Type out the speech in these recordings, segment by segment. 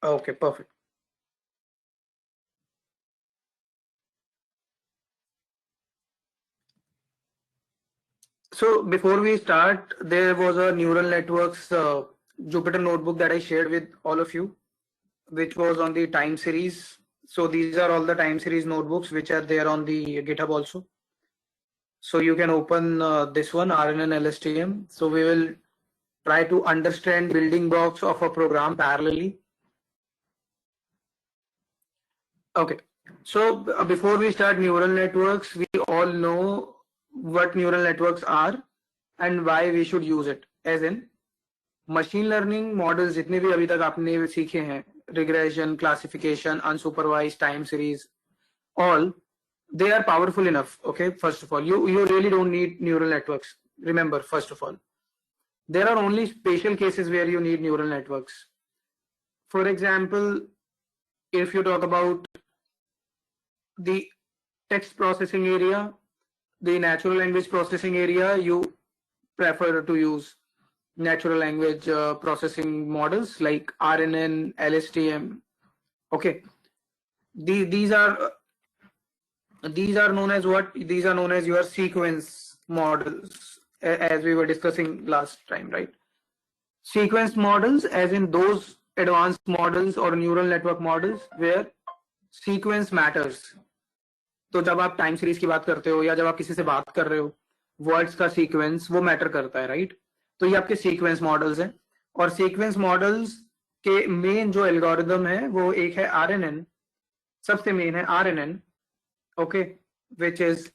Okay, perfect. So before we start, there was a neural networks Jupyter notebook that I shared with all of you, which was on the time series. So these are all the time series notebooks which are there on the GitHub also. So you can open this one, RNN LSTM. So we will try to understand building blocks of a program parallelly. Okay. So before we start neural networks, we all know what neural networks are and why we should use it. As in, machine learning models जितने भी अभी तक आपने सीखे हैं, regression, classification, unsupervised time series, all they are powerful enough. Okay, first of all, you really don't need neural networks. Remember, first of all, there are only special cases where you need neural networks. For example, if you talk about the text processing area, the natural language processing area, you prefer to use natural language processing models like RNN, LSTM. Okay, these are known as what? These are known as your sequence models, as we were discussing last time, right? Sequence models, as in those advanced models or neural network models where sequence matters. तो जब आप time series की बात करते हो या जब आप किसी से बात कर रहे हो, वर्ड्स का सीक्वेंस वो मैटर करता है, राइट? तो ये आपके सीक्वेंस मॉडल्स हैं, और सीक्वेंस मॉडल्स के मेन जो एल्गोरिदम है वो एक है आरएनएन, सबसे मेन है RNN, okay, which is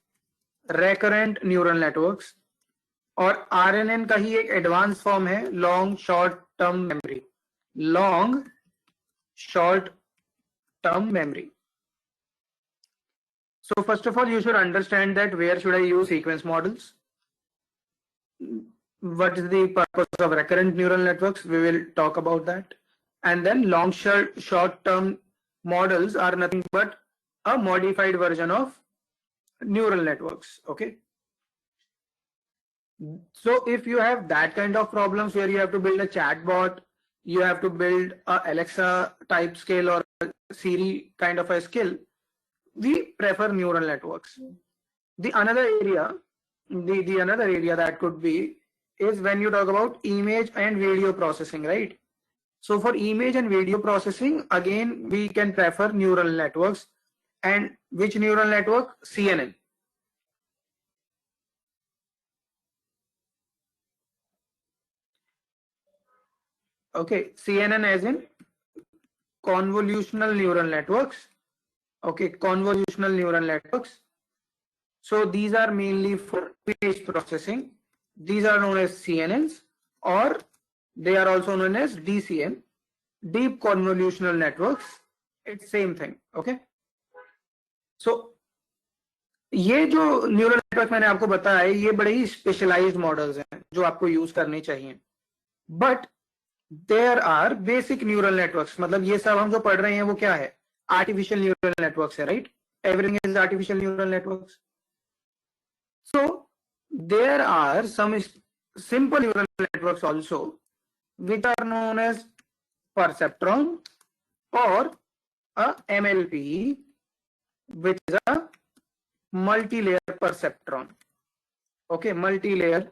recurrent neural networks, और आरएनएन का ही एक एडवांस फॉर्म है long short term memory, long short term memory. So first of all, you should understand that where should I use sequence models? What is the purpose of recurrent neural networks? We will talk about that. And then long short term models are nothing but a modified version of neural networks. Okay. So if you have that kind of problems where you have to build a chatbot, you have to build a Alexa type skill or a Siri kind of a skill, we prefer neural networks. The another area that could be is when you talk about image and video processing, right? So for image and video processing, again, we can prefer neural networks. And which neural network? CNN. Okay, CNN as in convolutional neural networks. Okay, convolutional neural networks. So these are mainly for image processing. These are known as CNNs, or they are also known as DCN, deep convolutional networks. It's same thing. Okay. So ये जो neural network मैंने आपको बताया है, ये बड़े ही specialised models हैं जो आपको यूज करने चाहिए. But there are basic neural networks, मतलब ये सब हम जो पढ़ रहे हैं वो क्या है? आर्टिफिशियल न्यूरल नेटवर्क्स है, right? Everything is artificial neural networks. So there are some simple neural networks also, which are known as perceptron or a MLP, which is a multi-layer perceptron. Okay, multi-layer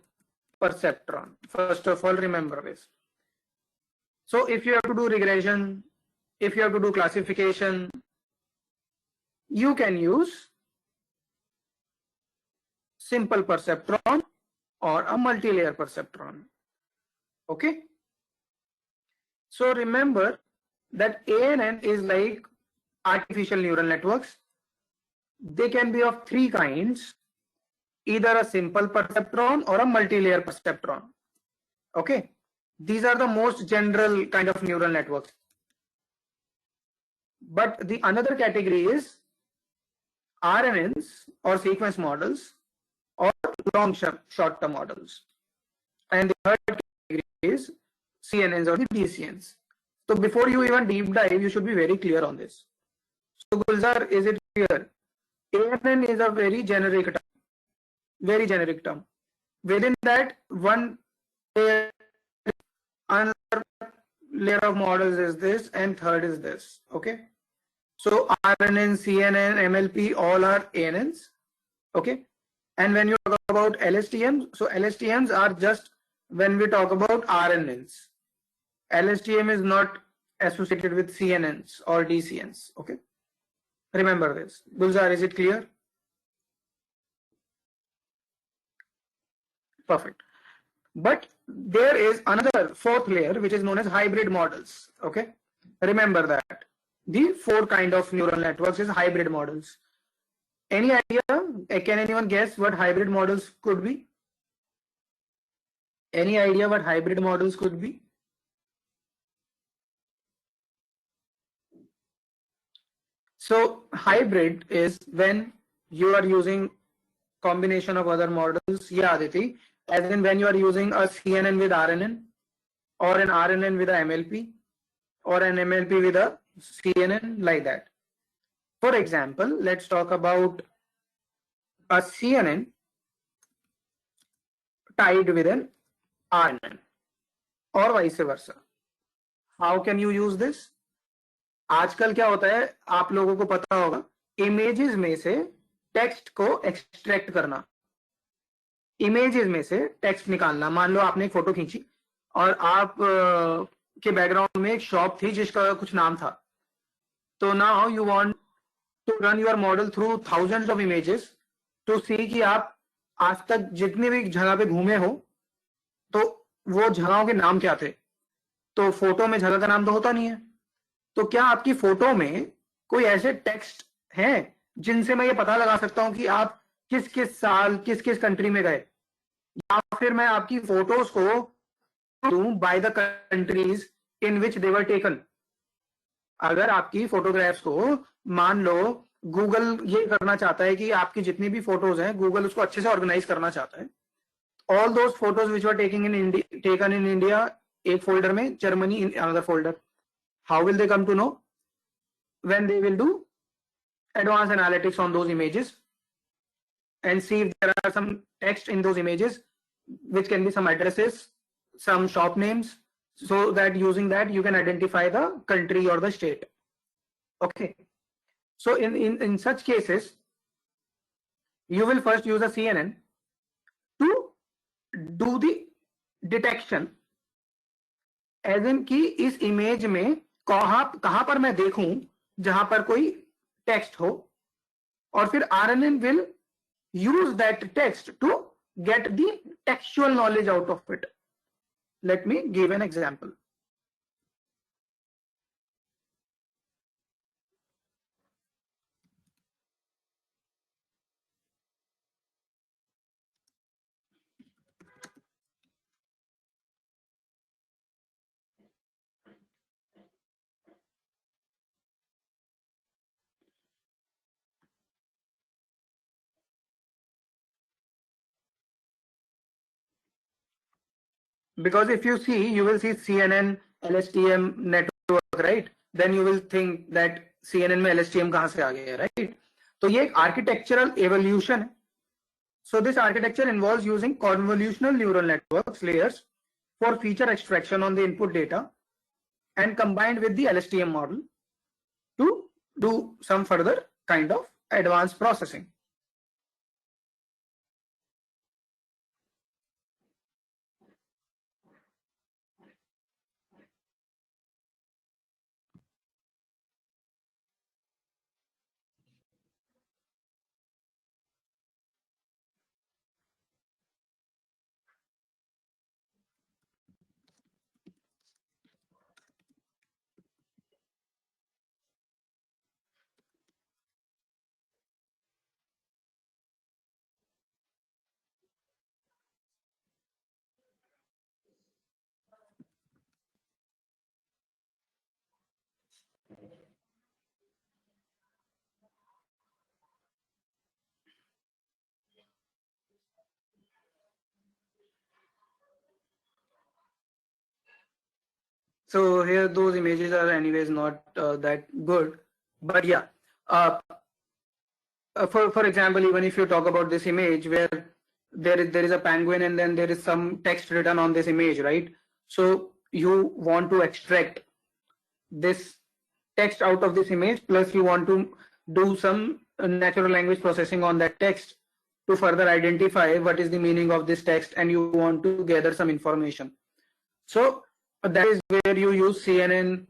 perceptron. First of all, remember this. So if you have to do regression, if you have to do classification, you can use simple perceptron or a multi-layer perceptron. Okay. So remember that ANN is like artificial neural networks. They can be of three kinds, either a simple perceptron or a multi-layer perceptron. Okay. These are the most general kind of neural networks. But the another category is RNNs or sequence models or long short-term models. And the third category is CNNs or the DCNs. So before you even deep dive, you should be very clear on this. So Gulzar, is it clear? ANN is a very generic term. Very generic term. Within that, one layer, another layer of models is this, and third is this. Okay. So RNN, CNN, MLP, all are ANNs. Okay. And when you talk about LSTMs, so LSTMs are just when we talk about RNNs. LSTM is not associated with CNNs or DCNs. Okay. Remember this. Gulzar, is it clear? Perfect. But there is another fourth layer which is known as hybrid models. Okay. Remember that. The four kind of neural networks is hybrid models. Any idea? Can anyone guess what hybrid models could be? Any idea what hybrid models could be? So hybrid is when you are using combination of other models. Yeah, Aditi. As in when you are using a CNN with RNN, or an RNN with a MLP, or an MLP with a CNN, like that. For example, let's talk about a CNN tied with an RNN, or vice versa. How can you use this? आजकल क्या होता है, आप लोगों को पता होगा, images में से टेक्स्ट को एक्सट्रैक्ट करना, इमेजेस में से टेक्स्ट निकालना. मान लो आपने एक फोटो खींची और आप के बैकग्राउंड में एक शॉप थी जिसका कुछ नाम था. तो now you want to run your model through thousands of images to see कि आप आज तक जितने भी जगह पे घूमे हो तो वो जगहों के नाम क्या थे. तो फोटो में जगह का नाम तो होता नहीं है. तो क्या आपकी फोटो में कोई ऐसे टेक्स्ट हैं जिनसे मैं ये पता लगा सकता हूं कि आप किस किस साल किस किस कंट्री में गए, या फिर मैं आपकी फोटोज को दूं by the countries in which they were taken. अगर आपकी फोटोग्राफ्स को मान लो गूगल ये करना चाहता है कि आपकी जितनी भी फोटोज हैं गूगल उसको अच्छे से ऑर्गेनाइज करना चाहता है. All those photos which were taken in India एक फोल्डर में, Germany in another folder. How will they come to know? When they will do advanced analytics on those images and see if there are some text in those images, which can be some addresses, some shop names, so that using that you can identify the country or the state. Okay. So in such cases, you will first use a CNN to do the detection, as in कि इस image में कहां पर मैं देखूं जहां पर कोई टेक्स्ट हो, और फिर RNN will use that text to get the textual knowledge out of it. Let me give an example. Because if you see, you will see CNN, LSTM network, right? Then you will think that CNN में LSTM कहां से आ गया, right? तो ये एक architectural evolution है. So this architecture involves using convolutional neural networks layers for feature extraction on the input data and combined with the LSTM model to do some further kind of advanced processing. So here those images are anyways not that good, but yeah. For example, even if you talk about this image where there is a penguin and then there is some text written on this image, right? So you want to extract this text out of this image, plus you want to do some natural language processing on that text to further identify what is the meaning of this text, and you want to gather some information. So that is where you use CNN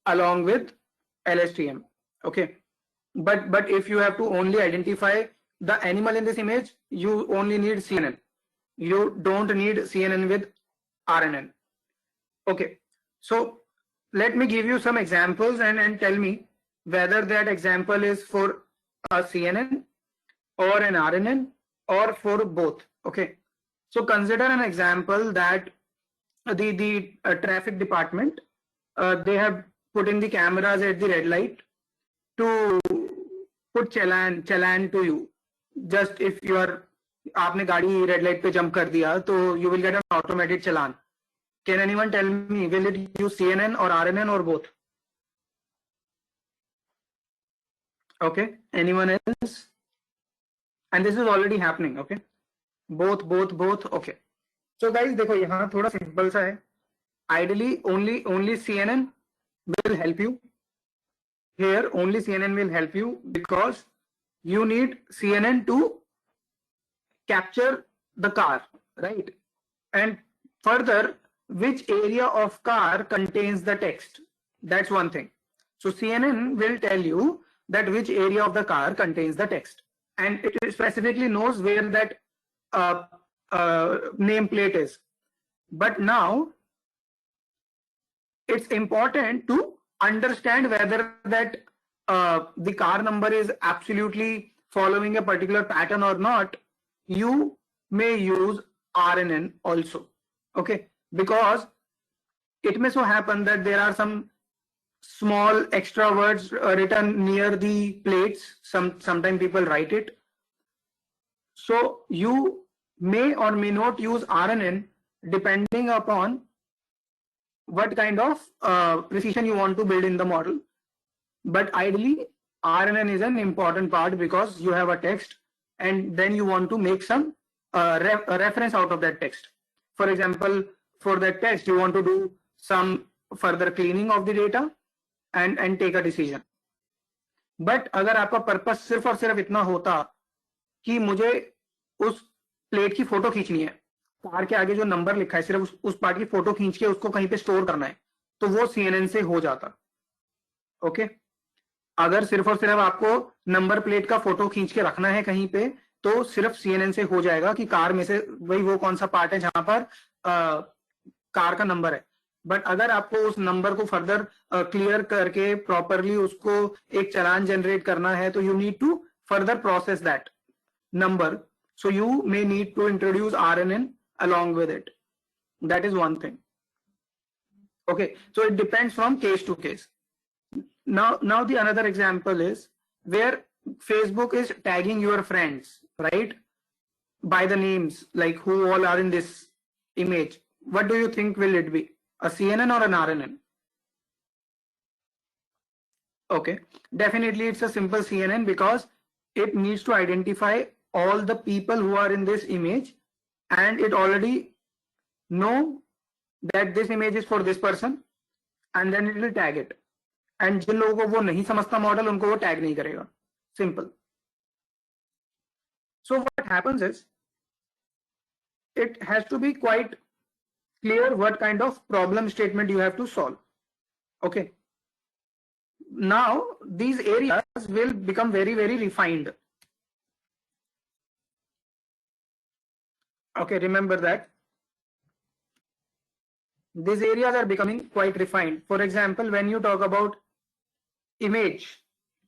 along with LSTM. Okay, but if you have to only identify the animal in this image, you only need CNN. You don't need CNN with RNN. Okay, so let me give you some examples and tell me whether that example is for a CNN or an RNN or for both. Okay, so consider an example that the traffic department, they have put in the cameras at the red light to put challan to you. Just if you are, आपने गाड़ी red light पे jump कर दिया, तो you will get an automated challan. Can anyone tell me, will it use CNN or RNN or both? Okay, anyone else? And this is already happening. Okay, both. Okay, so guys, देखो यहाँ थोड़ा simple सा है. Ideally, only CNN will help you. Here, only CNN will help you because you need CNN to capture the car, right? And further, which area of car contains the text? That's one thing. So CNN will tell you that which area of the car contains the text, and it specifically knows where that nameplate is. But now it's important to understand whether that the car number is absolutely following a particular pattern or not. You may use RNN also. Okay, because it may so happen that there are some small extra words written near the plates. Sometimes people write it. So you may or may not use RNN depending upon what kind of precision you want to build in the model. But ideally, RNN is an important part because you have a text and then you want to make some reference out of that text. For example, for that text, you want to do some further cleaning of the data and take a decision. But अगर आपका purpose सिर्फ और सिर्फ इतना होता कि मुझे उस प्लेट की फोटो खींचनी है, कार के आगे जो नंबर लिखा है सिर्फ उस पार्ट की फोटो खींच के उसको कहीं पे स्टोर करना है, तो वो CNN से हो जाता. ओके, अगर सिर्फ और सिर्फ आपको नंबर प्लेट का फोटो खींच के रखना है कहीं पे, तो सिर्फ CNN से हो जाएगा कि कार में से वही वो कौन सा पार्ट है जहां पर कार का नंबर है. बट अगर आपको उस नंबर को फर्दर क्लियर करके प्रॉपरली उसको एक चालान जनरेट करना है, तो you need to further process that number. So you may need to introduce RNN along with it. That is one thing. Okay, so it depends from case to case. Now the another example is where Facebook is tagging your friends, right, by the names, like who all are in this image. What do you think will it be? A CNN or an RNN? Okay, definitely it's a simple CNN because it needs to identify all the people who are in this image, and it already know that this image is for this person, and then it will tag it. And जिन लोगों को वो नहीं समझता model, उनको वो tag नहीं करेगा. Simple. So what happens is, it has to be quite clear what kind of problem statement you have to solve. Okay. Now these areas will become very, very refined. Okay, remember that. These areas are becoming quite refined. For example, when you talk about image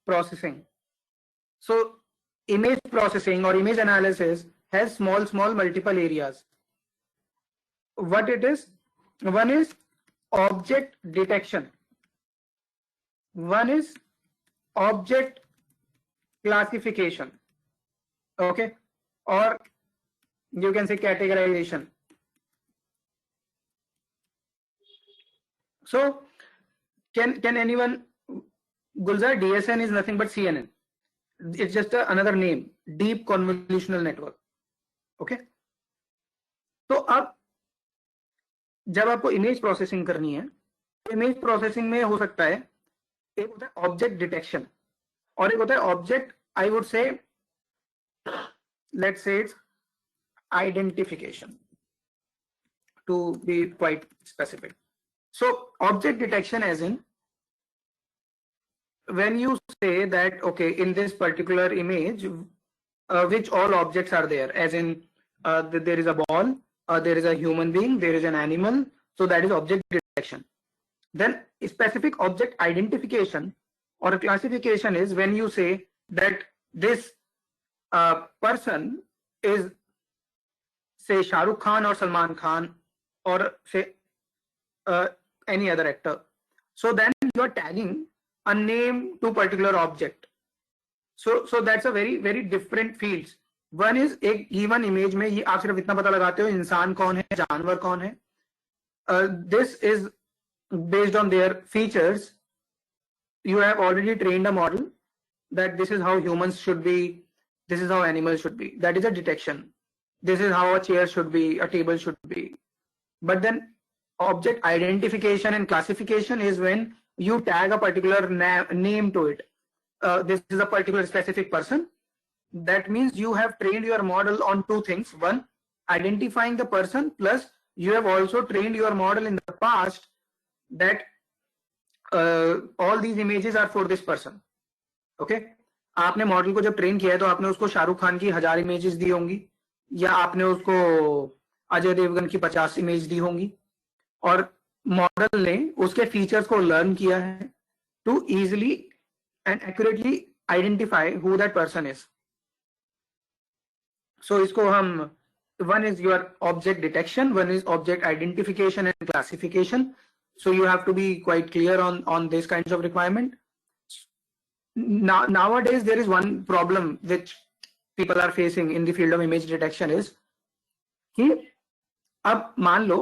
processing. So image processing or image analysis has small multiple areas. What it is? One is object detection. One is object classification. Okay, or you can say categorization. So can anyone, Gulzar, DSN is nothing but CNN. It's just another name, deep convolutional network. Okay, so up जब आपको image processing करनी है, image processing में हो सकता है, एक होता है ऑब्जेक्ट डिटेक्शन और एक होता है ऑब्जेक्ट, आई वुड से, let's say it's identification, to be quite specific. So object detection as in when you say that okay, in this particular image which all objects are there, as in there is a ball, there is a human being, there is an animal, so that is object detection. Then specific object identification or classification is when you say that this person is, say, Shahrukh Khan or Salman Khan or say any other actor. So then you are tagging a name to particular object. So that's a very different fields. One is एक given image में ये आप सिर्फ इतना पता लगाते हो इंसान कौन है, जानवर कौन है. This is based on their features. You have already trained a model that this is how humans should be, this is how animals should be. That is a detection. This is how a chair should be, a table should be. But then object identification and classification is when you tag a particular name to it. This is a particular specific person. That means you have trained your model on two things. One, identifying the person, plus you have also trained your model in the past that all these images are for this person. Okay? आपने model को जब train किया है तो आपने उसको शाहरुख खान की 1000 images दी होंगी या आपने उसको अजय देवगन की 50 इमेज दी होंगी और मॉडल ने उसके फीचर्स को लर्न किया है to easily and accurately identify who that person is. So इसको हम, one is your object detection, one is object identification and classification. So you have to be quite clear on this kinds of requirement. Nowadays there is one problem which people are facing in the field of image detection is कि अब मान लो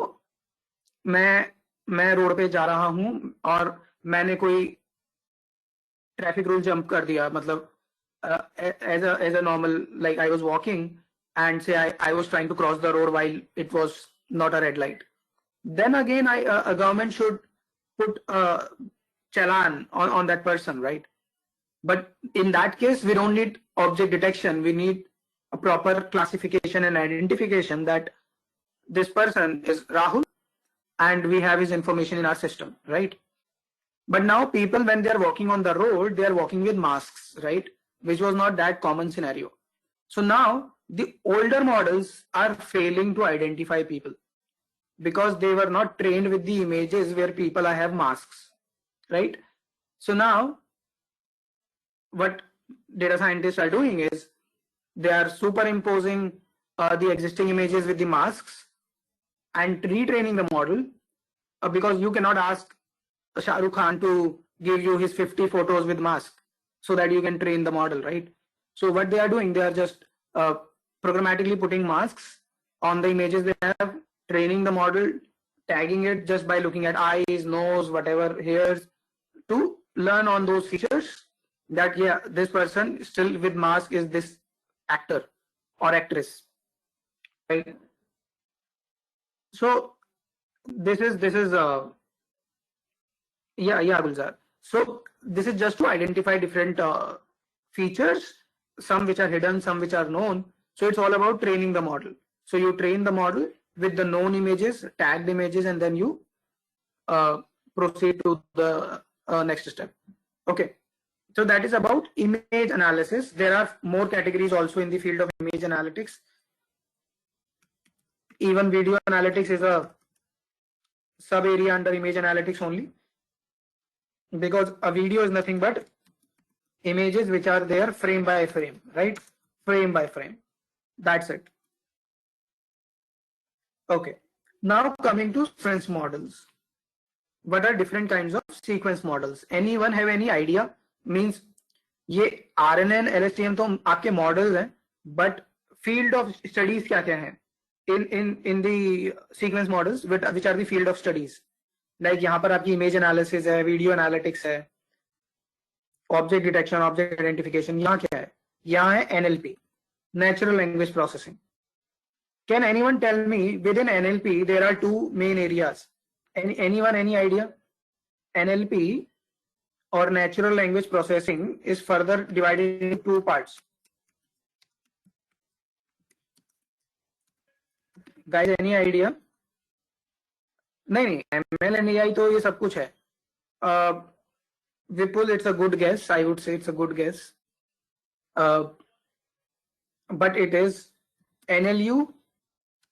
मैं road पे जा रहा हूं और मैंने कोई ट्रैफिक रूल जंप कर दिया, मतलब as a normal, like I was walking and say I was trying to cross the road while it was not a red light. Then again a government should put a challan on that person, right? But in that case, we don't need object detection. We need a proper classification and identification that this person is Rahul and we have his information in our system, right? But now people, when they are walking on the road, they are walking with masks, right? Which was not that common scenario. So now the older models are failing to identify people because they were not trained with the images where people have masks, right? So now what data scientists are doing is they are superimposing the existing images with the masks and retraining the model because you cannot ask Shah Rukh Khan to give you his 50 photos with mask so that you can train the model, right? So what they are doing, they are just programmatically putting masks on the images they have, training the model, tagging it just by looking at eyes, nose, whatever, hairs, to learn on those features that yeah, this person still with mask is this actor or actress, right? So this is yeah Gulzar. So this is just to identify different features, some which are hidden, some which are known. So it's all about training the model. So you train the model with the known images, tagged images, and then you proceed to the next step. Okay. So that is about image analysis. There are more categories also in the field of image analytics. Even video analytics is a sub area under image analytics only, because a video is nothing but images which are there frame by frame, right? Frame by frame. That's it. Okay. Now coming to sequence models. What are different kinds of sequence models? Anyone have any idea? Means ये RNN, LSTM तो आपके models हैं, but field of studies क्या क्या है in the sequence models which are the field of studies? Like यहाँ पर आपकी इमेज एनालिसिस है, वीडियो एनालिटिक्स है, ऑब्जेक्ट डिटेक्शन, ऑब्जेक्ट आइडेंटिफिकेशन. यहाँ क्या है? यहाँ है NLP, natural language processing. Can anyone tell me within NLP there are two main areas? Anyone, any idea? NLP or natural language processing is further divided into two parts. Guys, any idea? नहीं, ML and AI तो ये सब कुछ है. Vipul, it's a good guess. I would say it's a good guess. But it is NLU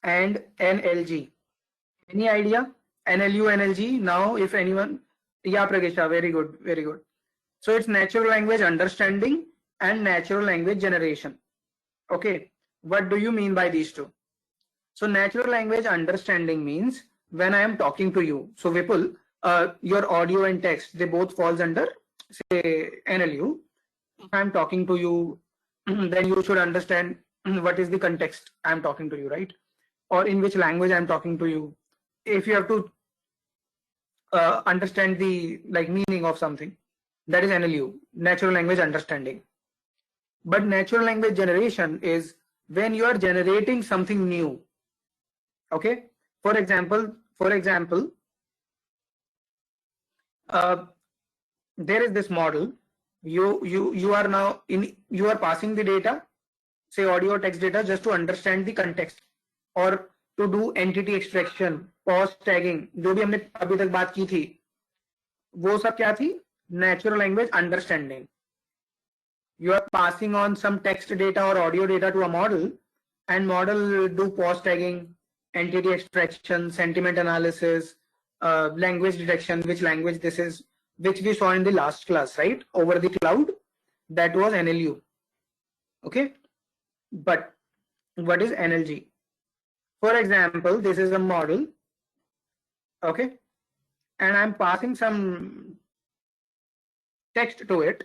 and NLG. Any idea? NLU, NLG. Now, if anyone, yeah, Pragesha, very good, very good. So it's natural language understanding and natural language generation. Okay, what do you mean by these two? So natural language understanding means when I am talking to you. So Vipul, your audio and text, they both falls under say NLU. If I'm talking to you, then you should understand what is the context I'm talking to you, right? Or in which language I'm talking to you. If you have to understand the meaning of something, that is NLU, natural language understanding. But natural language generation is when you are generating something new. Okay, for example, there is this model. You are now you are passing the data, say audio text data, just to understand the context or to do entity extraction, pause tagging, जो भी हमने अभी तक बात की थी, वो सब क्या थी? Natural language understanding. You are passing on some text data or audio data to a model, and model will do pause tagging, entity extraction, sentiment analysis, language detection, which language this is, which we saw in the last class, right? Over the cloud, that was NLU. Okay, but what is NLG? For example, this is a model, okay, and I'm passing some text to it,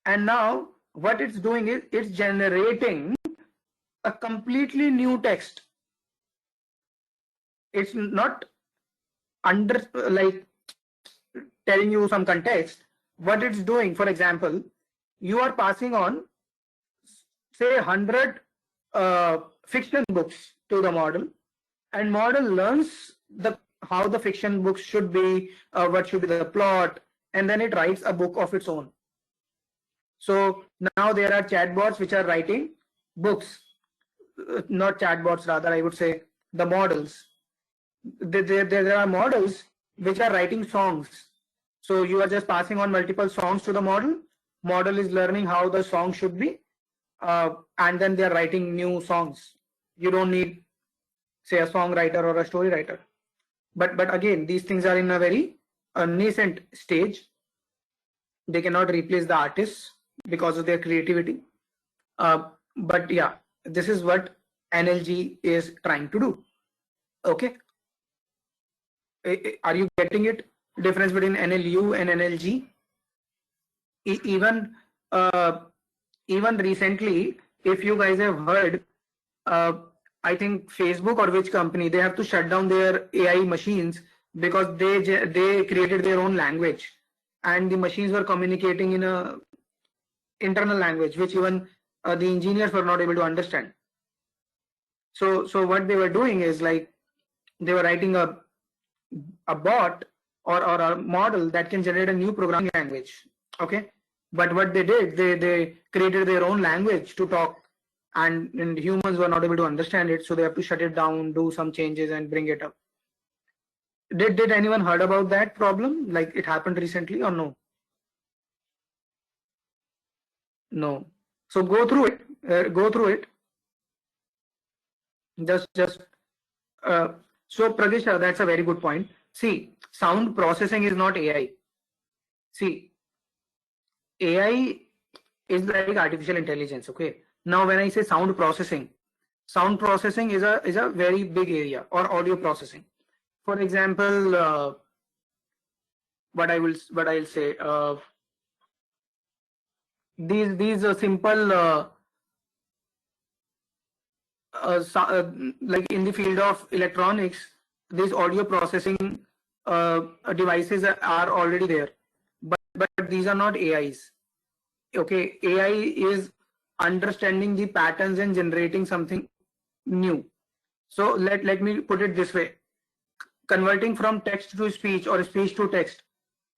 and now what it's doing is it's generating a completely new text. It's not under telling you some context. What it's doing, for example, you are passing on say 100 fiction books to the model, and model learns how the fiction books should be, what should be the plot, and then it writes a book of its own. So now there are chatbots which are writing books, not chatbots, rather I would say the models. There are models which are writing songs. So you are just passing on multiple songs to the model. Model is learning how the song should be, and then they are writing new songs. You don't need, say, a songwriter or a story writer. But again, these things are in a very nascent stage. They cannot replace the artists because of their creativity. But yeah, this is what NLG is trying to do. Okay. Are you getting it? Difference between NLU and NLG? Even recently, if you guys have heard, I think Facebook or which company, they have to shut down their AI machines because they created their own language, and the machines were communicating in a internal language which even the engineers were not able to understand. So what they were doing is they were writing a bot or a model that can generate a new programming language. Okay, but what they did, they created their own language to talk, and humans were not able to understand it, so they have to shut it down, do some changes, and bring it up. Did anyone heard about that problem? Like it happened recently or no? No. So go through it. Go through it. So Pragesha, that's a very good point. See, sound processing is not AI. See, AI is like artificial intelligence. Okay. Now, when I say sound processing is a very big area, or audio processing. For example, what I'll say, these simple like in the field of electronics, these audio processing devices are already there, but these are not AIs. Okay, AI is understanding the patterns and generating something new. So let me put it this way. Converting from text to speech or speech to text,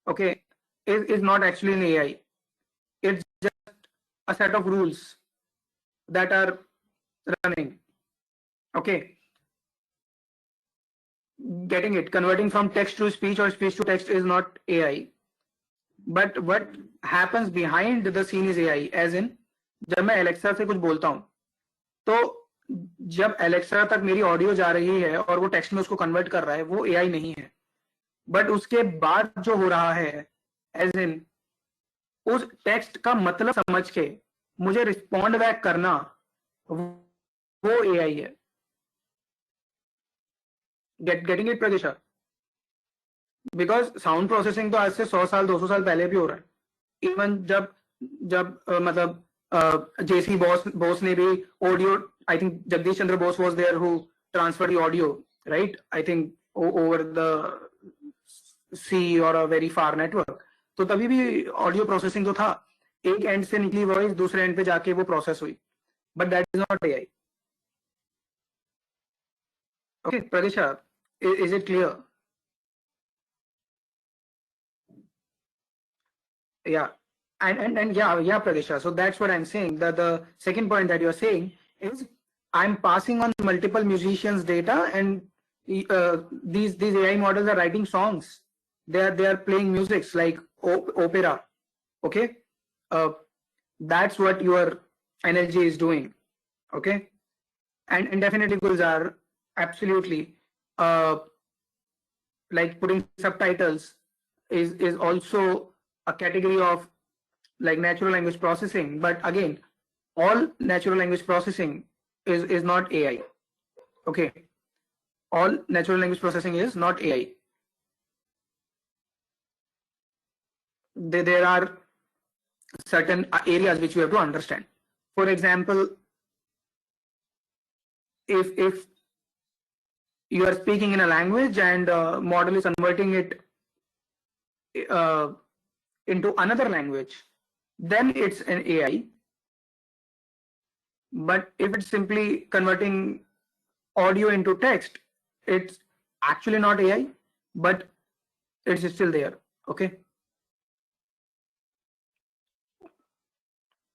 okay, is not actually an AI. It's just a set of rules that are running. Okay. Getting it? Converting from text to speech or speech to text is not AI. But what happens behind the scene is AI. As in, जब मैं Alexa से कुछ बोलता हूँ, तो जब Alexa तक मेरी ऑडियो जा रही है और वो टेक्स्ट में उसको कन्वर्ट कर रहा है, वो AI नहीं है. बट उसके बाद जो हो रहा है, एज इन उस टेक्स्ट का मतलब समझ के मुझे रिस्पॉन्ड बैक करना, वो AI है. Getting it Pradisha? Because sound processing तो आज से 100 साल 200 साल पहले भी हो रहा है. इवन जब जब मतलब जेसी बोस ने भी audio, I think Jagdish Chandra Bose was there who transfer the audio, right, I think over the sea और अ वेरी फार नेटवर्क. तो तभी भी ऑडियो प्रोसेसिंग तो था, एक एंड से निकली वॉइस दूसरे एंड पे जाके वो प्रोसेस हुई. But that is not AI. Okay Pradisha, is it clear? Yeah, and yeah, Pradesh. So that's what I'm saying. The second point that you're saying is I'm passing on multiple musicians' data, and these AI models are writing songs. They are playing musics like opera. Okay, that's what your NLG is doing. Okay, and definitely Gulzar, absolutely. Like putting subtitles is also a category of like natural language processing, but again, all natural language processing is not AI. Okay, all natural language processing is not AI. There are certain areas which we have to understand. For example, if you are speaking in a language and model is converting it into another language, then it's an AI. But if it's simply converting audio into text, it's actually not AI, but it's still there. Okay.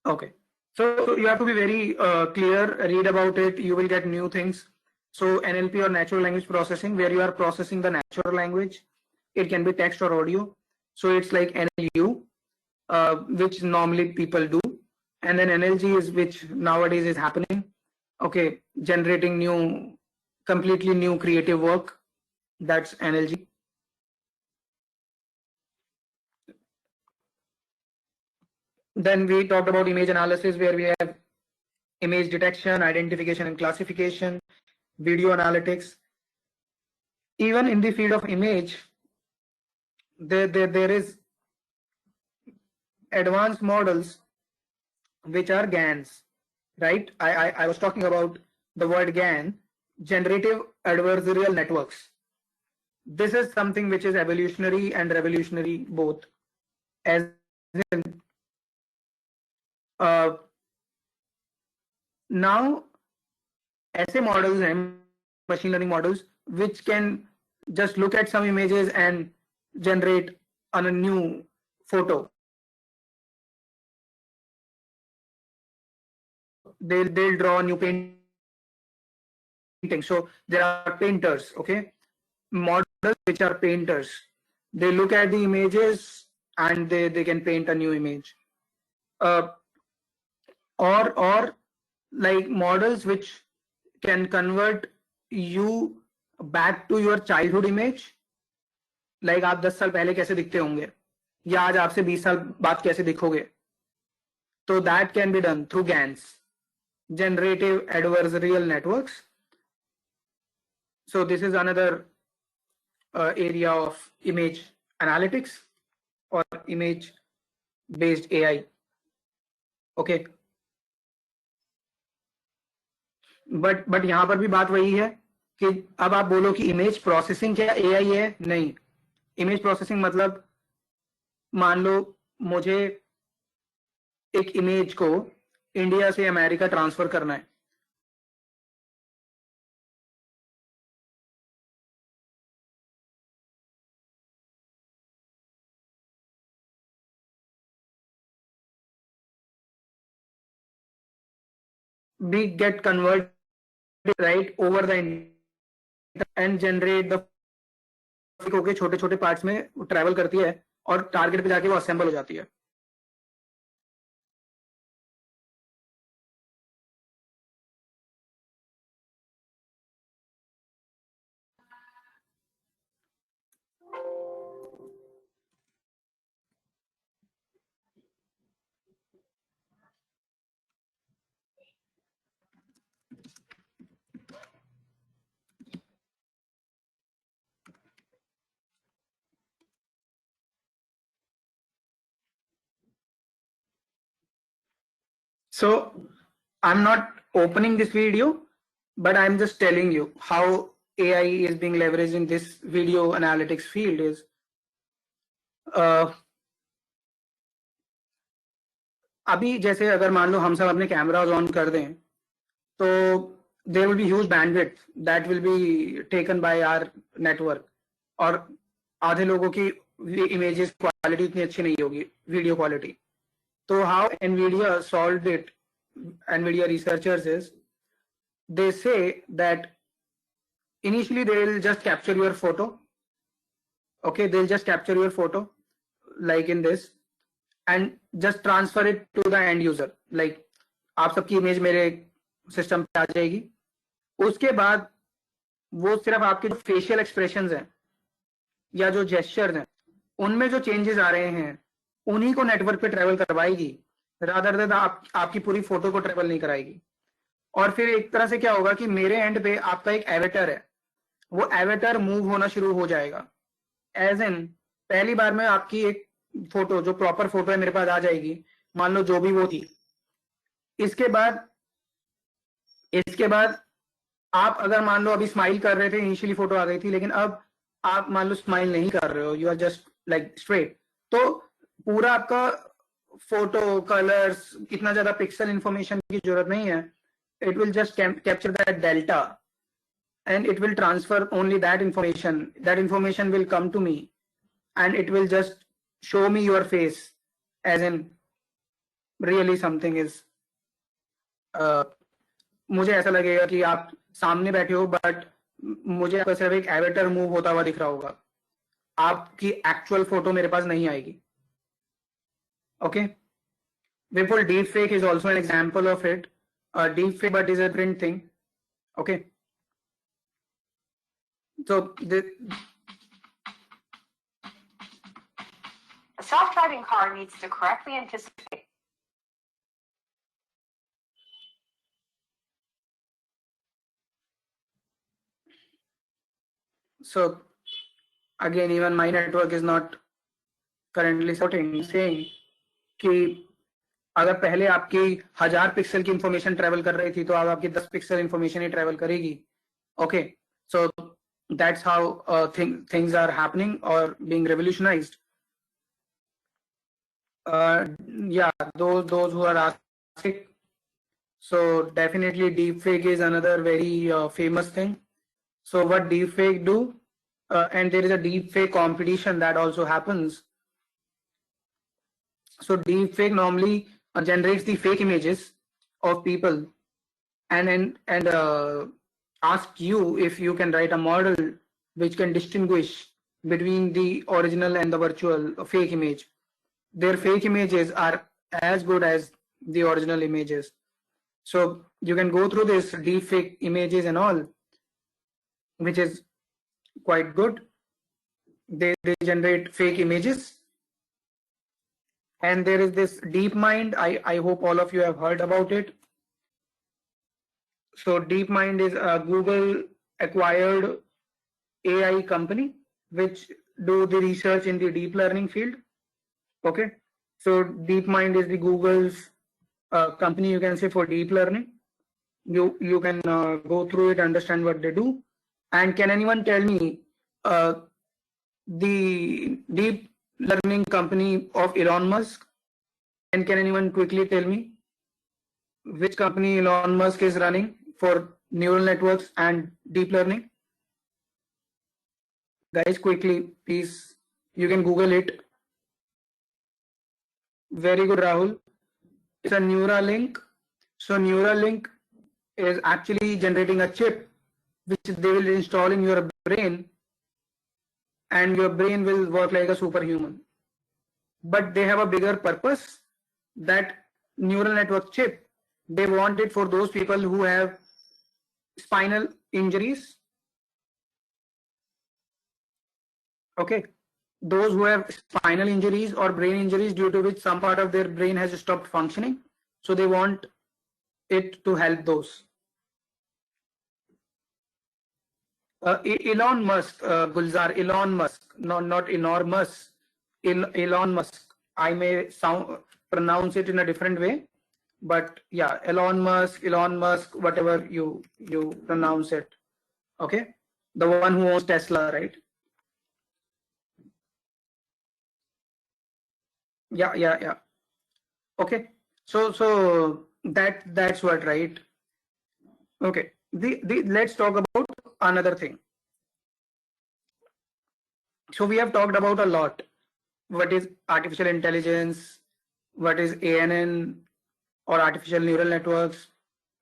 Okay. So you have to be very clear, read about it, you will get new things. So NLP or natural language processing, where you are processing the natural language, it can be text or audio. So it's like NLU, which normally people do. And then NLG is which nowadays is happening. Okay, generating new, completely new creative work. That's NLG. Then we talked about image analysis, where we have image detection, identification and classification, video analytics. Even in the field of image, there is advanced models which are GANs, right? I was talking about the word GAN, generative adversarial networks. This is something which is evolutionary and revolutionary both. As in, now ऐसे models हैं, machine learning models, which can just look at some images and generate a new photo. They'll draw a new painting. So there are painters, okay, models which are painters. They look at the images and they can paint a new image. Or like models which can convert you back to your childhood image. Like आप 10 साल पहले कैसे दिखते होंगे या आज आपसे 20 साल बाद कैसे दिखोगे. So that can be done through GANs, generative adversarial networks. So this is another area of image analytics or image based AI. Okay. But यहाँ पर भी बात वही है कि अब आप बोलो कि इमेज प्रोसेसिंग क्या AI है? नहीं. इमेज प्रोसेसिंग मतलब मान लो मुझे एक इमेज को इंडिया से अमेरिका ट्रांसफर करना है. be get converted right over the internet and generate the होके छोटे छोटे पार्ट्स में ट्रैवल करती है और टारगेट पे जाके वो असेंबल हो जाती है. So I'm not opening this video, but I'm just telling you how AI is being leveraged in this video analytics field is अभी जैसे अगर मान लो हम सब अपने कैमराज ऑन कर दें तो there will be huge bandwidth that will be taken by our network और आधे लोगों की इमेजेस क्वालिटी इतनी अच्छी नहीं होगी वीडियो क्वालिटी. तो how Nvidia solved it, Nvidia researchers is they say that initially they will just capture your photo. Okay, they'll just capture your photo like in this and just transfer it to the end user. Like आप सबकी image मेरे system पे आ जाएगी. उसके बाद वो सिर्फ आपके जो फेशियल एक्सप्रेशंस हैं या जो जेस्चर्स हैं उनमें जो चेंजेस आ रहे हैं उन्हीं को नेटवर्क पे ट्रेवल करवाएगी, रादर देन आपकी पूरी फोटो को ट्रेवल नहीं कराएगी. और फिर एक तरह से क्या होगा कि मेरे एंड पे आपका एक एवेटर है, वो एवेटर मूव होना शुरू हो जाएगा. एज इन पहली बार में आपकी एक फोटो जो प्रॉपर फोटो है मेरे पास आ जाएगी, मान लो जो भी वो थी. इसके बाद आप अगर मान लो अभी स्माइल कर रहे थे, इनिशियली फोटो आ गई थी, लेकिन अब आप मान लो स्माइल नहीं कर रहे हो, you are just like straight, तो पूरा आपका फोटो कलर्स इतना ज्यादा पिक्सल इंफॉर्मेशन की जरूरत नहीं है. It will just capture that delta and it will transfer only that information. That information will come to me and it will just show me your face as in really something is मुझे ऐसा लगेगा कि आप सामने बैठे हो but मुझे आपका सिर्फ एक एवेटर मूव होता हुआ दिख रहा होगा, आपकी एक्चुअल फोटो मेरे पास नहीं आएगी. Okay, Therefore deepfake is also an example of it. Deepfake but is a different thing. Okay, so a self-driving car needs to correctly anticipate. So again, even my network is not currently saying कि अगर पहले आपकी 1000 pixel की information travel कर रही थी तो अब आपकी 10 पिक्सल इंफॉर्मेशन ही ट्रेवल करेगी. Okay, so that's how things are happening और being revolutionised. Yeah, those who are asking, so definitely deepfake is another very famous thing. So what deepfake do, and there is a deepfake competition that also happens. So deepfake normally generates the fake images of people and ask you if you can write a model which can distinguish between the original and the virtual fake image. Their fake images are as good as the original images. So you can go through this deepfake images and all, which is quite good. They generate fake images. And there is this DeepMind. I hope all of you have heard about it. So DeepMind is a Google acquired AI company which do the research in the deep learning field. Okay, so DeepMind is the Google's company, you can say, for deep learning. You can go through it, understand what they do. And can anyone tell me the deep learning company of Elon Musk? And can anyone quickly tell me which company Elon Musk is running for neural networks and deep learning? Guys, quickly, please. You can Google it. Very good, Rahul. It's a Neuralink. So Neuralink is actually generating a chip which they will install in your brain, and your brain will work like a superhuman. But they have a bigger purpose, that neural network chip. They want it for those people who have spinal injuries. Okay. Those who have spinal injuries or brain injuries due to which some part of their brain has stopped functioning. So they want it to help those. Elon Musk, Gulzar, Elon Musk, no, not enormous, Elon Musk. I may pronounce it in a different way, but yeah, Elon Musk, whatever you pronounce it. Okay, the one who owns Tesla, right? Yeah. Okay, so that's what, right? Okay, let's talk about another thing. So we have talked about a lot. What is artificial intelligence? What is ANN or artificial neural networks,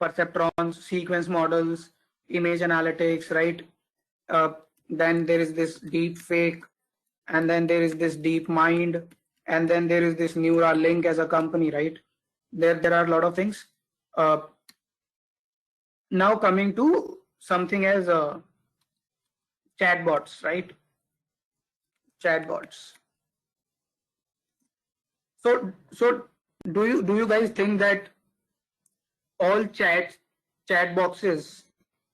perceptrons, sequence models, image analytics, right? Then there is this deep fake, and then there is this deep mind, and then there is this Neuralink as a company, right? There are a lot of things. Now coming to something as chatbots, right? Chatbots. So do you guys think that all chat boxes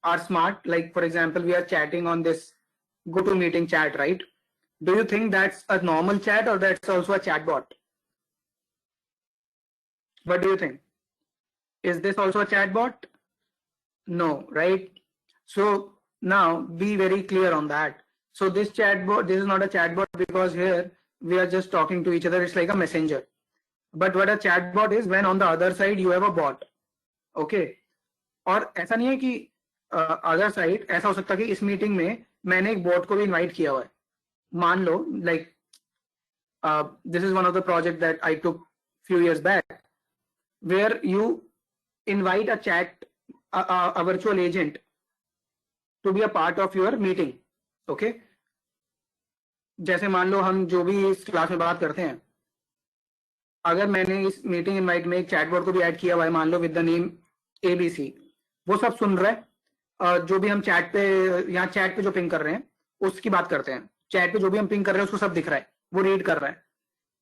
are smart? Like for example, we are chatting on this GoToMeeting chat, right? Do you think that's a normal chat or that's also a chatbot? What do you think? Is this also a chatbot? No, right? So now be very clear on that. So this chatbot, this is not a chatbot because here we are just talking to each other. It's like a messenger. But what a chatbot is, when on the other side you have a bot. Okay. और ऐसा नहीं है कि other side ऐसा हो सकता है कि इस मीटिंग में मैंने एक बॉट को भी इनवाइट किया हुआ है. मान लो, like this is one of the project that I took few years back, where you invite a chat, a virtual agent to be a part of your meeting. Okay. जैसे मान लो हम जो भी इस क्लास में बात करते हैं, अगर मैंने इस मीटिंग इनवाइट में एक चैटबॉट को भी ऐड किया हुआ है, मान लो विद द नेम ABC, वो सब सुन रहा है. जो भी हम चैट पे, यहाँ चैट पे जो पिंग कर रहे हैं उसकी बात करते हैं, चैट पे जो भी हम पिंग कर रहे हैं उसको सब दिख रहा है, वो रीड कर रहा है.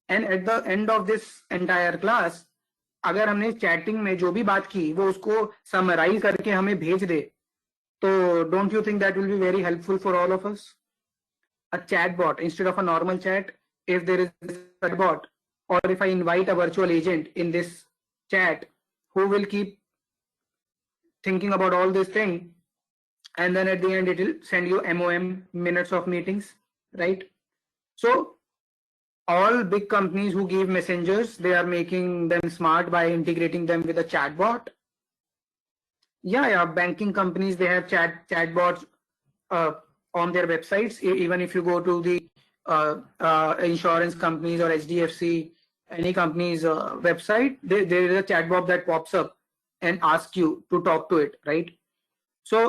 And at the end of this entire class, अगर हमने चैटिंग में जो भी बात की वो उसको समराइज करके हमें भेज दे, तो don't you think that will be very helpful for all of us? A chatbot instead of a normal chat, if there is a chatbot, or if I invite a virtual agent in this chat who will keep thinking about all this thing, and then at the end it will send you MOM, minutes of meetings, right? So all big companies who give messengers, they are making them smart by integrating them with a chatbot. Yeah, banking companies, they have chatbots on their websites. Even if you go to the insurance companies or HDFC, any company's website, there is a chatbot that pops up and asks you to talk to it, right? So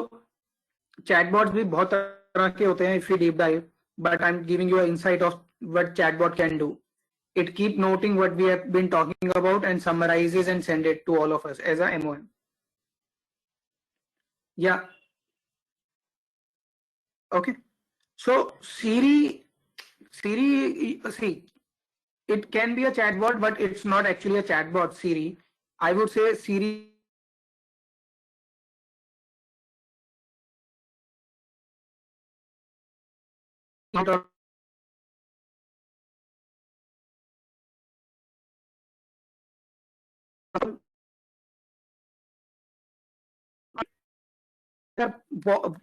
chatbots भी बहुत तरह के होते हैं if you deep dive, but I'm giving you an insight of what chatbot can do. It keep noting what we have been talking about and summarizes and send it to all of us as a MOM. Yeah. Okay. So Siri, see, it can be a chatbot, but it's not actually a chatbot. Siri, I would say Siri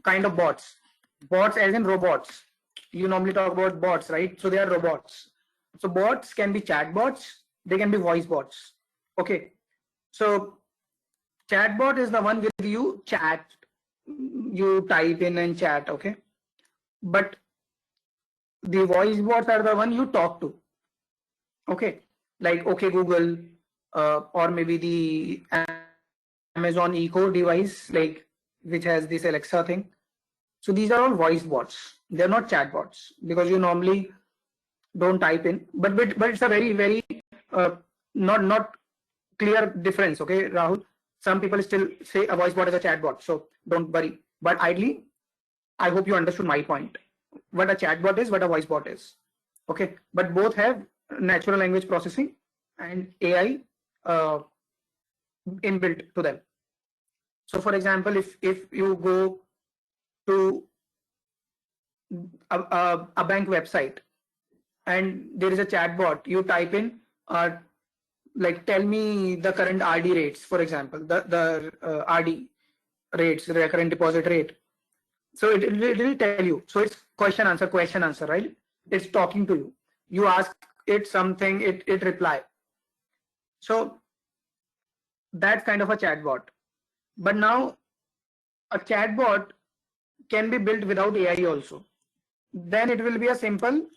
kind of bots. Bots as in robots. You normally talk about bots, right? So they are robots. So bots can be chatbots, they can be voice bots. Okay. So chatbot is the one with you chat, you type in and chat, okay? But the voice bots are the one you talk to. Okay. Like okay Google, or maybe the Amazon Amazon Echo device, like which has this Alexa thing. So these are all voice bots. They're not chat bots because you normally don't type in, but it's a very uh, not clear difference. Okay, Rahul. Some people still say a voice bot is a chat bot, so don't worry. But ideally, I hope you understood my point. What a chat bot is, what a voice bot is. Okay, but both have natural language processing and AI inbuilt to them. So, for example, if you go to a bank website and there is a chat bot, you type in like tell me the current RD rates, for example, the RD rates, the recurrent deposit rate. So it will tell you. So it's question answer, right? It's talking to you. You ask it something, it reply. So that's kind of a chatbot. But now a chatbot can be built without AI also. Then it will be a simple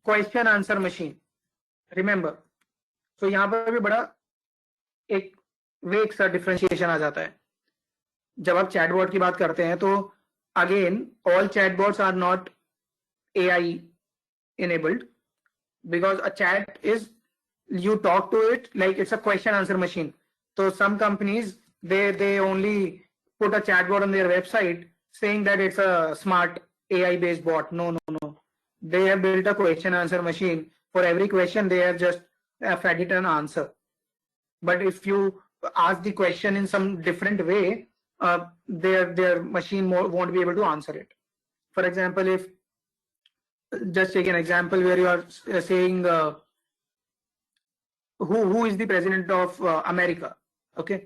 question answer machine. Remember. So यहाँ पर भी बड़ा एक वेग सा differentiation आ जाता है. जब आप चैटबॉट की बात करते हैं तो again all chatbots are not AI enabled, because a chat is you talk to it like it's a question answer machine. So some companies they only put a chatbot on their website saying that it's a smart AI based bot. No. They have built a question answer machine. For every question they have just fed it an answer. But if you ask the question in some different way, their machine won't be able to answer it. For example, if just take an example where you are saying who is the president of America, okay,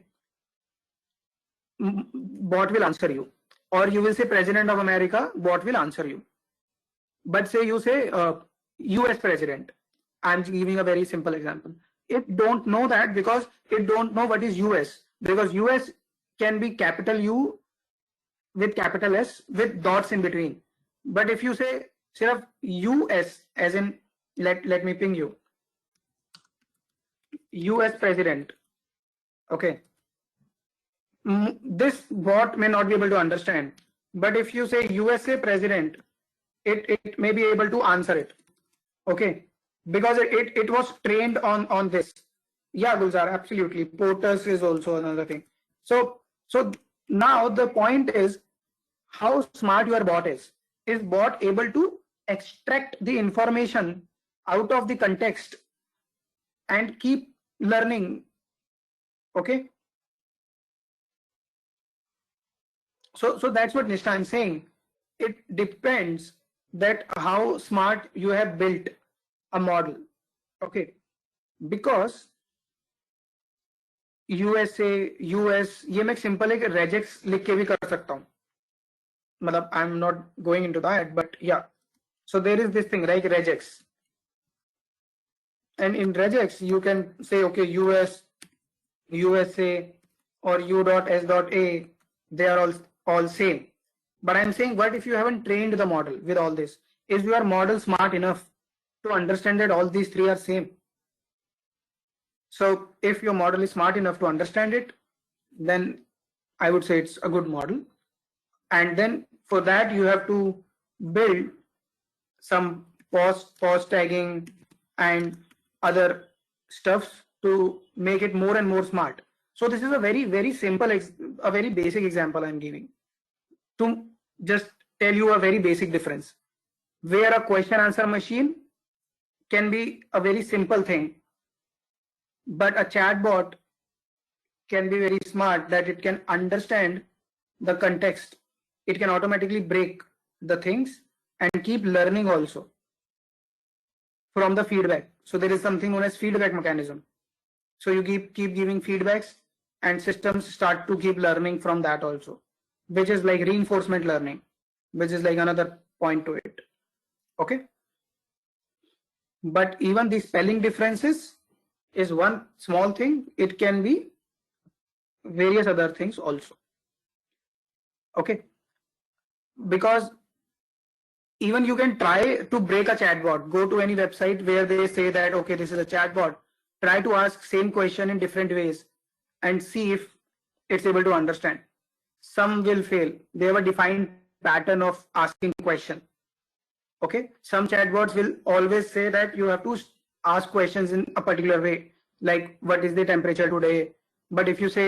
bot will answer you, or you will say president of America, bot will answer you. But say you say US president. I'm giving a very simple example. It don't know that because it don't know what is US, because US can be capital U with capital S with dots in between. But if you say sirf US as in let me ping you, US president, okay, this bot may not be able to understand. But if you say USA president, it may be able to answer it, okay, because it was trained on this. Yeah, Gulzar, absolutely. POTUS is also another thing. So now the point is how smart your bot is. Is bot able to extract the information out of the context and keep learning? Okay. So that's what Nishta I'm saying. It depends that how smart you have built a model. Okay. Because USA, US, ये मैं simple एक regex लिख के भी कर सकता हूँ. मतलब I'm not going into that, but yeah. So there is this thing like regex. And in regex, you can say, okay, US, USA, or U.S.A, they are all same. But I'm saying, what if you haven't trained the model with all this? Is your model smart enough to understand that all these three are same? So if your model is smart enough to understand it, then I would say it's a good model. And then for that, you have to build some pause tagging and other stuff to make it more and more smart. So this is a very simple, a very basic example I'm giving to just tell you a very basic difference, where a question answer machine can be a very simple thing, but a chatbot can be very smart, that it can understand the context. It can automatically break the things and keep learning also from the feedback. So there is something known as feedback mechanism. So you keep giving feedbacks and systems start to keep learning from that also, which is like reinforcement learning, which is like another point to it. Okay. But even the spelling differences is one small thing. It can be various other things also. Okay. Because even you can try to break a chatbot. Go to any website where they say that, okay, this is a chatbot. Try to ask same question in different ways and see if it's able to understand. Some will fail. They have a defined pattern of asking question. Okay, some chatbots will always say that you have to ask questions in a particular way, like what is the temperature today. But if you say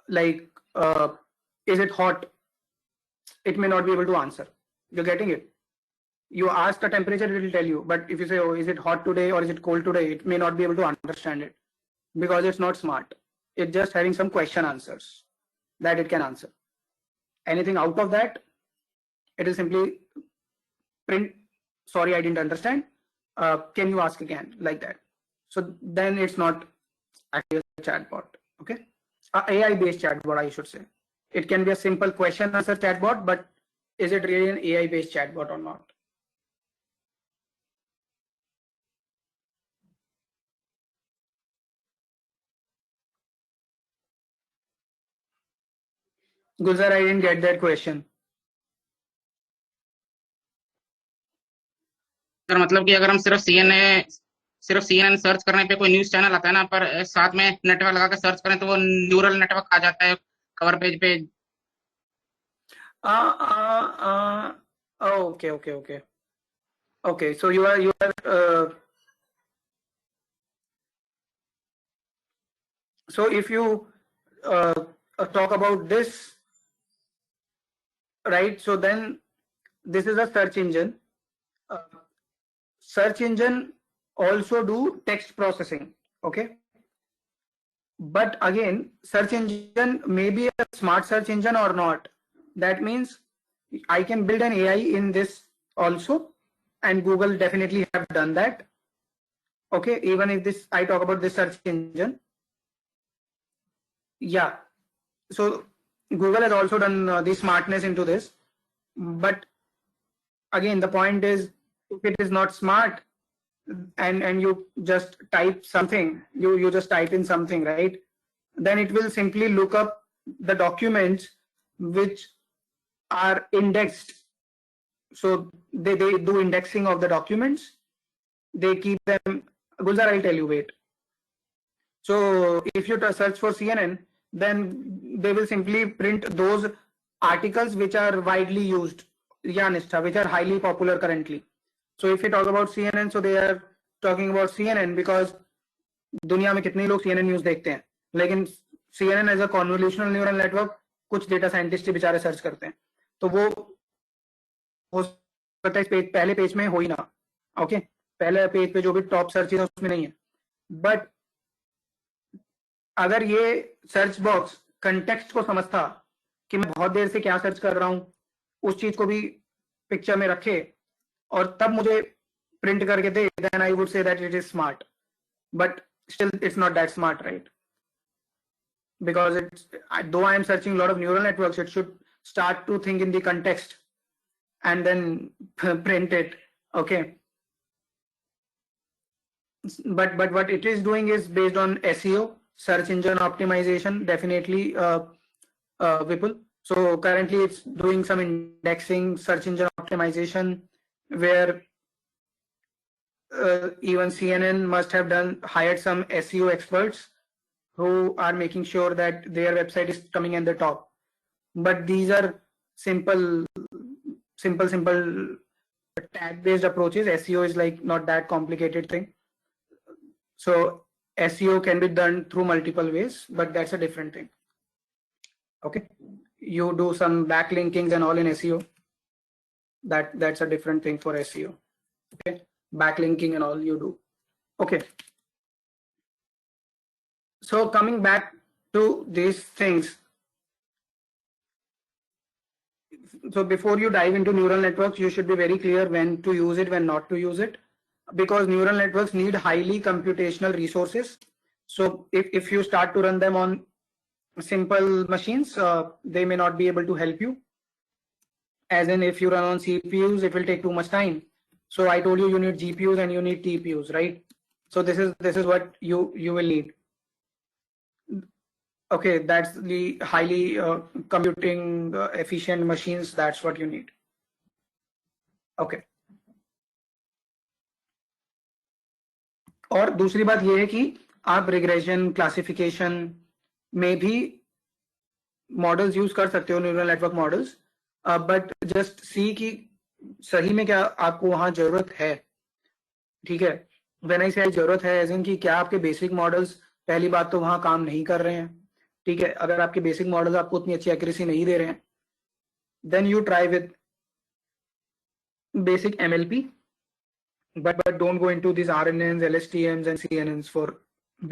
like is it hot, it may not be able to answer. You're getting it? You ask the temperature, it will tell you. But if you say, oh, is it hot today or is it cold today, it may not be able to understand it because it's not smart. It's just having some question answers that it can answer. Anything out of that, it will simply print, sorry, I didn't understand. Can you ask again, like that? So then it's not actually a chatbot. Okay, AI based chatbot, I should say. It can be a simple question answer chatbot, but is it really an AI based chatbot or not? Gulzar, I didn't get that question. Sir मतलब कि अगर हम सिर्फ CNN search करने पे कोई news channel आता है ना, पर साथ में नेटवर्क लगा के सर्च करें तो वो न्यूरल नेटवर्क आ जाता है कवर पेज पे. Okay. So you are so if you talk about this, right? So then this is a search engine. Search engine also do text processing. Okay. But again, search engine may be a smart search engine or not. That means I can build an AI in this also, and Google definitely have done that. Okay, even if this, I talk about this search engine. Yeah, so Google has also done the smartness into this. But again, the point is, if it is not smart, and you just type something, you just type in something, right? Then it will simply look up the documents which are indexed. So they do indexing of the documents. They keep them. Gulzar, I'll tell you, wait. So if you search for CNN, then they will simply print those articles which are widely used, which are highly popular currently. So if you talk about CNN, so they are talking about CNN because दुनिया में कितने लोग CNN news देखते हैं, लेकिन CNN as a convolutional neural network कुछ data scientist बेचारे search करते हैं, तो वो हो सकता है पेज, पहले पेज में हो ही ना. ओके, पहले पेज पे जो भी टॉप सर्च है उसमें नहीं है. बट अगर ये सर्च बॉक्स कंटेक्स्ट को समझता कि मैं बहुत देर से क्या सर्च कर रहा हूं, उस चीज को भी पिक्चर में रखे और तब मुझे प्रिंट करके दे, then I would say that it is smart. But still it's not that smart, right? Because it's, though I am searching a lot of neural networks, it should start to think in the context and then print it. Okay, but what it is doing is based on SEO, search engine optimization, definitely, Vipul. So currently it's doing some indexing, search engine optimization, where even CNN must have hired some SEO experts who are making sure that their website is coming in the top. But these are simple tag based approaches. SEO is like not that complicated thing. So SEO can be done through multiple ways, but that's a different thing. Okay, you do some backlinkings and all in SEO. That's a different thing for SEO. Okay, backlinking and all you do. Okay, so coming back to these things, so before you dive into neural networks, you should be very clear when to use it, when not to use it, because neural networks need highly computational resources. So if you start to run them on simple machines, they may not be able to help you. As in, if you run on CPUs, it will take too much time. So I told you, you need GPUs and you need TPUs, right? So this is what you will need. Okay, that's the highly computing efficient machines. That's what you need. Okay. और दूसरी बात ये है कि आप regression classification में भी models use कर सकते हो, neural network models, but just see कि सही में क्या आपको वहां जरूरत है, ठीक है। व्हेन आई से जरूरत है एज इन कि क्या आपके बेसिक मॉडल्स पहली बात तो वहां काम नहीं कर रहे हैं, ठीक है। अगर आपके बेसिक मॉडल्स आपको उतनी अच्छी एक्यूरेसी नहीं दे रहे हैं, then you try with basic MLP, but don't go into these RNNs, LSTMs, and CNNs for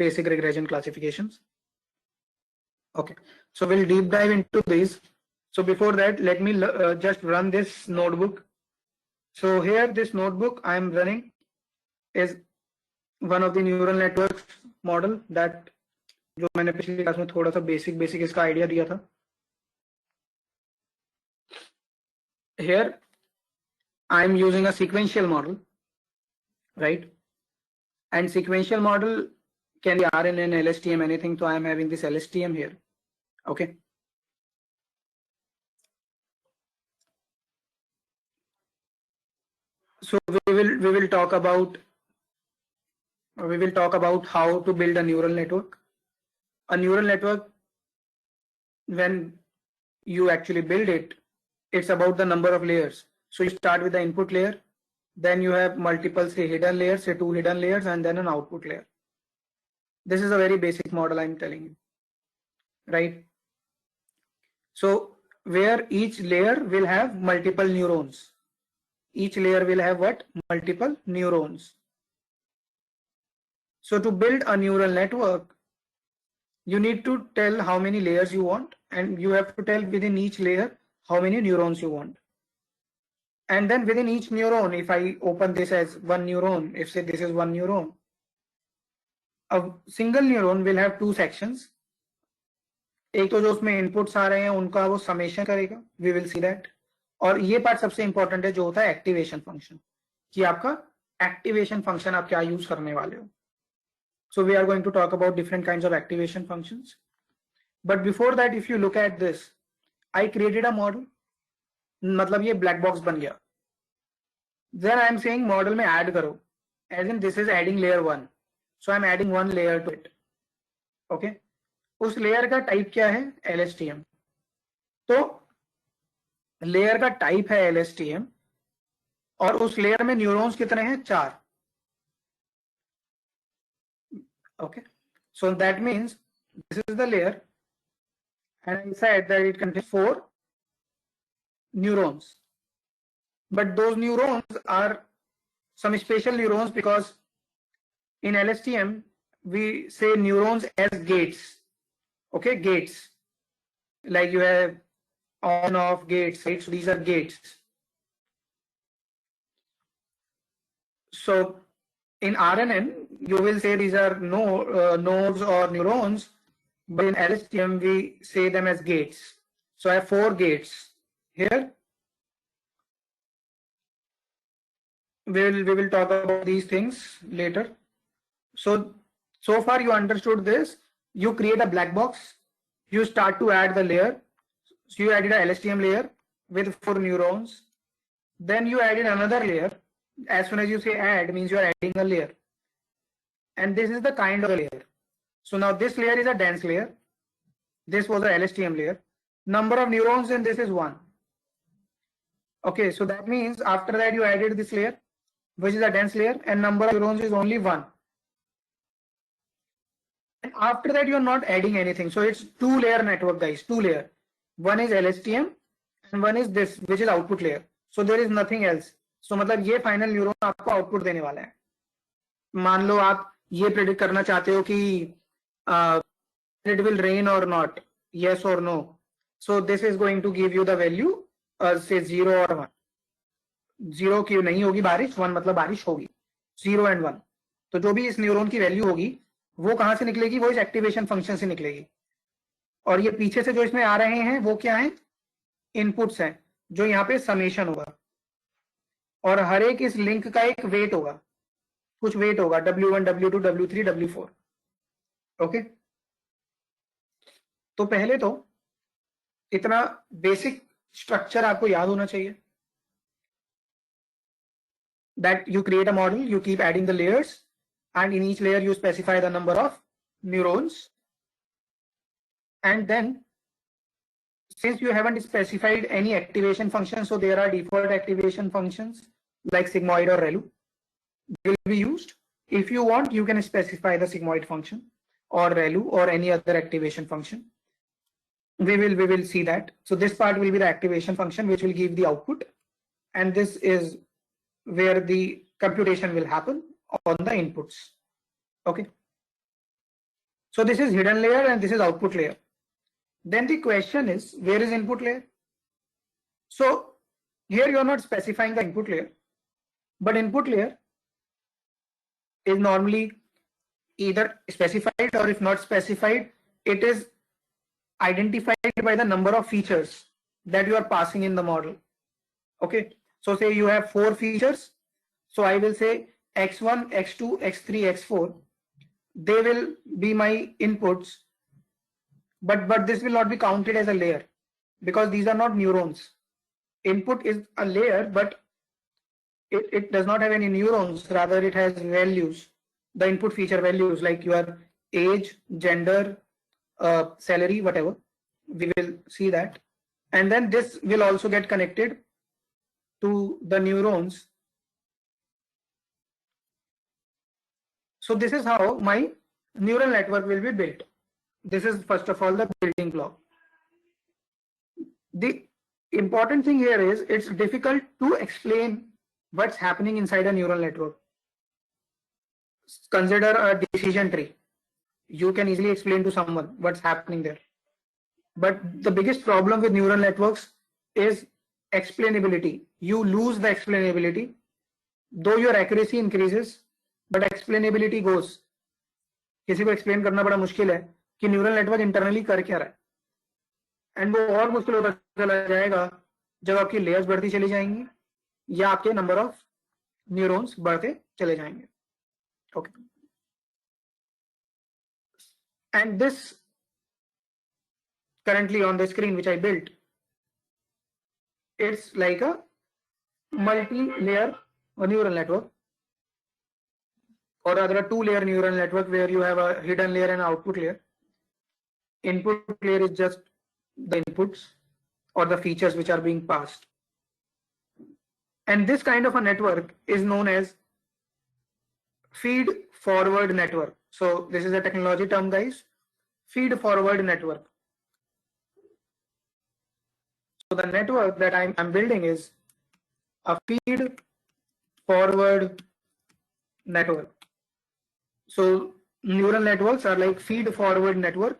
basic regression classifications. Okay, so we'll deep dive into these. So before that, let me just run this notebook. So here, this notebook I am running is one of the neural networks model that जो मैंने पिछली class में थोड़ा सा basic इसका idea दिया था. Here I am using a sequential model, right? And sequential model can be RNN, LSTM, anything. So I am having this LSTM here. Okay. So we will talk about how to build a neural network. A neural network, when you actually build it, it's about the number of layers. So you start with the input layer, then you have multiple, say, hidden layers, say 2 hidden layers, and then an output layer. This is a very basic model I'm telling you, right? So where each layer will have multiple neurons. Each layer will have what? Multiple neurons. So to build a neural network, you need to tell how many layers you want, and you have to tell within each layer how many neurons you want. And then within each neuron, if I open this as one neuron, if say this is one neuron, a single neuron will have two sections. एक तो जो उसमें inputs आ रहे हैं उनका वो summation करेगा, we will see that. और ये पार्ट सबसे इंपॉर्टेंट है जो होता है एक्टिवेशन फंक्शन, कि आपका एक्टिवेशन फंक्शन आप क्या यूज करने वाले हो. So we are going to talk about different kinds of activation functions. But before that, if you look at this, I created a model. मतलब ये black box बन गया. Then I am saying model में add करो. As in this is adding layer 1. So I am adding one layer to it. Okay. उस layer का type क्या है? LSTM. तो layer का type है LSTM और उस layer में neurons कितने हैं? 4. Okay. So that means this is the layer, and I said that it contains 4 neurons. But those neurons are some special neurons because in LSTM we say neurons as gates. Okay, gates. Like you have on off gates, right? So these are gates. So in RNN you will say these are nodes or neurons, but in LSTM we say them as gates. So I have 4 gates here. We will talk about these things later. So far you understood this. You create a black box. You start to add the layer. So you added a LSTM layer with 4 neurons. Then you added another layer. As soon as you say add, means you are adding a layer. And this is the kind of layer. So now this layer is a dense layer. This was a LSTM layer. Number of neurons in this is 1. Okay, so that means after that you added this layer, which is a dense layer, and number of neurons is only 1. And after that you are not adding anything. So it's 2-layer network, guys. 2 layer. One is LSTM and one is this, which is output layer. So there is nothing else. So मतलब ये final neuron आपको output देने वाला है. मान लो आप ये predict करना चाहते हो कि it will rain or not, yes or no. So this is going to give you the value say 0 or 1. 0 क्यों नहीं होगी बारिश, 1 मतलब बारिश होगी. 0 and 1. तो जो भी इस न्यूरॉन की वैल्यू होगी वो कहां से निकलेगी? वो इस एक्टिवेशन फंक्शन से निकलेगी. और ये पीछे से जो इसमें आ रहे हैं वो क्या है? इनपुट्स हैं, जो यहाँ पे समेशन होगा. और हर एक इस लिंक का एक वेट होगा, कुछ वेट होगा, W1, W2, W3, W4. Okay. तो पहले तो इतना बेसिक स्ट्रक्चर आपको याद होना चाहिए. That you create a model, you keep adding the layers, and in each layer you specify the number of neurons, and then since you haven't specified any activation function, so there are default activation functions like sigmoid or relu will be used. If you want, you can specify the sigmoid function or relu or any other activation function. We will see that. So this part will be the activation function which will give the output, and this is where the computation will happen on the inputs. Okay. So this is hidden layer and this is output layer. Then the question is, where is input layer? So here you are not specifying the input layer, but input layer is normally either specified, or if not specified, it is identified by the number of features that you are passing in the model. Okay, so say you have 4 features, so I will say x1, x2, x3, x4, they will be my inputs, but this will not be counted as a layer because these are not neurons. Input is a layer, but it does not have any neurons, rather it has values, the input feature values like your age, gender, salary, whatever. We will see that. And then this will also get connected to the neurons. So this is how my neural network will be built. This is first of all the building block. The important thing here is it's difficult to explain what's happening inside a neural network. Consider a decision tree. You can easily explain to someone what's happening there. But the biggest problem with neural networks is explainability. You lose the explainability. Though your accuracy increases, but explainability goes. किसी को explain करना बड़ा मुश्किल है कि neural network internally कर क्या रहा है. And वो और मुश्किल होता चला जाएगा जब आपकी layers बढ़ती चली जाएंगी या आपके number of neurons बढ़ते चले जाएंगे. Okay. And this currently on the screen which I built, it's like a multi-layer neural network, or rather a 2-layer neural network where you have a hidden layer and output layer. Input layer is just the inputs or the features which are being passed. And this kind of a network is known as feed forward network. So this is a technology term, guys. Feed forward network. So the network that I'm building is a feed forward network. So neural networks are like feed forward network.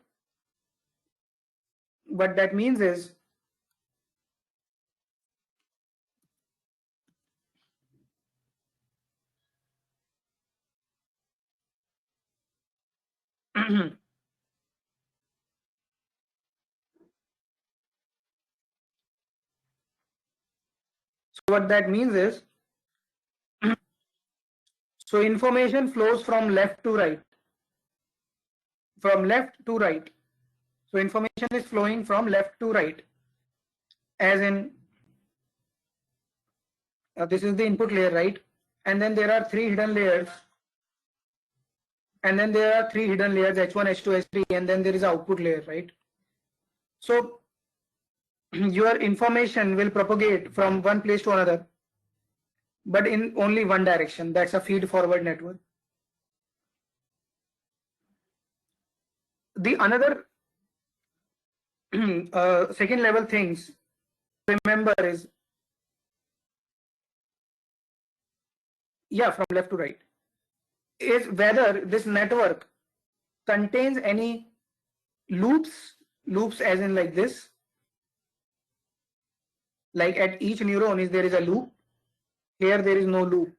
What that means is so what that means is so information flows from left to right. From left to right. So information is flowing from left to right. As in, this is the input layer, right? And then there are 3 hidden layers. And then there are 3 hidden layers, H1, H2, H3, and then there is output layer, right? So your information will propagate from one place to another, but in only one direction. That's a feed forward network. The another second level things to remember is, from left to right, is whether this network contains any loops as in like this, like at each neuron there is a loop. Here there is no loop,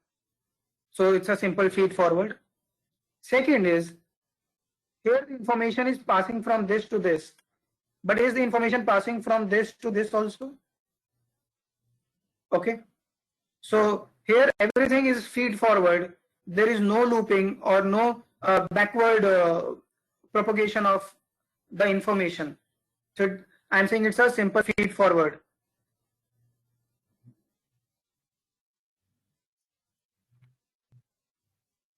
so it's a simple feed forward. Second is, here the information is passing from this to this, but is the information passing from this to this also? Okay, so here everything is feed forward. There is no looping or no backward propagation of the information. So I'm saying it's a simple feed forward.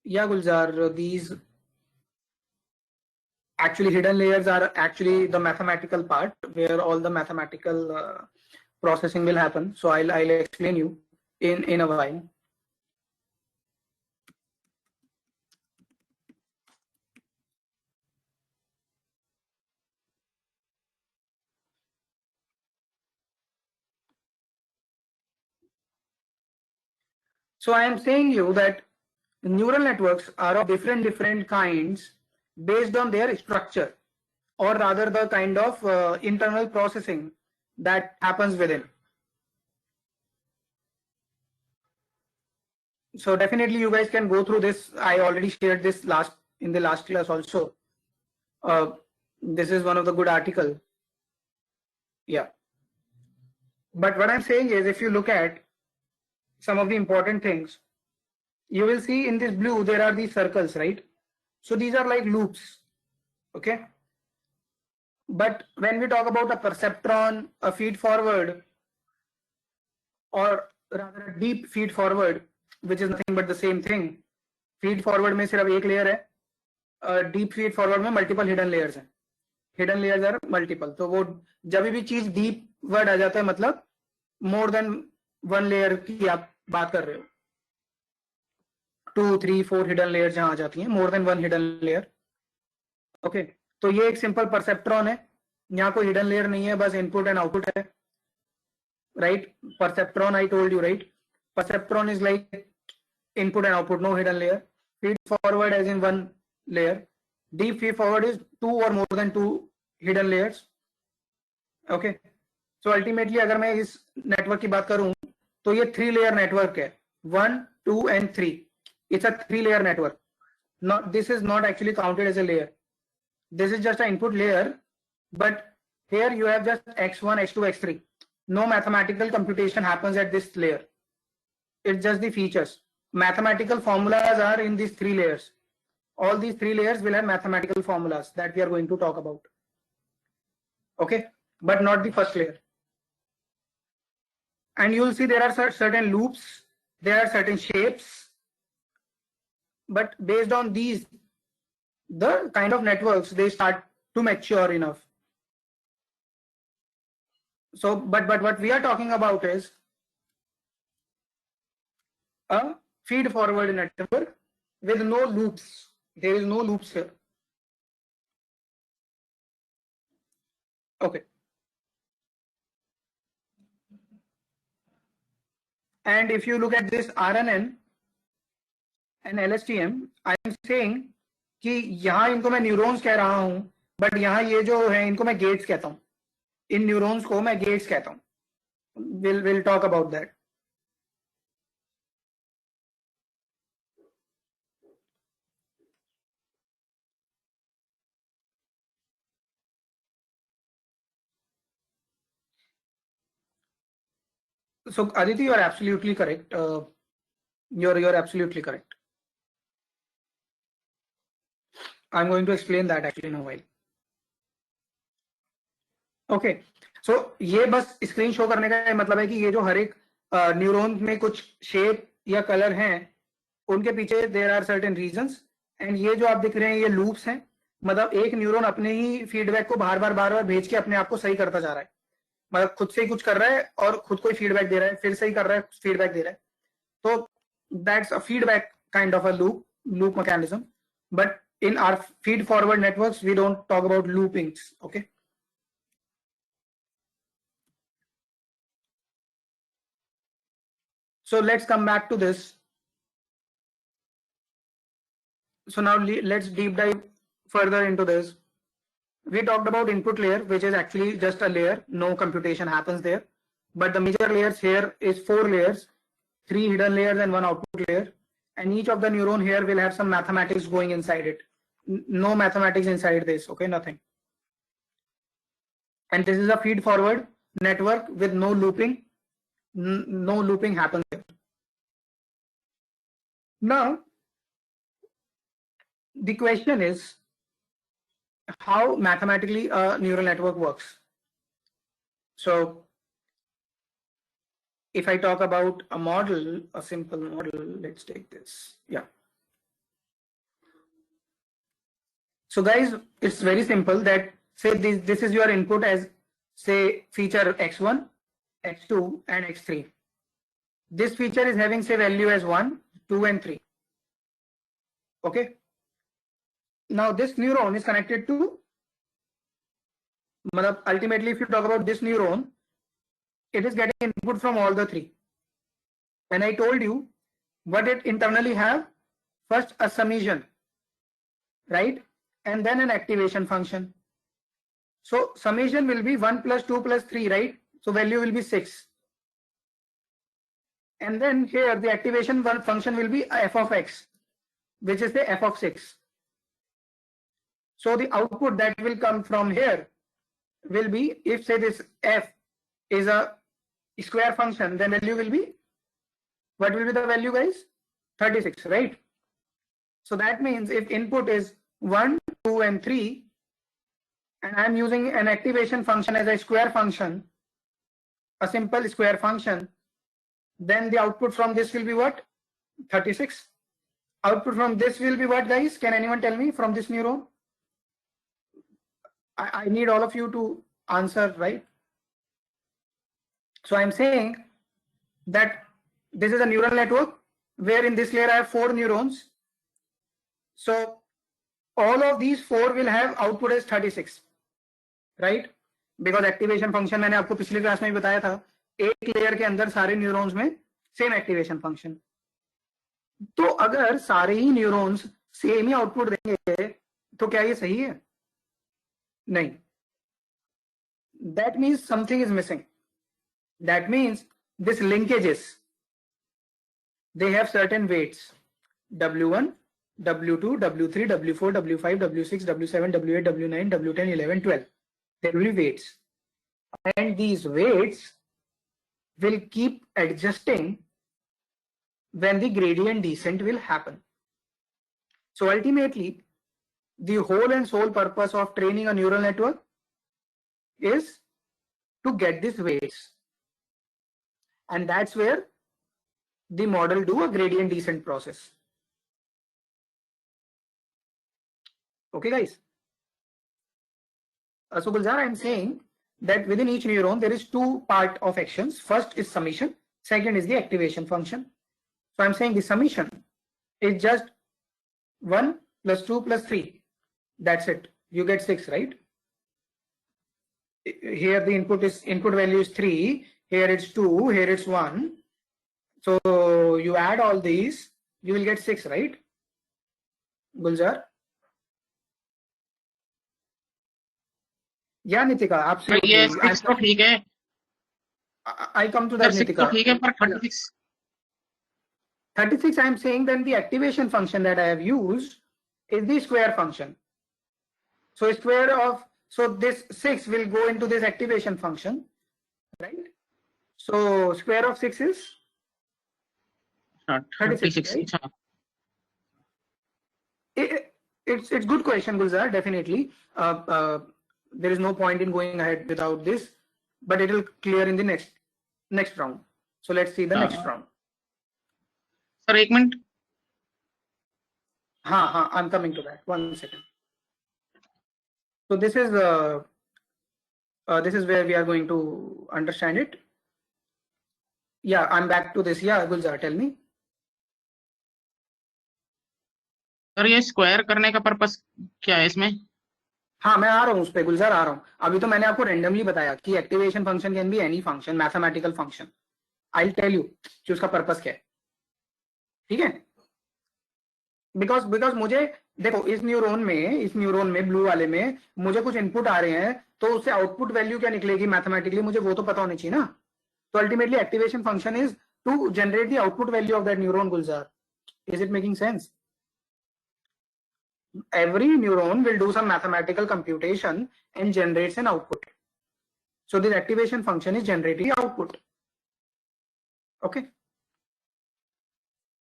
Yeah, Gulzar, these actually hidden layers are actually the mathematical part where all the mathematical processing will happen. So I'll explain you in a while. So I am saying you that neural networks are of different kinds based on their structure, or rather the kind of internal processing that happens within. So definitely you guys can go through this. I already shared this in the last class also. This is one of the good article. Yeah. But what I'm saying is, if you look at some of the important things, you will see in this blue there are these circles, right? So these are like loops. Okay. But when we talk about a perceptron, a feed forward, or rather a deep feed forward, which is nothing but the same thing. Feed forward में सिर्फ एक layer है, deep feed forward में multiple hidden layers हैं. Hidden layers are multiple. तो वो जब भी चीज deep word आ जाता है मतलब more than one layer की आप बात कर रहे हो. 2, 3, 4 hidden layers जहाँ आ जाती हैं, more than one hidden layer. Okay. तो ये एक simple perceptron है. यहाँ कोई hidden layer नहीं है, बस input and output है. Right? Perceptron I told you, right? Perceptron is like input and output, no hidden layer. Feed forward as in one layer. Deep feed forward is 2 or more than 2 hidden layers. Okay. So ultimately अगर मैं इस network की बात करूं तो ये 3 layer network है. 1, 2 and 3. It's a 3 layer network. This is not actually counted as a layer. This is just an input layer, but here you have just x1, x2, x3. No mathematical computation happens at this layer. It's just the features. Mathematical formulas are in these 3 layers. All these 3 layers will have mathematical formulas that we are going to talk about. Okay, but not the first layer. And you will see there are certain loops, there are certain shapes, but based on these, the kind of networks, they start to mature enough. So, but what we are talking about is a feed forward network with no loops. There is no loops here. Okay. And if you look at this RNN and LSTM, I am saying कि यहाँ इनको मैं neurons कह रहा हूँ, but यहाँ ये जो है इनको मैं गेट्स कहता हूँ. इन न्यूरॉन्स को मैं गेट्स कहता हूँ. We'll talk about that. So Aditi, you are absolutely correct. You're absolutely correct. I'm going to explain that actually in a while. Okay. So ये बस स्क्रीन शो करने का मतलब है कि ये जो हर एक न्यूरॉन में कुछ शेप या कलर हैं, उनके पीछे there are certain reasons. And ये जो आप दिख रहे हैं ये लूप्स हैं. मतलब एक न्यूरॉन अपने ही फीडबैक को बार बार भेज के अपने आप को सही करता जा रहा है. मतलब खुद से ही कुछ कर रहा है और खुद को ही फीडबैक दे रहा है, फिर सही कर रहा है, फीडबैक दे रहा है. तो that's a feedback kind of a loop mechanism. But in our feed forward networks we don't talk about loopings. Okay. So let's come back to this. So now let's deep dive further into this. We talked about input layer, which is actually just a layer. No computation happens there. But the major layers here is 4 layers, 3 hidden layers and 1 output layer. And each of the neuron here will have some mathematics going inside it. No mathematics inside this, okay, nothing. And this is a feed forward network with no looping. No looping happens here. Now, the question is how mathematically a neural network works. So if I talk about a model, a simple model, let's take this. Yeah. So guys, it's very simple that say this is your input as say feature x1, x2 and x3. This feature is having say value as 1, 2 and 3. Okay. Now this neuron is connected to, ultimately if you talk about this neuron, it is getting input from all the three. And I told you what it internally have. First a summation, right? And then an activation function. So summation will be 1 plus 2 plus 3, right? So value will be 6. And then here the activation function will be f of x, which is the f of 6. So the output that will come from here will be, if say this f is a square function, then value will be, what will be the value guys? 36, right? So that means if input is 1, 2 and 3, and I'm using an activation function as a square function, a simple square function, then the output from this will be what? 36. Output from this will be what guys? Can anyone tell me from this neuron? I need all of you to answer, right? So I'm saying that this is a neural network where in this layer I have 4 neurons. So all of these 4 will have output as 36, right? Because activation function मैंने आपको पिछली class में भी बताया था, एक layer के अंदर सारे न्यूरॉन्स में सेम एक्टिवेशन फंक्शन. तो अगर सारे ही न्यूरॉन्स सेम ही आउटपुट देंगे तो क्या ये सही है? नहीं. That means something is missing. That means this linkages, they have certain weights, W1, W2, W3, W4, W5, W6, W7, W8, W9, W10, 11, 12. There will be weights. And these weights will keep adjusting when the gradient descent will happen. So ultimately, the whole and sole purpose of training a neural network is to get these weights. And that's where the model do a gradient descent process. Okay guys. So Gulzar, I'm saying that within each neuron there is 2 part of actions. First is summation, second is the activation function. So I'm saying the summation is just 1 plus 2 plus 3. That's it. You get 6, right? Here the input value is 3, here it's 2, here it's 1. So you add all these, you will get 6, right? Gulzar? Yeah, Nitika, absolutely. ये 6 तो ठीक है. I come to that, Nitika. 6 तो ठीक है, पर 36. 36, I'm saying then the activation function that I have used is the square function. So square of, so this 6 will go into this activation function, right? So square of 6 is 36, right? It's good question, Gulzar, definitely. There is no point in going ahead without this, but it will clear in the next round. So let's see the next round. Sir, 1 minute. I'm coming to that. 1 second. So this is where we are going to understand it. Yeah, I'm back to this. Yeah, Gulzar, tell me. Sir ये square करने का purpose क्या है इसमें? हाँ, मैं आ रहा हूँ उस पे गुलजार, आ रहा हूँ. अभी तो मैंने आपको रेंडमली बताया कि activation function can be any function, mathematical function. I will tell you कि उसका पर्पस क्या है. ठीक है? बिकॉज मुझे देखो इस न्यूरॉन में ब्लू वाले में मुझे कुछ इनपुट आ रहे हैं, तो उससे आउटपुट वैल्यू क्या निकलेगी मैथमेटिकली, मुझे वो तो पता होनी चाहिए ना. तो ultimately activation function is to generate the output value of that neuron. Gulzar, is it making sense? Every neuron will do some mathematical computation and generates an output. So this activation function is generating output. Okay.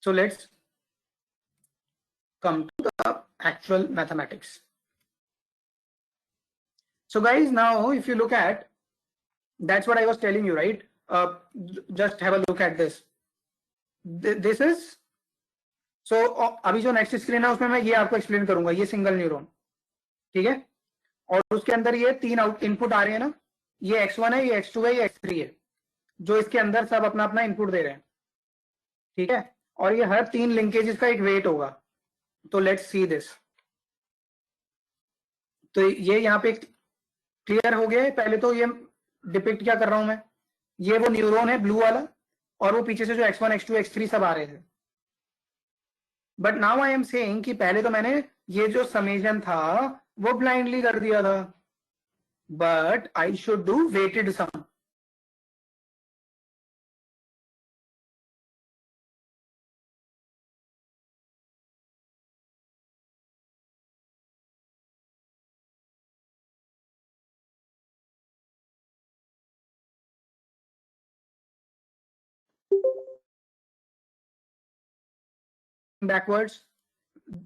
So let's come to the actual mathematics. So guys, now if you look at, that's what I was telling you, right? Just have a look at this. This is, so अभी जो next screen है उसमें मैं ये आपको explain करूंगा, ये single neuron. ठीक है, और उसके अंदर ये 3 इनपुट आ रहे हैं ना, ये x1 है, ये x2 है, ये x3 है, जो इसके अंदर सब अपना अपना इनपुट दे रहे हैं, ठीक है, और ये हर 3 लिंकेजेस का एक वेट होगा। तो लेट्स सी दिस। तो ये यहाँ पे क्लियर हो गया है। पहले तो ये डिपिक्ट क्या कर रहा हूं मैं, ये वो न्यूरॉन है ब्लू वाला, और वो पीछे से जो x1 x2 x3 सब आ रहे थे। But now I am saying कि पहले तो मैंने ये जो समेशन था वो ब्लाइंडली कर दिया था, but I should do weighted sum. Backwards,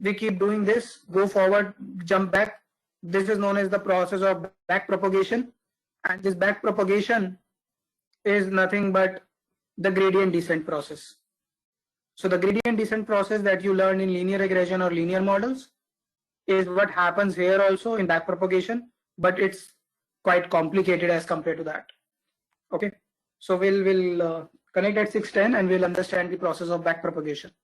we keep doing this, go forward, jump back. This is known as the process of back propagation, and this back propagation is nothing but the gradient descent process. So the gradient descent process that you learn in linear regression or linear models is what happens here also in back propagation, but it's quite complicated as compared to that. Okay, so we'll connect at 6:10 and we'll understand the process of back propagation.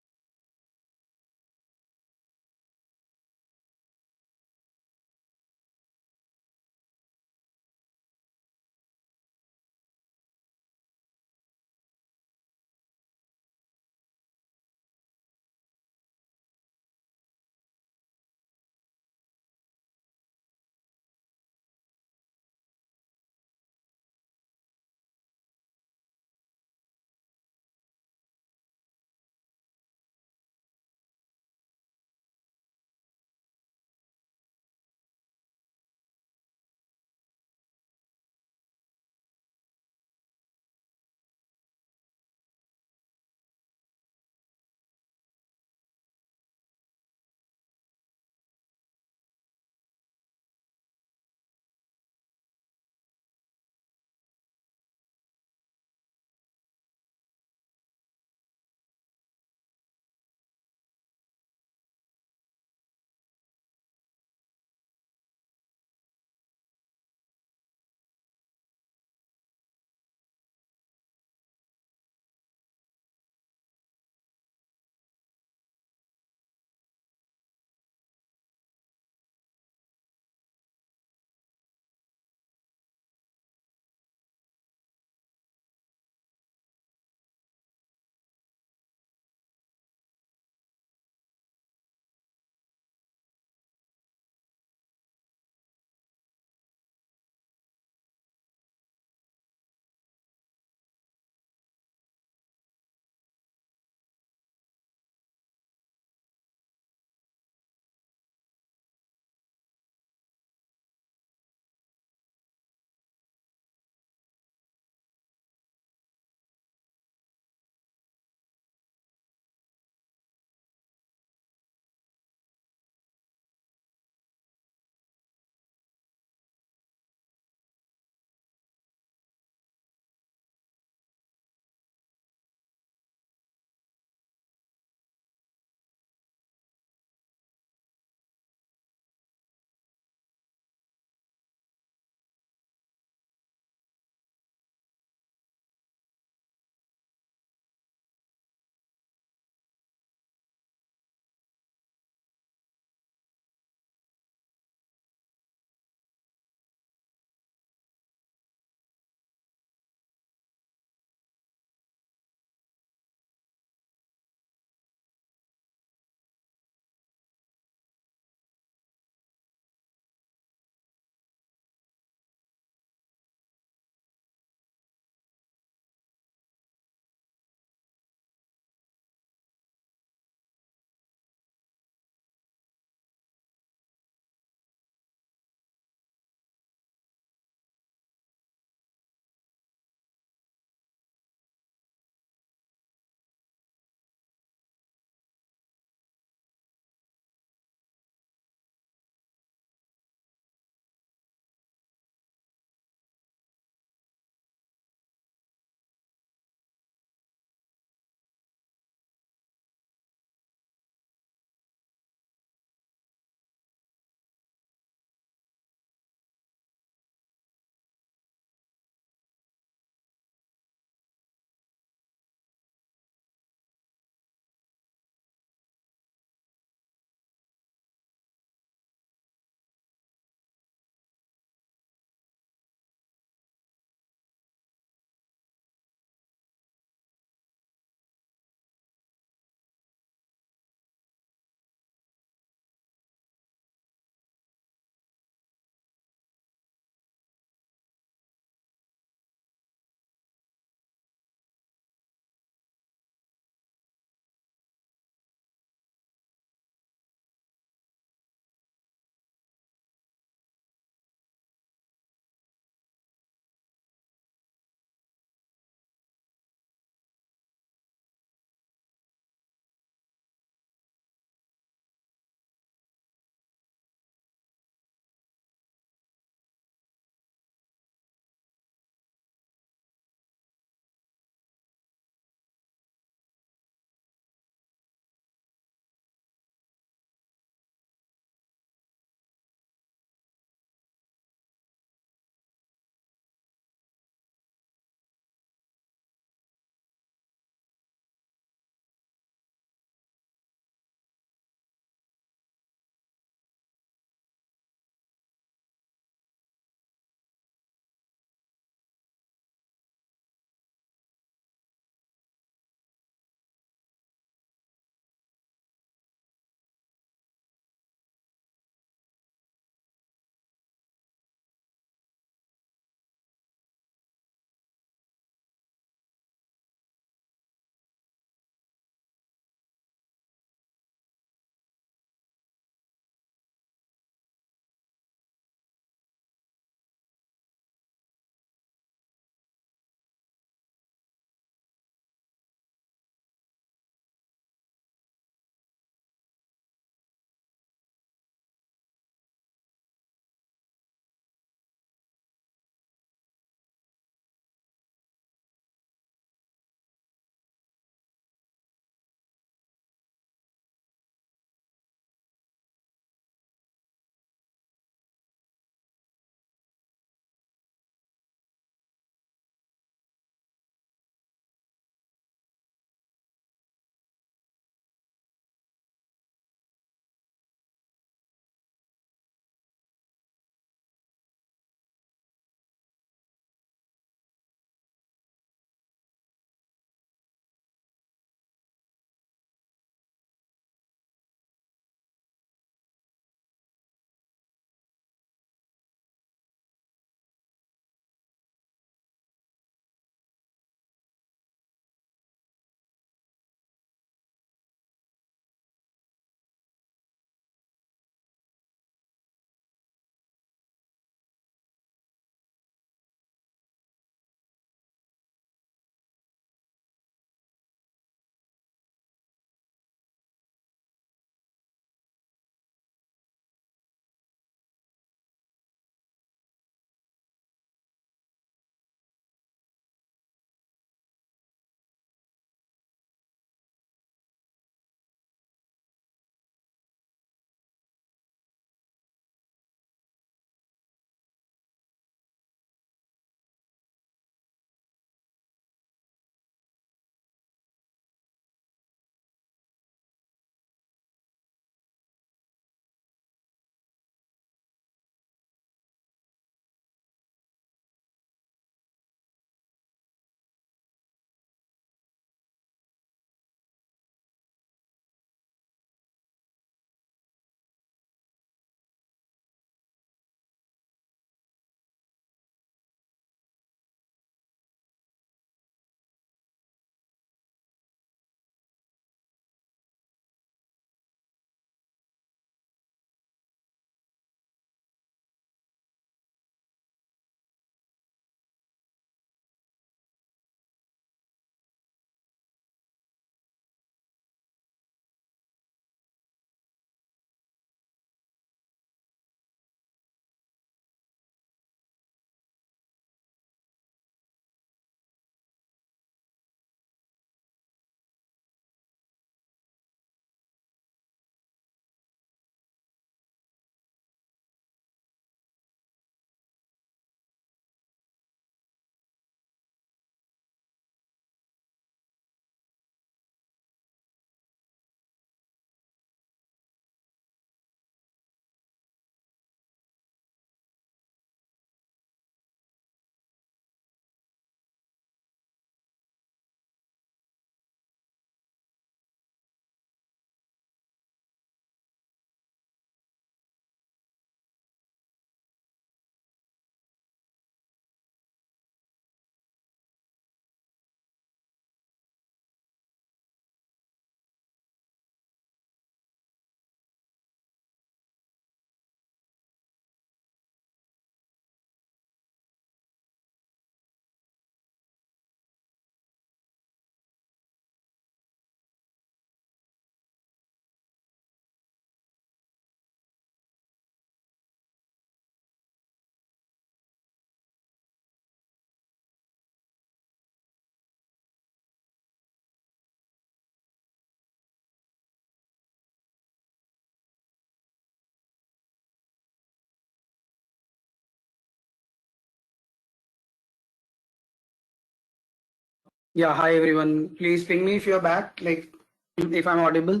Yeah, hi everyone. Please ping me if you're back, like if I'm audible.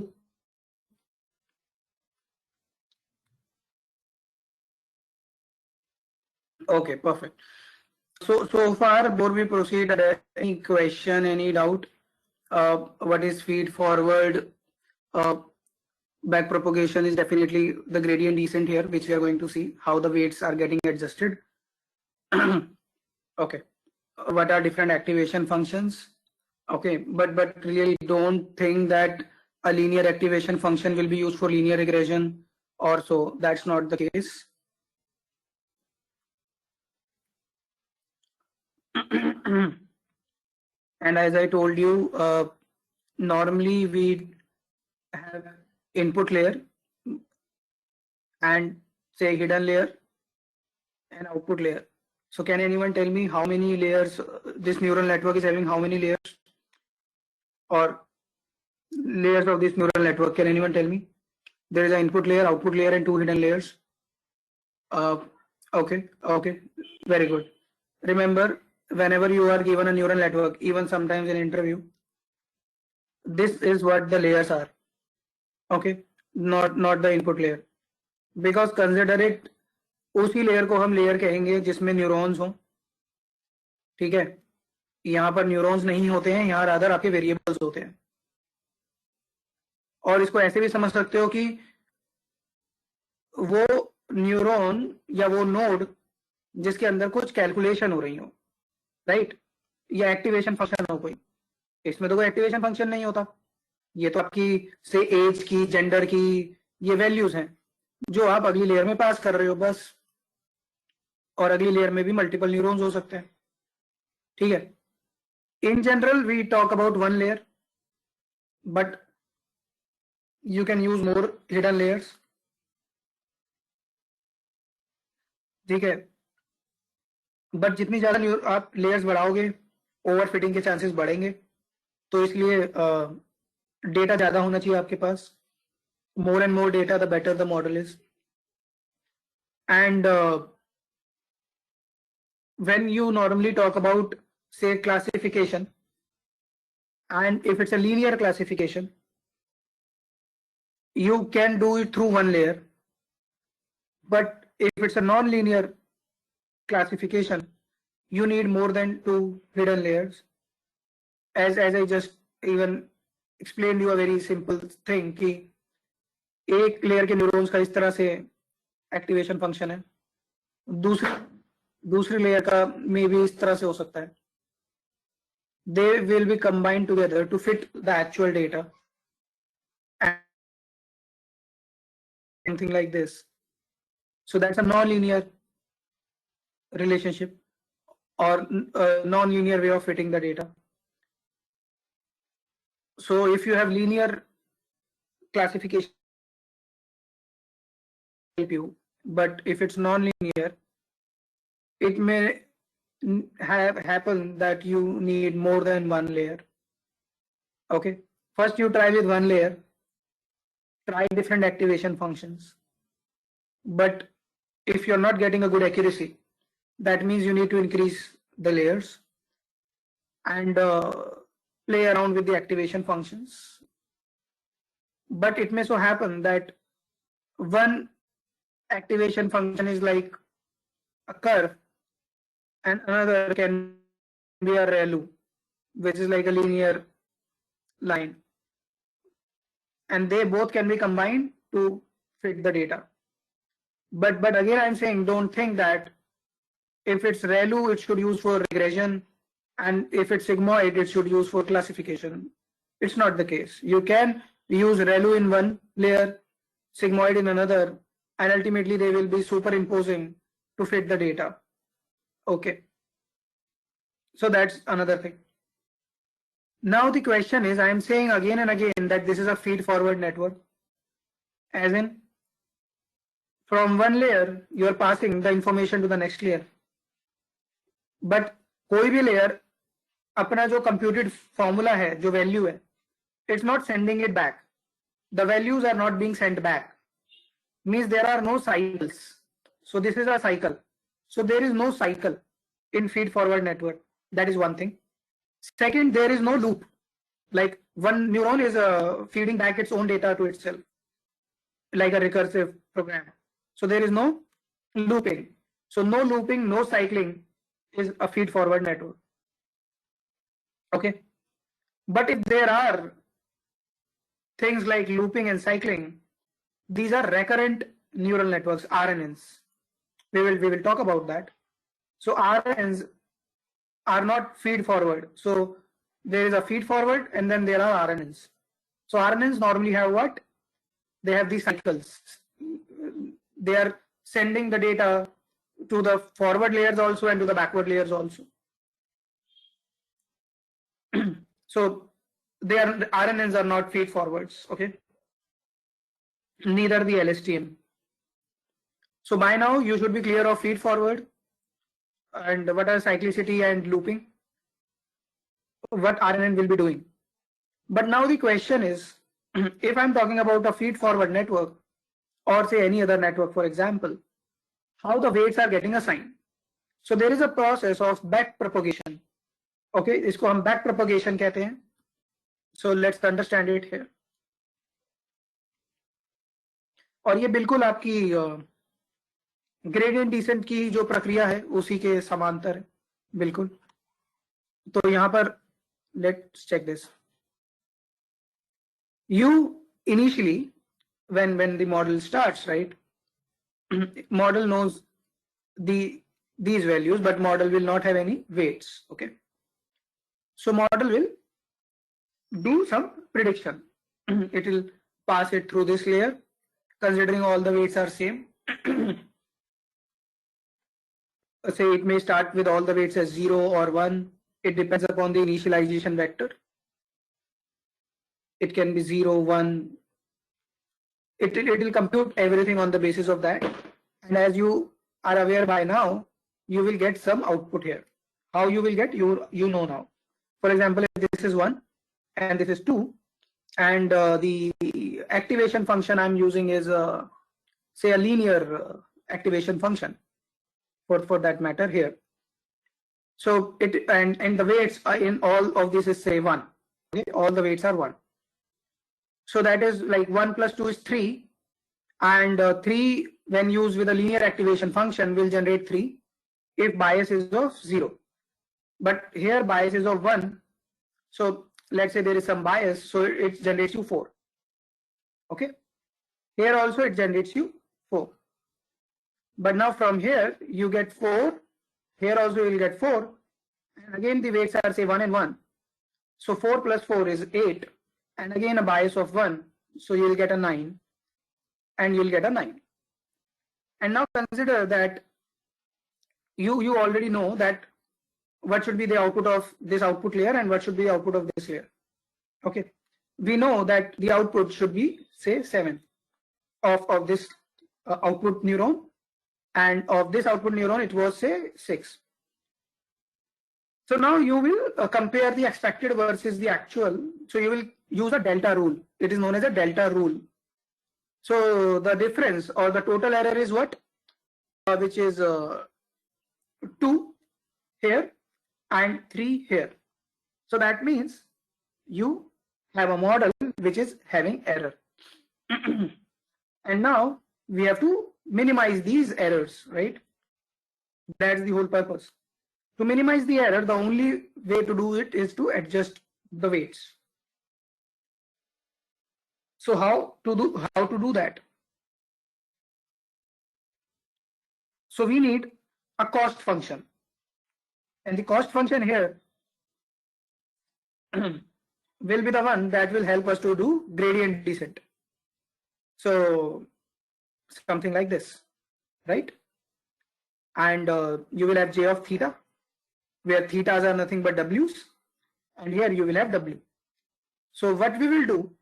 Okay, perfect. So far, before we proceed, any question, any doubt? What is feed forward? Uh, back propagation is definitely the gradient descent here, which we are going to see how the weights are getting adjusted. Okay. What are different activation functions? Okay, but really don't think that a linear activation function will be used for linear regression or so. That's not the case. And as I told you, normally we have input layer and say hidden layer and output layer. So can anyone tell me how many layers this neural network is having? How many layers or layers of this neural network? Can anyone tell me? There is an input layer, output layer, and two hidden layers. Okay, very good. Remember, whenever you are given a neural network, even sometimes in interview, this is what the layers are. Okay, not the input layer. Because consider it, उसी layer को हम layer कहेंगे जिसमें neurons हों. ठीक है, यहाँ पर न्यूरॉन्स नहीं होते हैं, यहाँ रादर आपके वेरिएबल्स होते हैं. और इसको ऐसे भी समझ सकते हो कि वो न्यूरॉन या वो नोड जिसके अंदर कुछ कैलकुलेशन हो रही हो, राइट, या एक्टिवेशन फंक्शन हो कोई. इसमें तो कोई एक्टिवेशन फंक्शन नहीं होता. ये तो आपकी से एज की, जेंडर की, ये वैल्यूज हैं जो आप अगली लेयर में पास कर रहे हो बस. और अगली लेयर में भी मल्टीपल न्यूरॉन्स हो सकते हैं. ठीक है. In general we talk about one layer, but you can use more hidden layers. ठीक है. बट जितनी ज्यादा आप लेयर्स बढ़ाओगे, ओवरफिटिंग के चांसेस बढ़ेंगे. तो इसलिए डेटा ज्यादा होना चाहिए आपके पास. More and more data, the better the model is. And when you normally talk about, say, classification, and if it's a linear classification, you can do it through one layer. But if it's a non-linear classification, you need more than two hidden layers. As I just even explained you a very simple thing कि एक layer के neurons का इस तरह से activation function है, दूसरी layer का मे भी इस तरह से हो सकता है. They will be combined together to fit the actual data, and something like this. So that's a non-linear relationship or non-linear way of fitting the data. So if you have linear classification, help you, but if it's non-linear, it may have happened that you need more than one layer. Okay, first you try with one layer, try different activation functions, but if you're not getting a good accuracy, that means you need to increase the layers and play around with the activation functions. But it may so happen that one activation function is like a curve and another can be a ReLU, which is like a linear line, and they both can be combined to fit the data. But again, I'm saying, don't think that if it's ReLU, it should use for regression, and if it's sigmoid, it should use for classification. It's not the case. You can use ReLU in one layer, sigmoid in another, and ultimately they will be superimposing to fit the data. Okay. So that's another thing. Now the question is, I am saying again and again that this is a feed forward network, as in from one layer you are passing the information to the next layer. But कोई भी layer अपना जो computed formula है, जो value है, it's not sending it back. The values are not being sent back. Means there are no cycles. So this is a cycle. So there is no cycle in feed forward network. That is one thing. Second, there is no loop. Like one neuron is feeding back its own data to itself, like a recursive program. So there is no looping. So no looping, no cycling is a feed forward network. Okay. But if there are things like looping and cycling, these are recurrent neural networks, RNNs. We will talk about that. So RNNs are not feed forward. So there is a feed forward and then there are RNNs. So RNNs normally have what? They have these cycles. They are sending the data to the forward layers also and to the backward layers also. So the RNNs are not feed forwards, okay? Neither the LSTM. So by now you should be clear of feed forward and what are cyclicity and looping, what RNN will be doing. But now the question is, if I'm talking about a feed forward network or say any other network, for example, how the weights are getting assigned. So there is a process of back propagation. Okay, इसको हम back propagation कहते हैं. So let's understand it here. और ये बिल्कुल आपकी gradient descent की जो प्रक्रिया है उसी के समांतर है बिल्कुल. तो यहाँ पर let's check this. You initially, when the model starts, right? Model knows these values, but model will not have any weights. Okay. So model will do some prediction. It will pass it through this layer, considering all the weights are same. Say it may start with all the weights as 0 or 1. It depends upon the initialization vector. It can be 0, 1. It will compute everything on the basis of that. And as you are aware by now, you will get some output here. How you will get, you know now. For example, if this is 1 and this is 2, and the activation function I'm using is say a linear activation function for that matter here. So it and the weights are in all of this is say 1. Okay, all the weights are 1. So that is like 1 plus 2 is 3, and 3 when used with a linear activation function will generate 3 if bias is of 0. But here bias is of 1. So let's say there is some bias, so it generates you 4. Okay. Here also it generates you 4. But now from here you get 4. Here also you will get 4. And again the weights are say 1 and 1. So 4 plus 4 is 8. And again a bias of 1. So you will get a 9. And you will get a 9. And now consider that you already know that what should be the output of this output layer and what should be the output of this layer. Okay. We know that the output should be say 7 of this output neuron, and of this output neuron it was say 6. So now you will compare the expected versus the actual. So you will use a delta rule. It is known as a delta rule. So the difference or the total error is what? Which is 2 here and 3 here. So that means you have a model which is having error. And now we have to minimize these errors, right? That's the whole purpose. To minimize the error, the only way to do it is to adjust the weights. So how to do that? So we need a cost function, and the cost function here will be the one that will help us to do gradient descent. So something like this, right? And you will have j of theta, where thetas are nothing but w's, and here you will have w. So what we will do,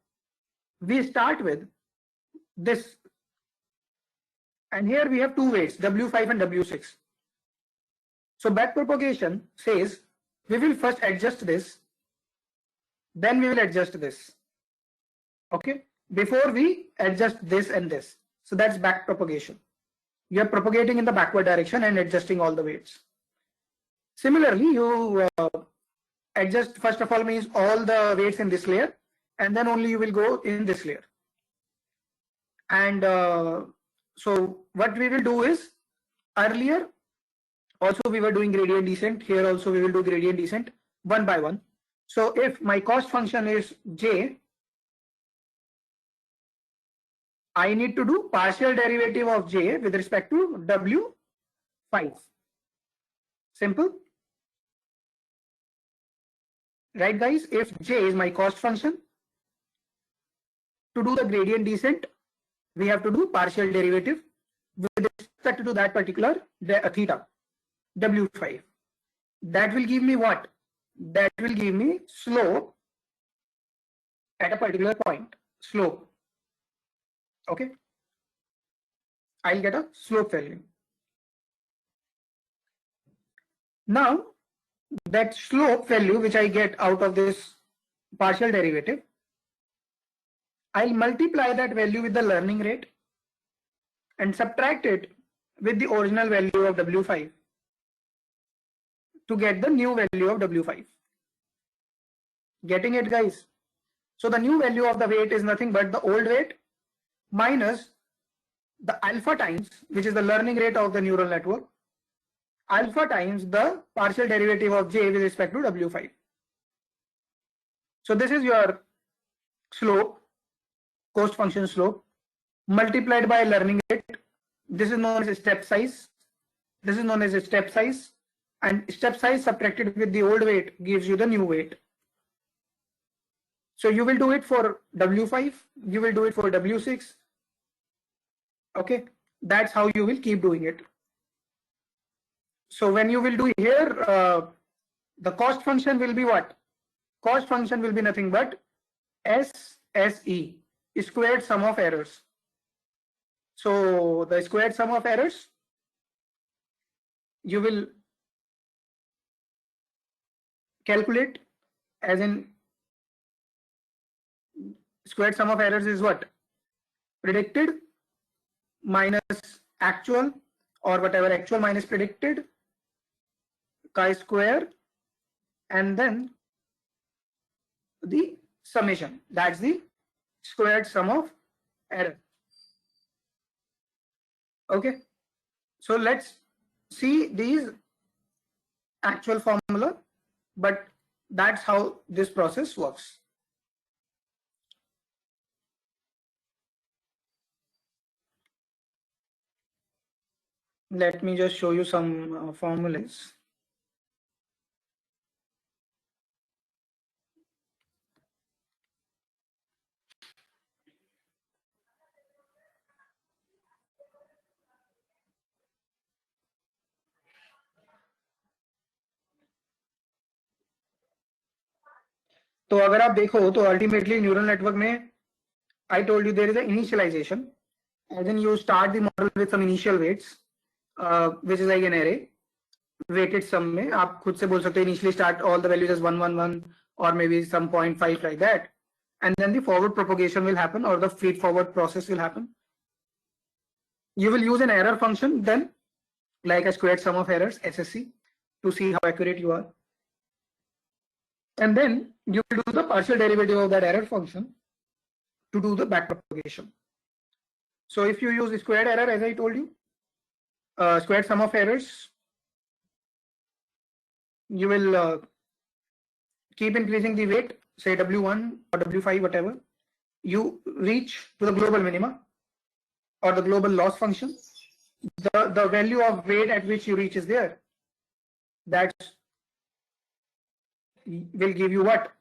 we start with this, and here we have two weights, w5 and w6. So backpropagation says we will first adjust this, then we will adjust this. Okay, before we adjust this and this. So that's backpropagation. You are propagating in the backward direction and adjusting all the weights. Similarly, you adjust first of all means all the weights in this layer, and then only you will go in this layer. And so what we will do is, earlier also we were doing gradient descent, here also we will do gradient descent one by one. So if my cost function is J, I need to do partial derivative of J with respect to W5. Simple. Right guys, if J is my cost function, to do the gradient descent, we have to do partial derivative with respect to that particular theta, W5. That will give me what? That will give me slope at a particular point, slope. Okay. I'll get a slope value. Now, that slope value which I get out of this partial derivative, I'll multiply that value with the learning rate and subtract it with the original value of W5 to get the new value of W5. Getting it, guys? So the new value of the weight is nothing but the old weight minus the alpha times, which is the learning rate of the neural network, alpha times the partial derivative of J with respect to W5. So this is your slope, cost function slope, multiplied by learning rate. This is known as step size. This is known as a step size, and step size subtracted with the old weight gives you the new weight. So you will do it for W5, you will do it for W6. Okay, that's how you will keep doing it. So when you will do here, the cost function will be what? Cost function will be nothing but SSE, squared sum of errors. So the squared sum of errors, you will calculate as in squared sum of errors is what? Predicted minus actual, or whatever actual minus predicted, chi-square, and then the summation. That's the squared sum of error. Okay, so let's see these actual formula, but that's how this process works. Let me just show you some formulas. तो अगर आप देखो तो ultimately neural network में I told you there is an initialization, and then you start the model with some initial weights, which is like an array, weighted sum में आप खुद से बोल सकते हैं initially start all the values as 1 1 1 or maybe some 0.5 like that, and then the forward propagation will happen, or the feed forward process will happen. You will use an error function then, like a squared sum of errors, SSE, to see how accurate you are, and then you will do the partial derivative of that error function to do the back propagation. So if you use the squared error, as I told you, squared sum of errors, you will keep increasing the weight, say W1 or W5, whatever. You reach to the global minima or the global loss function. The value of weight at which you reach is there. That will give you what?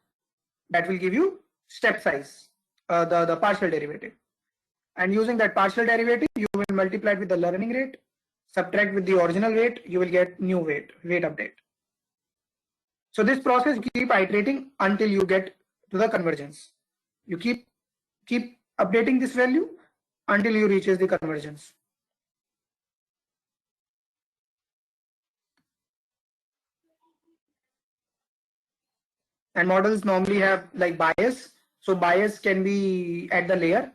That will give you step size, the partial derivative. And using that partial derivative, you will multiply it with the learning rate, subtract with the original weight, you will get new weight update. So this process keep iterating until you get to the convergence. You keep updating this value until you reaches the convergence. And models normally have like bias. So bias can be at the layer.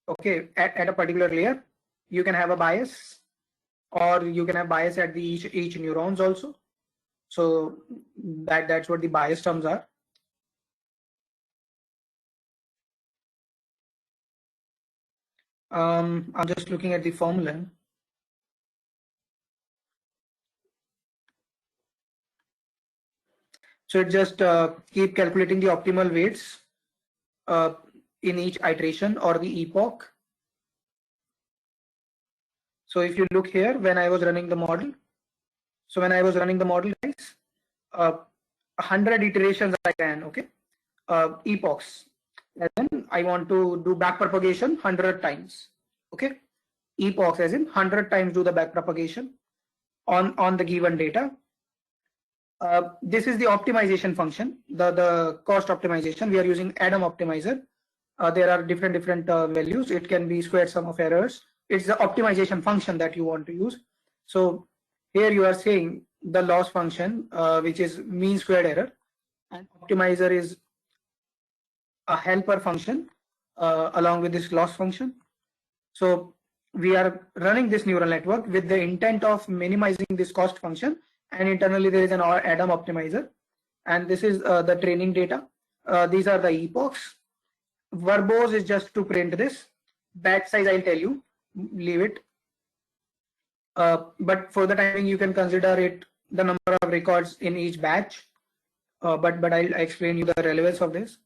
Okay, at a particular layer, you can have a bias, or you can have bias at the each neurons also. So that's what the bias terms are. I'm just looking at the formula. So it just keep calculating the optimal weights in each iteration or the epoch. So if you look here, when I was running the model, guys, 100 iterations I ran, okay, epochs. And then I want to do back propagation 100 times, okay, epochs as in 100 times do the back propagation on the given data. This is the optimization function, the cost optimization. We are using Adam optimizer. There are different values. It can be squared sum of errors. It's the optimization function that you want to use. So here you are saying the loss function, which is mean squared error, and optimizer is a helper function along with this loss function. So we are running this neural network with the intent of minimizing this cost function, and internally there is an Adam optimizer, and this is the training data. These are the epochs. Verbose is just to print this. Batch size I'll tell you, leave it. But for the timing you can consider it the number of records in each batch. But I'll explain you the relevance of this.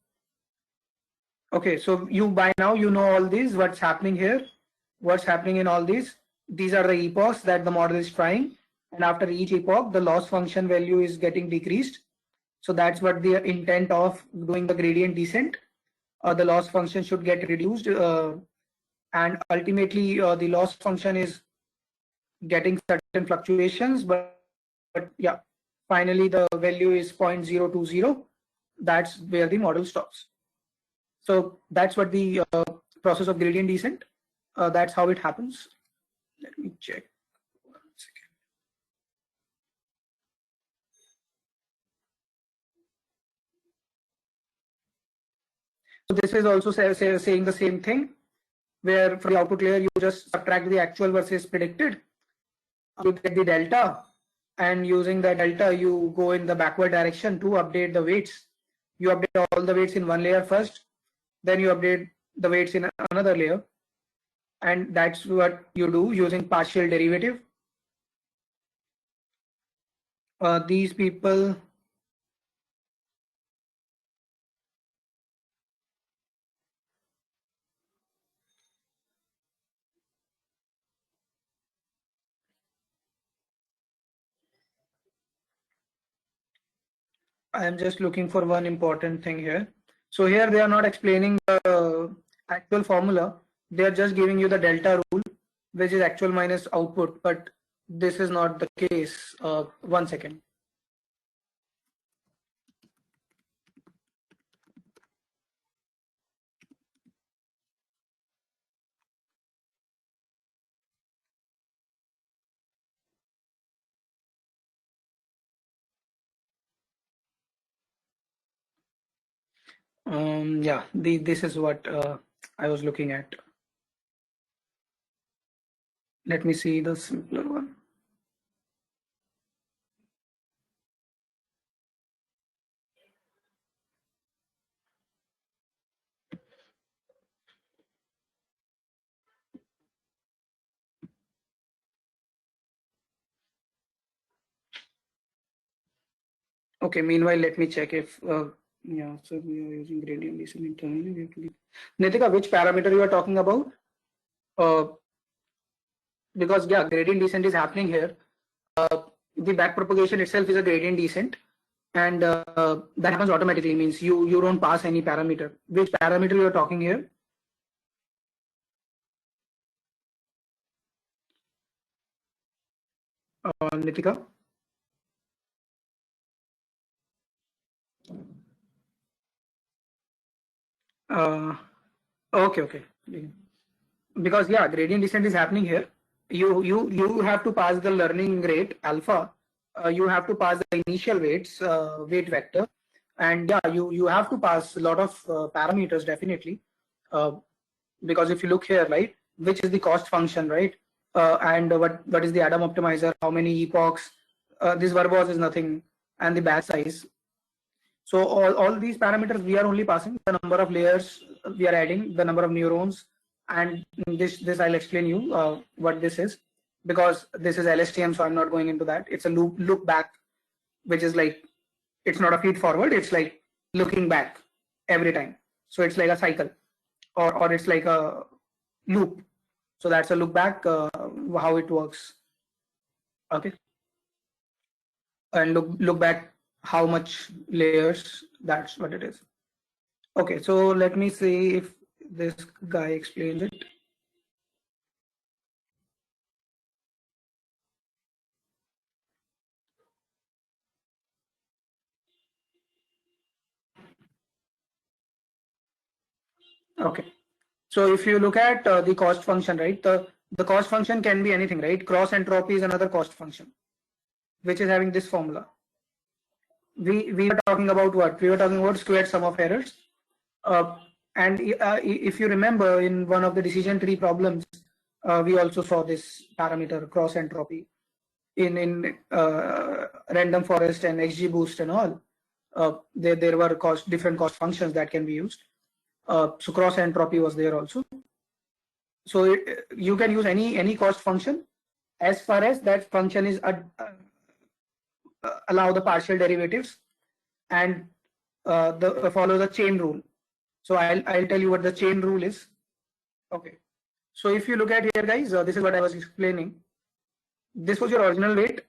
Okay, so you by now you know all these, what's happening here, what's happening in all these. These are the epochs that the model is trying, and after each epoch the loss function value is getting decreased. So that's what the intent of doing the gradient descent. The loss function should get reduced, and ultimately the loss function is getting certain fluctuations, but yeah, finally the value is 0.020. That's where the model stops. So that's what the process of gradient descent, that's how it happens. Let me check 1 second. So this is also saying the same thing, where for the output layer you just subtract the actual versus predicted, you get the delta, and using the delta you go in the backward direction to update the weights. You update all the weights in one layer first, then you update the weights in another layer, and that's what you do using partial derivative. These people, I am just looking for one important thing here. So here they are not explaining the actual formula, they are just giving you the delta rule, which is actual minus output, but this is not the case. 1 second. Yeah, this is what I was looking at. Let me see the simpler one. Okay, meanwhile, let me check if, yeah, so we are using gradient descent internally. We have to Nitika, which parameter you are talking about? Because yeah, gradient descent is happening here. The back propagation itself is a gradient descent, and that happens automatically, means you don't pass any parameter. Which parameter you are talking here? Nitika? Okay. Because yeah, gradient descent is happening here. You have to pass the learning rate alpha. You have to pass the initial weights, weight vector, and yeah, you have to pass a lot of parameters definitely. Because if you look here, right, which is the cost function, right, and what is the Adam optimizer? How many epochs? This verbose is nothing. and the batch size. So all these parameters we are only passing the number of layers we are adding, the number of neurons, and this I'll explain you what this is, because this is LSTM, so I'm not going into that. It's a look back, which is like, it's not a feed forward, it's like looking back every time. So it's like a cycle, or it's like a loop. So that's a look back, how it works. Okay, and look back how much layers, that's what it is. Okay, so let me see if this guy explains it. Okay, so if you look at the cost function, right, the cost function can be anything, right? Cross entropy is another cost function, which is having this formula. We were talking about what? We were talking about squared sum of errors. And if you remember, in one of the decision tree problems, we also saw this parameter cross entropy in random forest and XGBoost and all. There were different cost functions that can be used. So cross entropy was there also. So you can use any cost function as far as that function is allow the partial derivatives and follow the chain rule. So I'll tell you what the chain rule is. Okay. So if you look at here, guys, this is what I was explaining. This was your original weight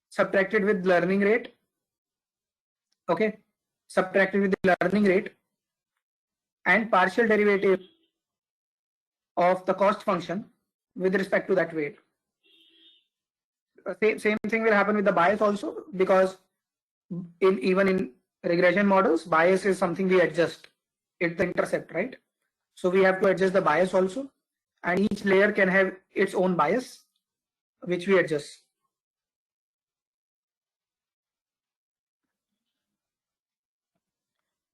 subtracted with learning rate. Okay. Subtracted with the learning rate and partial derivative of the cost function with respect to that weight. Same thing will happen with the bias also, because even in regression models, bias is something we adjust. It's the intercept, right? So we have to adjust the bias also, and each layer can have its own bias, which we adjust.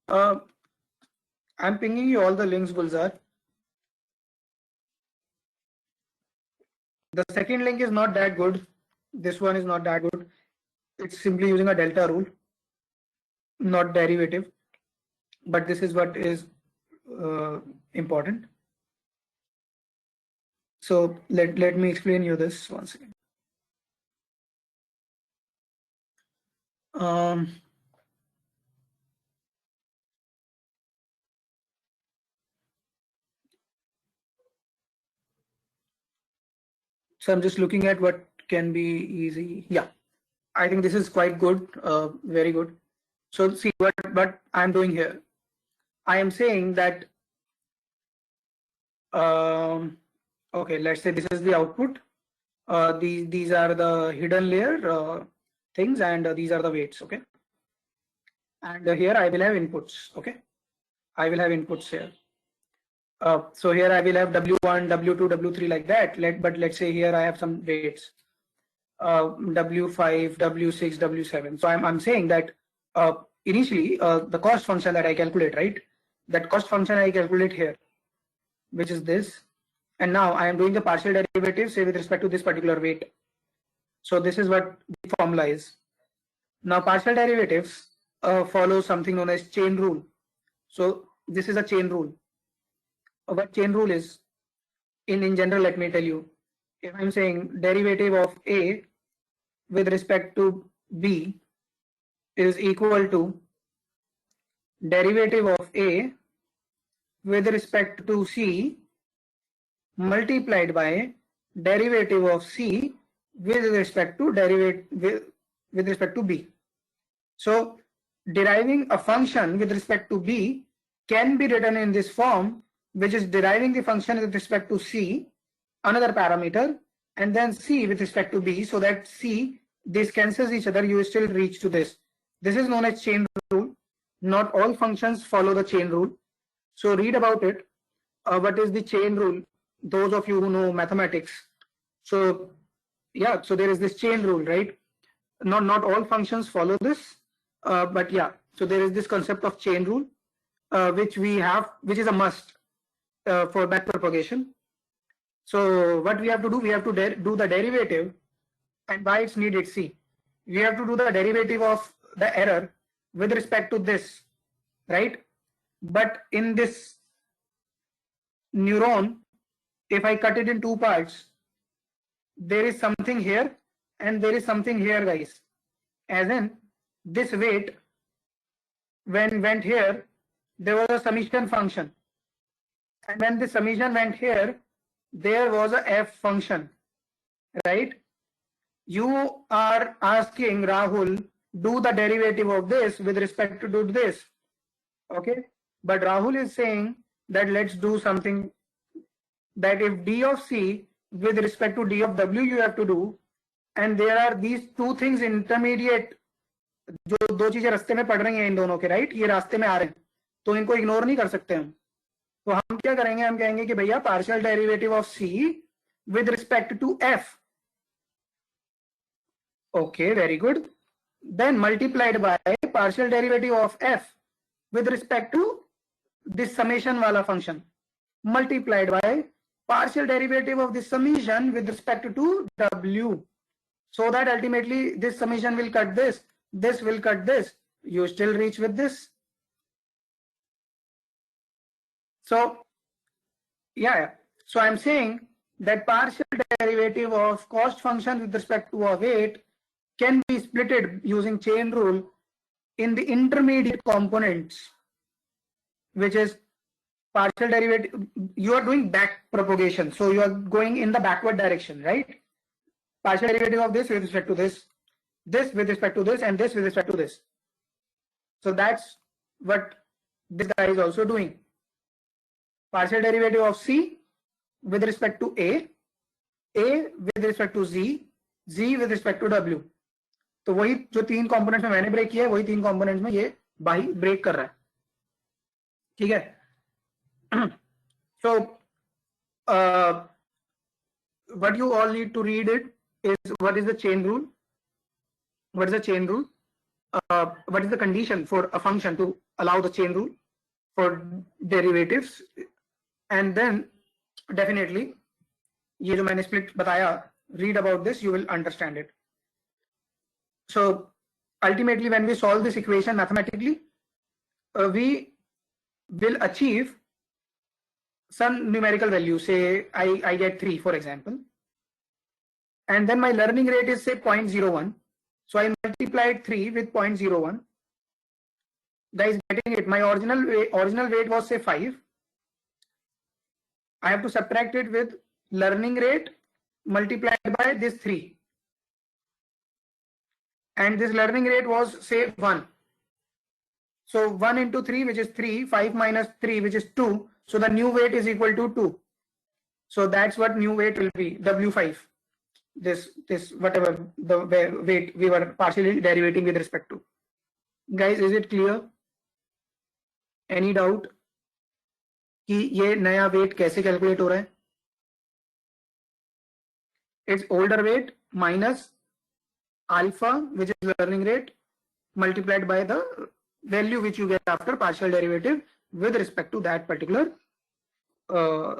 I'm pinging you all the links, Gulzar. The second link is not that good. This one is not that good. It's simply using a delta rule, not derivative. But this is what is important. So let me explain you this once again. So I'm just looking at what can be easy. Yeah, I think this is quite good, very good. So see what I'm doing here. I am saying that, okay, let's say this is the output. These are the hidden layer things, and these are the weights. Okay, and here I will have inputs. Okay, I will have inputs here. So here I will have W1, W2, W3 like that. But let's say here I have some weights, W5, W6, W7. So I'm saying that initially the cost function that I calculate, right? That cost function I calculate here, which is this. And now I am doing the partial derivative, say with respect to this particular weight. So this is what the formula is. Now partial derivatives follow something known as chain rule. So this is a chain rule. What chain rule is, in general, let me tell you, if I'm saying derivative of A with respect to B is equal to derivative of A with respect to C multiplied by derivative of C with respect to with respect to B. So deriving a function with respect to B can be written in this form, which is deriving the function with respect to C, another parameter, and then C with respect to B, so that C, this cancels each other, you still reach to this. This is known as chain rule. Not all functions follow the chain rule. So read about it. What is the chain rule? Those of you who know mathematics. So yeah, so there is this chain rule, right? Not all functions follow this, but yeah, so there is this concept of chain rule, which is a must for backpropagation. So what we have to do, we have to do the derivative, and why it's needed, see, we have to do the derivative of the error with respect to this, right? But in this neuron, if I cut it in two parts, there is something here and there is something here, guys. As in, this weight, when went here, there was a summation function. And when the summation went here, there was a f function, right? You are asking Rahul, do the derivative of this with respect to do this, okay? But Rahul is saying that let's do something, that if d of c with respect to d of w you have to do, and there are these two things intermediate, जो दो चीजें रास्ते में पड़ रही हैं इन दोनों के, राइट? ये रास्ते में आ रहे हैं, तो इनको इग्नोर नहीं कर सकते हम. तो हम क्या करेंगे? हम कहेंगे कि भैया partial derivative of c with respect to f. Okay, very good. Then multiplied by partial derivative of f with respect to this summation wala function, multiplied by partial derivative of this summation with respect to w, so that ultimately this summation will cut this, this will cut this, you still reach with this. So yeah, so I'm saying that partial derivative of cost function with respect to a weight can be splitted using chain rule in the intermediate components, which is partial derivative. You are doing back propagation, so you are going in the backward direction, right? Partial derivative of this with respect to this, this with respect to this, and this with respect to this. So that's what this guy is also doing. Partial derivative of c with respect to a with respect to z, z with respect to w. तो वही जो तीन components में मैंने break किया है, वही तीन कंपोनेंट्स में ये भाई ब्रेक कर रहा है, ठीक है? So what you all need to read it is what is the chain rule, what is the chain rule, what is the condition for a function to allow the chain rule for derivatives, and then definitely ये जो मैंने split बताया, read about this, you will understand it. So ultimately when we solve this equation mathematically, we will achieve some numerical value. Say I get 3 for example, and then my learning rate is say 0.01, so I multiplied 3 with 0.01. Guys, getting it? My original weight was say 5. I have to subtract it with learning rate multiplied by this 3. And this learning rate was say 1. So 1 into 3, which is 3, 5 minus 3, which is 2. So the new weight is equal to 2. So that's what new weight will be, W5. This whatever the weight we were partially derivating with respect to. Guys, is it clear? Any doubt कि ये नया weight कैसे calculate हो रहा है? It's older weight minus alpha, which is learning rate, multiplied by the value which you get after partial derivative with respect to that particular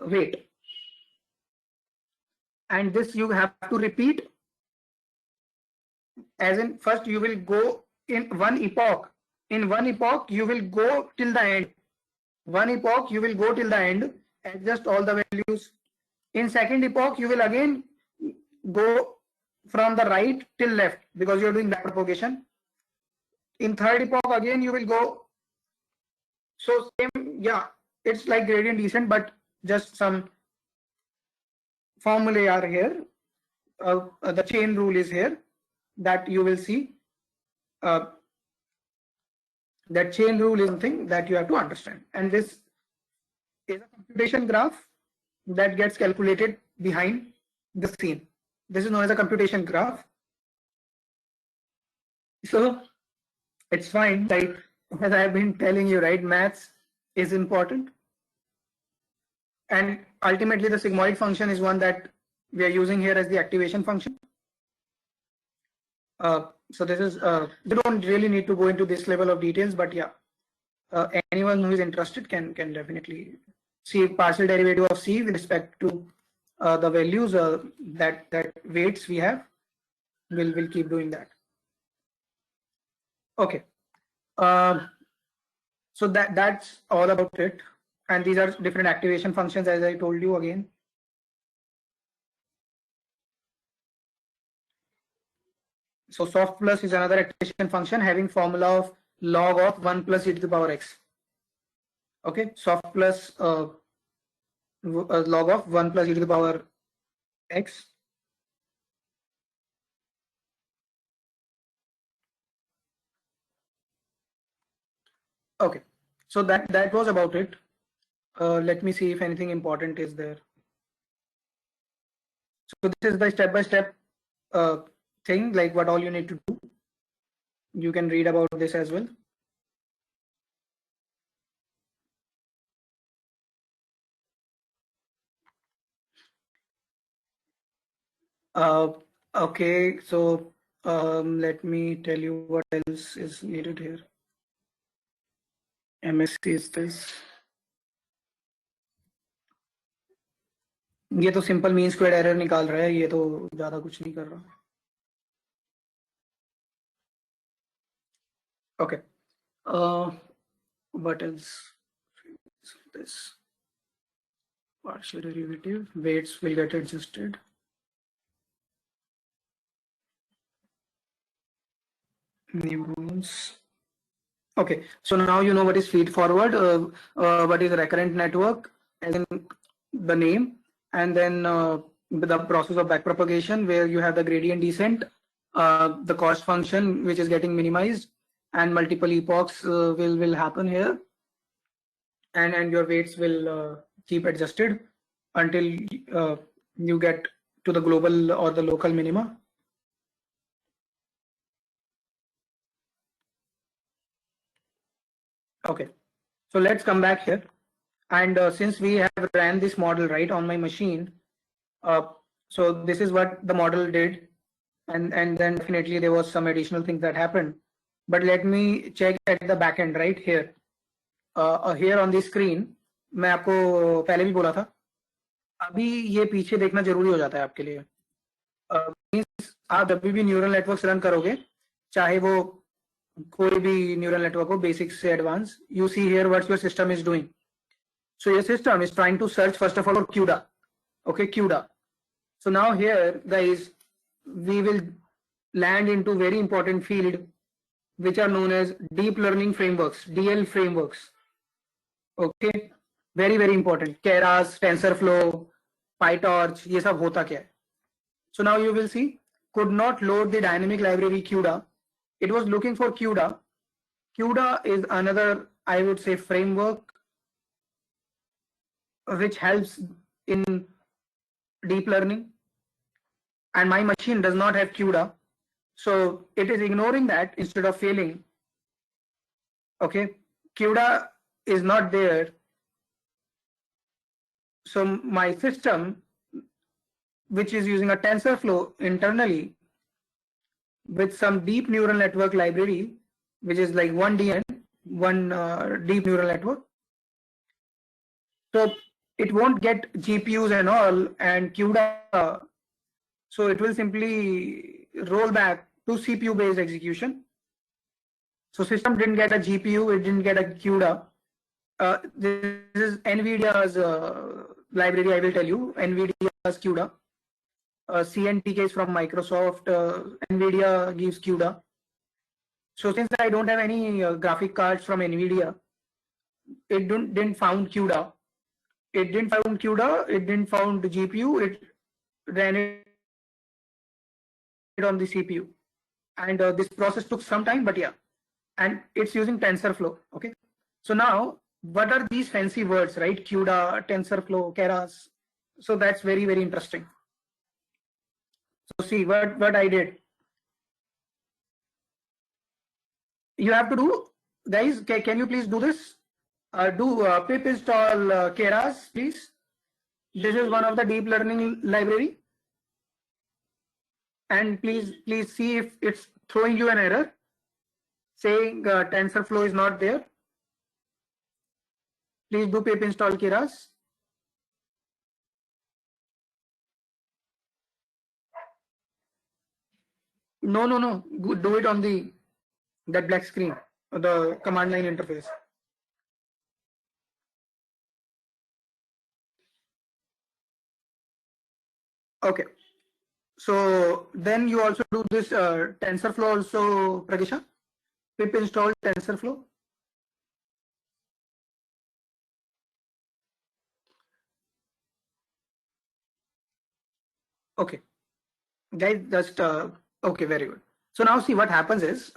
weight. And this you have to repeat, as in first you will go in one epoch. In one epoch you will go till the end. One epoch you will go till the end, adjust all the values. In second epoch you will again go from the right till left because you are doing back propagation. In third epoch again you will go. So same, yeah, it's like gradient descent, but just some formulae are here. The chain rule is here that you will see. That chain rule is something that you have to understand. And this is a computation graph that gets calculated behind the scene. This is known as a computation graph. So it's fine, like as I have been telling you, right? Maths is important. And ultimately the sigmoid function is one that we are using here as the activation function. So this is, you don't really need to go into this level of details, but yeah, anyone who is interested can definitely see partial derivative of c with respect to the values that weights we have. We'll keep doing that. Okay. So that's all about it. And these are different activation functions, as I told you again. So soft plus is another activation function having formula of log of 1 plus e to the power x. Okay, soft plus log of 1 plus e to the power x. Okay, so that was about it. Let me see if anything important is there. So this is the step-by-step thing, like what all you need to do. You can read about this as well. Okay, so let me tell you what else is needed here. MSC is this. ये तो simple mean square error निकाल रहा है, ये तो ज्यादा कुछ नहीं कर रहा. Okay. What else? This partial derivative weights will get adjusted. Neurons. Okay, so now you know what is feed forward, what is recurrent network, as in the name, and then the process of backpropagation where you have the gradient descent, the cost function which is getting minimized, and multiple epochs will happen here, and your weights will keep adjusted until you get to the global or the local minima. Okay, so let's come back here. And since we have ran this model right on my machine, so this is what the model did, and then definitely there was some additional things that happened. But let me check at the back end right here. Here on the screen, मैं आपको पहले भी बोला था, अभी ये पीछे देखना जरूरी हो जाता है आपके लिए. आप जब भी न्यूरल नेटवर्क्स रन करोगे, चाहे वो कोई भी न्यूरल नेटवर्क हो, बेसिक से advance, you see here what your system is doing. So your system is trying to search first of all for CUDA. Okay, CUDA. So now here, guys, we will land into very important field which are known as deep learning frameworks, DL frameworks. Okay, very important. Keras, TensorFlow, PyTorch, ये सब होता क्या है? So now you will see, could not load the dynamic library CUDA. It was looking for CUDA. CUDA is another, I would say, framework which helps in deep learning, and my machine does not have CUDA, so it is ignoring that instead of failing. Okay, CUDA is not there, so my system, which is using a TensorFlow internally with some deep neural network library, which is like 1DN, one deep neural network, so it won't get GPUs and all and CUDA, so it will simply roll back to CPU based execution. So system didn't get a GPU, it didn't get a CUDA. This is NVIDIA's library, I will tell you, NVIDIA's CUDA. CNTK is from Microsoft, NVIDIA gives CUDA. So since I don't have any graphic cards from NVIDIA, it didn't found CUDA. It didn't found CUDA, it didn't found the GPU, it ran it on the CPU. And this process took some time, but yeah. And it's using TensorFlow, okay? So now, what are these fancy words, right? CUDA, TensorFlow, Keras. So that's very interesting. So see what I did. You have to do, guys, can you please do this? Do pip install Keras, please. This is one of the deep learning library. And please see if it's throwing you an error saying TensorFlow is not there. Please do pip install Keras. No. Do it on the that black screen, the command line interface. Okay. So then you also do this TensorFlow also, Pragisha? Pip install TensorFlow. Okay, guys, just okay, very good. So now see what happens is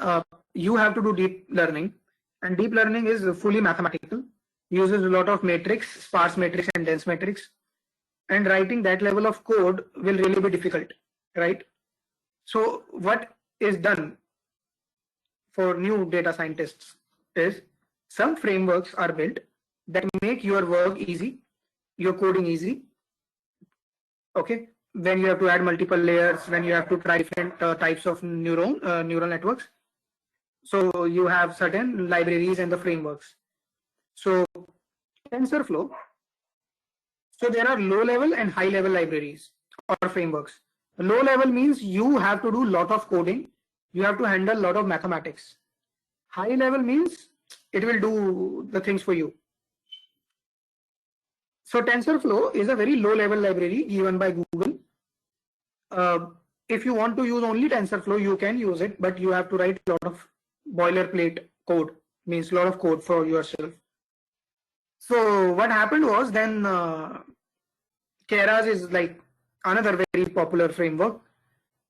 you have to do deep learning, and deep learning is fully mathematical, uses a lot of matrix, sparse matrix and dense matrix, and writing that level of code will really be difficult, right? So what is done for new data scientists is some frameworks are built that make your work easy, your coding easy. Okay, when you have to add multiple layers, when you have to try different types of neural networks. So you have certain libraries and the frameworks. So TensorFlow. So there are low level and high level libraries or frameworks. Low level means you have to do a lot of coding. You have to handle a lot of mathematics. High level means it will do the things for you. So TensorFlow is a very low level library given by Google. If you want to use only TensorFlow, you can use it, but you have to write a lot of boilerplate code, means a lot of code for yourself. So what happened was then Keras is like another very popular framework.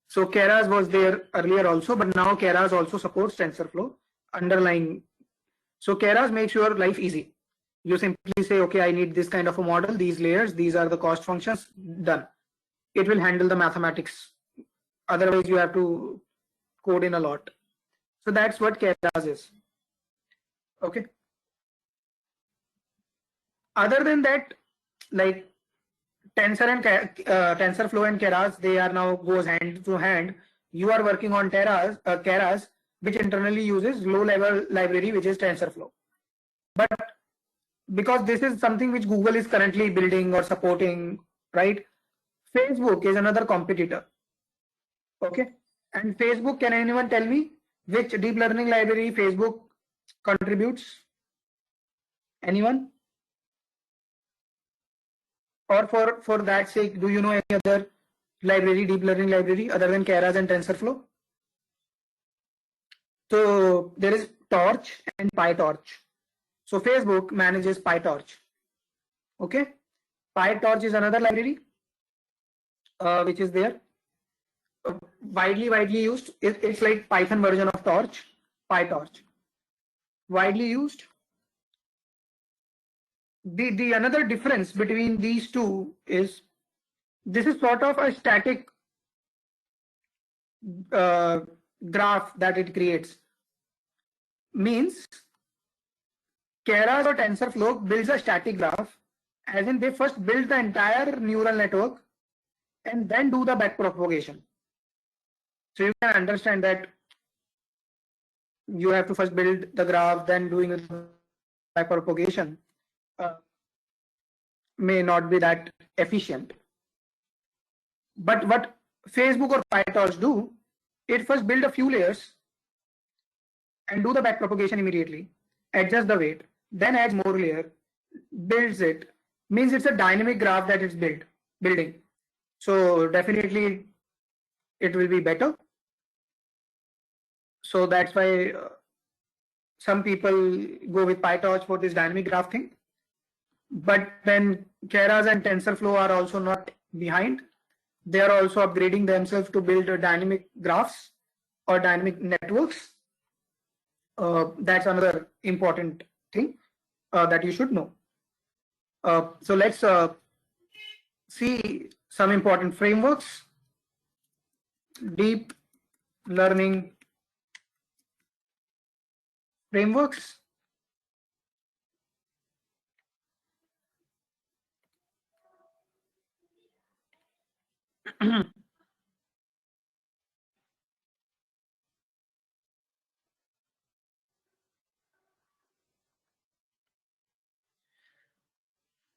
So Keras was there earlier also, but now Keras also supports TensorFlow underlying. So Keras makes your life easy. You simply say, okay, I need this kind of a model, these layers, these are the cost functions, done. It will handle the mathematics. Otherwise, you have to code in a lot. So that's what Keras is. Okay. Other than that, like TensorFlow and Keras, they are now goes hand to hand. You are working on Keras, which internally uses low-level library, which is TensorFlow. But because this is something which Google is currently building or supporting, right? Facebook is another competitor. Okay, and Facebook, can anyone tell me which deep learning library Facebook contributes? Anyone? Or for that sake, do you know any other library, deep learning library other than Keras and TensorFlow? So there is Torch and PyTorch. So Facebook manages PyTorch. Okay, PyTorch is another library which is there. Widely used. It's like Python version of Torch, PyTorch. Widely used. The another difference between these two is this is sort of a static graph that it creates. Means Keras or TensorFlow builds a static graph, as in they first build the entire neural network and then do the backpropagation. So you can understand that you have to first build the graph, then doing the backpropagation may not be that efficient. But what Facebook or PyTorch do, it first build a few layers and do the backpropagation immediately, adjust the weight, then adds more layer, builds it. Means it's a dynamic graph that it's building. So definitely it will be better. So that's why some people go with PyTorch for this dynamic graph thing. But then Keras and TensorFlow are also not behind. They are also upgrading themselves to build dynamic graphs or dynamic networks. That's another important thing that you should know. So let's see some important frameworks. Deep learning frameworks.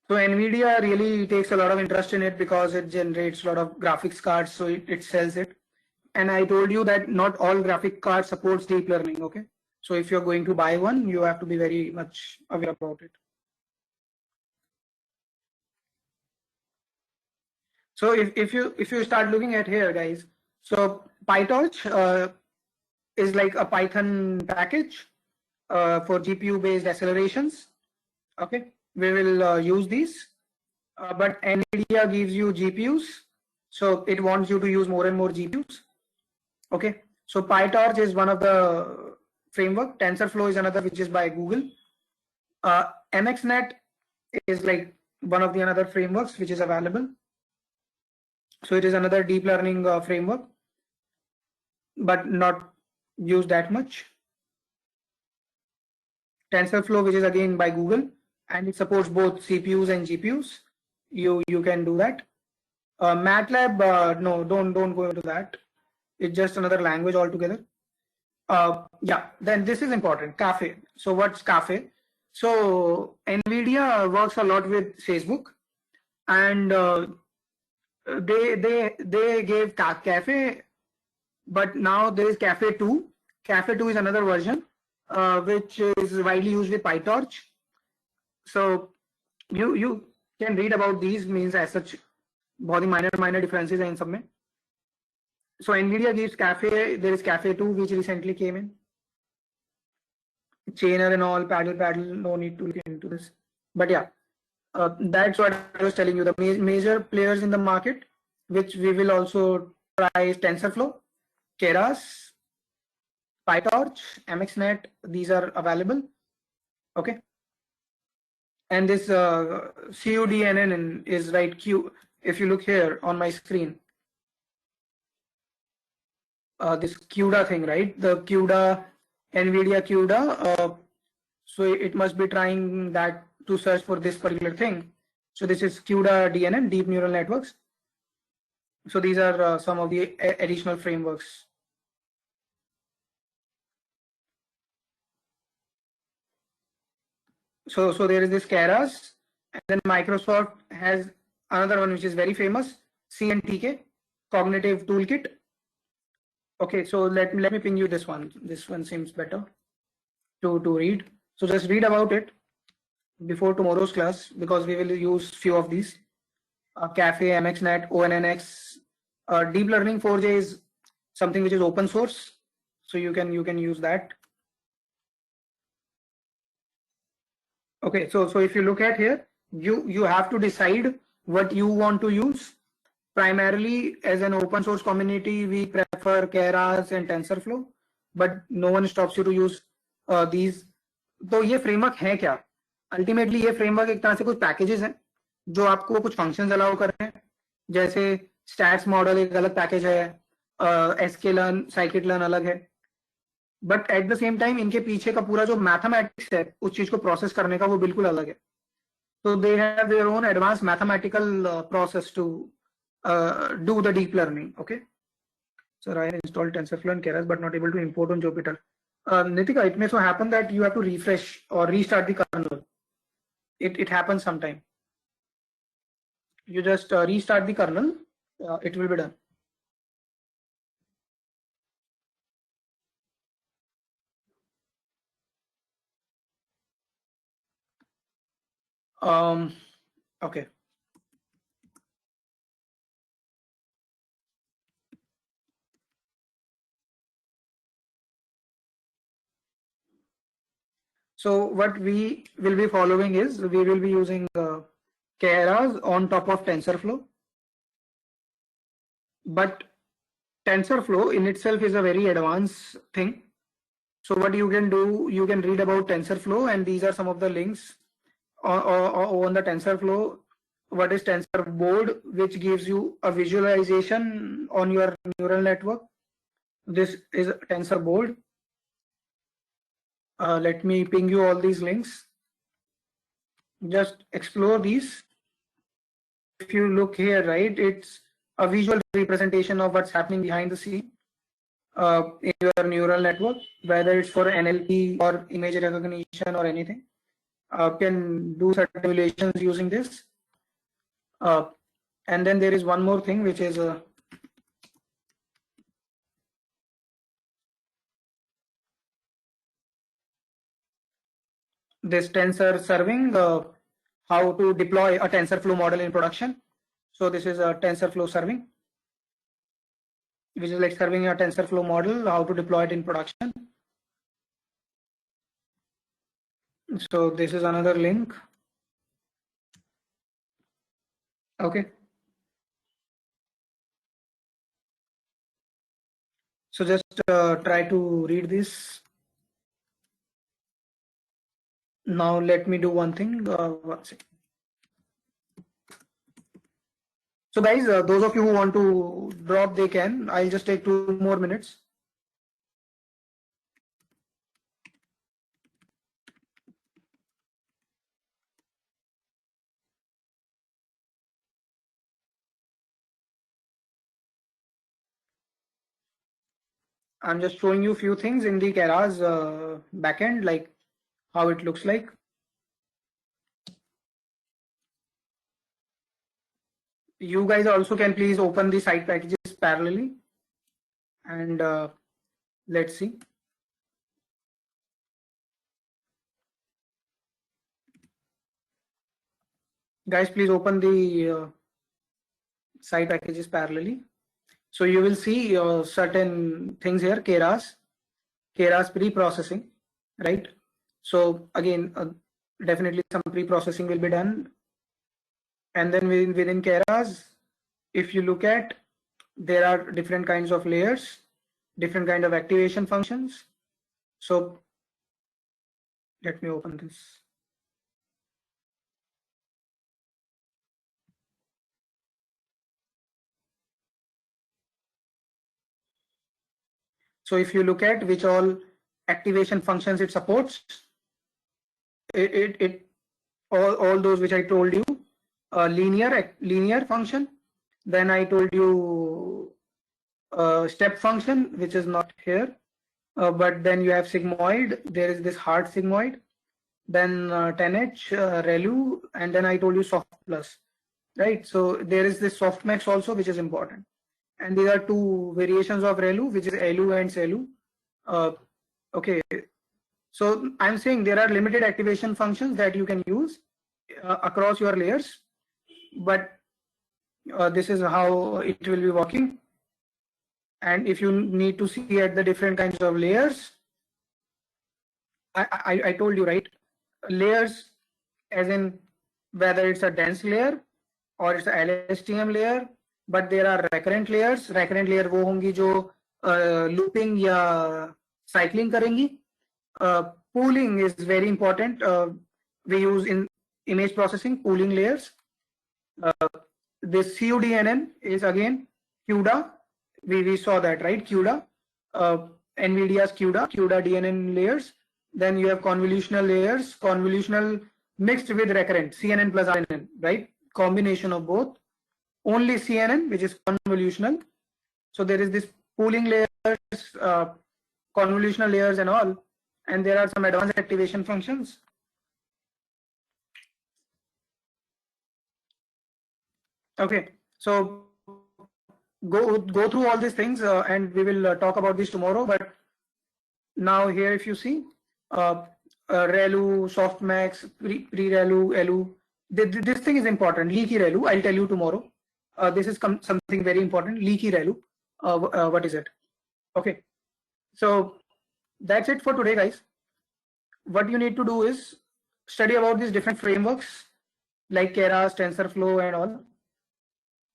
So NVIDIA really takes a lot of interest in it because it generates a lot of graphics cards, so it sells it. and I told you that not all graphic cards supports deep learning. Okay, so if you're going to buy one, you have to be very much aware about it. So if you start looking at here, guys, so PyTorch is like a Python package for GPU based accelerations. Okay, we will use these, but NVIDIA gives you GPUs, so it wants you to use more and more GPUs. Okay, so PyTorch is one of the framework. TensorFlow is another, which is by Google. MXNet is like one of the another frameworks which is available. So it is another deep learning framework, but not used that much. TensorFlow, which is again by Google, and it supports both CPUs and GPUs. You can do that. MATLAB, no, don't go into that. It's just another language altogether. Yeah, then this is important. Caffe. So what's Caffe? So NVIDIA works a lot with Facebook, and they gave Caffe, but now there is Caffe 2. Caffe 2 is another version which is widely used with PyTorch. So you can read about these, means as such बहुत ही minor differences हैं इन सब में. So NVIDIA gives Caffe. There is Caffe 2 which recently came in. Chainer and all, paddle, no need to look into this. But yeah, that's what I was telling you. The major players in the market, which we will also try, is TensorFlow, Keras, PyTorch, MXNet. These are available. Okay. And this CUDNN is right. If you look here on my screen, this CUDA thing, right? The CUDA, NVIDIA CUDA. So it must be trying that to search for this particular thing. So this is CUDA DNN, deep neural networks. So these are some of the additional frameworks. So there is this Keras, and then Microsoft has another one which is very famous, CNTK, Cognitive Toolkit. Okay, so let me ping you this one. This one seems better to read. So just read about it before tomorrow's class, because we will use few of these. Caffe, MXNet, ONNX. Deep Learning 4J is something which is open source, so you can use that. Okay, so if you look at here, you have to decide what you want to use. Primarily, as an open source community, we prefer Keras and TensorFlow, but no one stops you to use these. तो ये framework है क्या? Ultimately, ये framework एक तरह से कुछ packages हैं जो आपको कुछ functions allow कर रहे हैं. जैसे stats model एक अलग package है, sklearn, scikit-learn अलग है. But at the same time इनके पीछे का पूरा जो मैथमेटिक्स है उस चीज को प्रोसेस करने का वो बिल्कुल अलग है. तो they have their own advance mathematical process to do the deep learning. Okay, sir I installed TensorFlow and Keras but not able to import on Jupyter. Nitika, it may so happen that you have to refresh or restart the kernel. It happens sometime. You just restart the kernel, it will be done. Okay. So what we will be following is we will be using Keras on top of TensorFlow. But TensorFlow in itself is a very advanced thing. So what you can do, you can read about TensorFlow, and these are some of the links on the TensorFlow. What is TensorBoard, which gives you a visualization on your neural network. This is TensorBoard. Let me ping you all these links. Just explore these. If you look here, right, it's a visual representation of what's happening behind the scene in your neural network, whether it's for NLP or image recognition or anything. Can do certain simulations using this. And then there is one more thing, which is this tensor serving, how to deploy a TensorFlow model in production. So this is a TensorFlow serving, which is like serving a TensorFlow model, how to deploy it in production. So this is another link. Okay. So just try to read this. Now let me do one thing. One second. So guys, those of you who want to drop, they can. I'll just take 2 more minutes. I'm just showing you a few things in the Keras backend, like how it looks like. You guys also can please open the site packages parallelly, and let's see. Guys, please open the site packages parallelly. So you will see certain things here, Keras pre-processing, right? So again, definitely some pre-processing will be done. And then within Keras, if you look at, there are different kinds of layers, different kind of activation functions. So let me open this. So if you look at which all activation functions it supports, all those which I told you, linear function. Then I told you step function, which is not here, but then you have sigmoid. There is this hard sigmoid. Then 10H, ReLU, and then I told you soft plus, right? So there is this softmax also, which is important. And there are 2 variations of ReLU, which is LU and SELU. Okay, so I'm saying there are limited activation functions that you can use across your layers, but this is how it will be working. And if you need to see at the different kinds of layers, I told you, right? Layers, as in whether it's a dense layer or it's a LSTM layer, but there are recurrent layers. Recurrent layer वो होंगी जो looping या cycling करेंगी. Pooling is very important. We use in image processing pooling layers. This CUDNN is again CUDA. We saw that, right? CUDA, NVIDIA's CUDA DNN layers. Then you have convolutional layers, convolutional mixed with recurrent, CNN plus RNN, right? Combination of both. Only CNN, which is convolutional. So there is this pooling layers, convolutional layers and all. And there are some advanced activation functions. Okay, so go through all these things and we will talk about this tomorrow. But now here, if you see, ReLU, softmax, pre-ReLU, LU, this thing is important. Leaky ReLU, I'll tell you tomorrow. This is something very important. Leaky ReLU, what is it? Okay, so that's it for today, guys. What you need to do is study about these different frameworks like Keras, TensorFlow and all,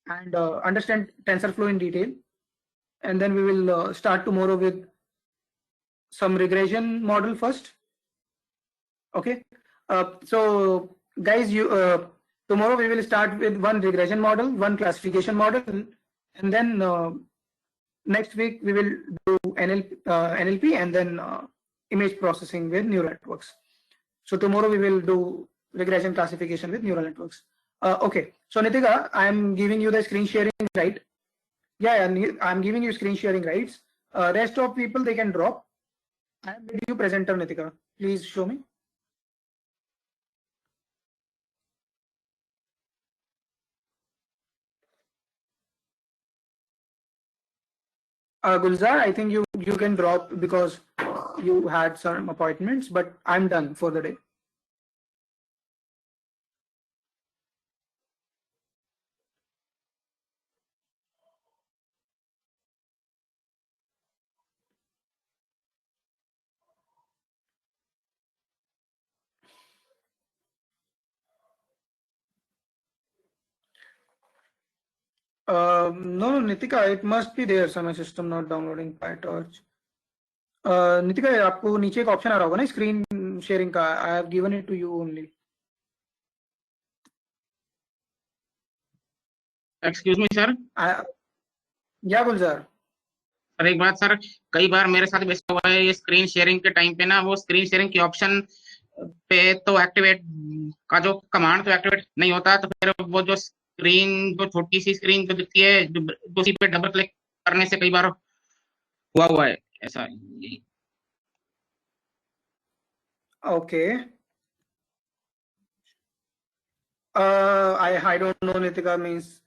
and understand TensorFlow in detail. And then we will start tomorrow with some regression model first. Okay, so guys, tomorrow we will start with one regression model, one classification model, and then next week we will do NLP and then image processing with neural networks. So tomorrow we will do regression classification with neural networks. Okay, so Nitika, I'm giving you the screen sharing, right? Yeah, I'm giving you screen sharing rights. Rest of people, they can drop. I'm video presenter, Nitika. Please show me. Gulzar, I think you can drop because you had some appointments, but I'm done for the day. No, Nitika, it must be there. Some system not downloading PyTorch. Nitika आपको नीचे एक option आ रहा होगा ना screen sharing का. I have given it to you only. Excuse me sir. या Gulzar. Sir एक बात सर, कई बार मेरे साथ भी ऐसा हुआ है, ये स्क्रीन शेयरिंग के टाइम पे ना वो स्क्रीन शेयरिंग की ऑप्शन पे तो एक्टिवेट का जो कमांड तो एक्टिवेट नहीं होता, तो फिर वो जो स्क्रीन जो छोटी सी स्क्रीन जो दिखती है जो उसी पे डबल क्लिक करने से कई बार हुआ है ऐसा. Okay. I don't know, Nitika, means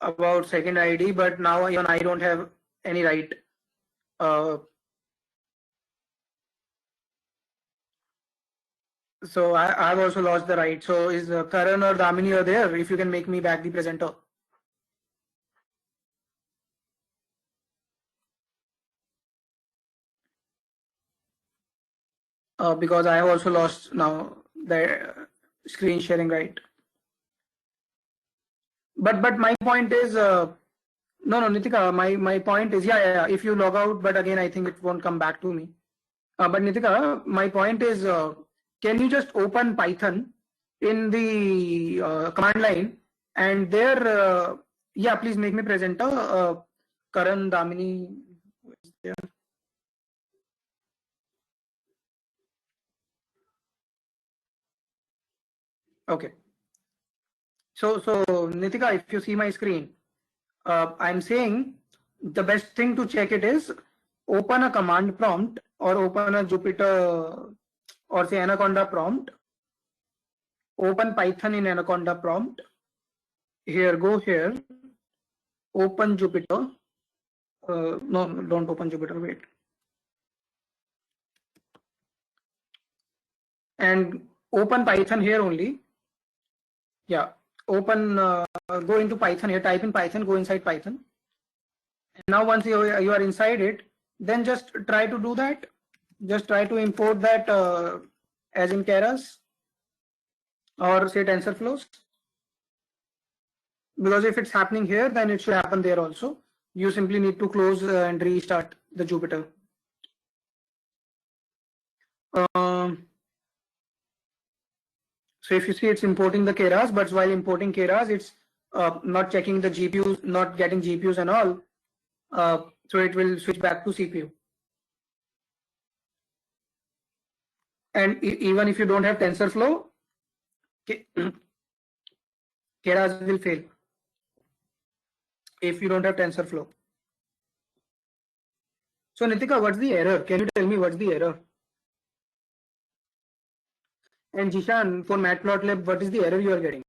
about second ID, but now even I don't have any right. So I've also lost the right. So is Karan or Damini are there? If you can make me back the presenter. Because I have also lost now the screen sharing right. But my point is, no, Nitika, my point is, yeah, if you log out, but again, I think it won't come back to me. But Nitika, my point is, can you just open Python in the command line and there, yeah, please make me presenter. Karan, Damini, is there? Okay. So Nitika, if you see my screen, I'm saying the best thing to check it is open a command prompt or open a Jupyter or say Anaconda prompt. Open Python in Anaconda prompt. Here, go here. Open Jupyter. No, don't open Jupyter. Wait. And open Python here only. Yeah. Open. Go into Python here. Type in Python. Go inside Python. And now once you are inside it, then just try to do that. Just try to import that as in Keras or say TensorFlows. Because if it's happening here, then it should happen there also. You simply need to close and restart the Jupyter. So if you see, it's importing the Keras, but while importing Keras, it's not checking the GPUs, not getting GPUs and all. So it will switch back to CPU. And even if you don't have TensorFlow, Keras will fail if you don't have TensorFlow. So Nitika, what's the error? Can you tell me what's the error? And Jishan, for Matplotlib, what is the error you are getting?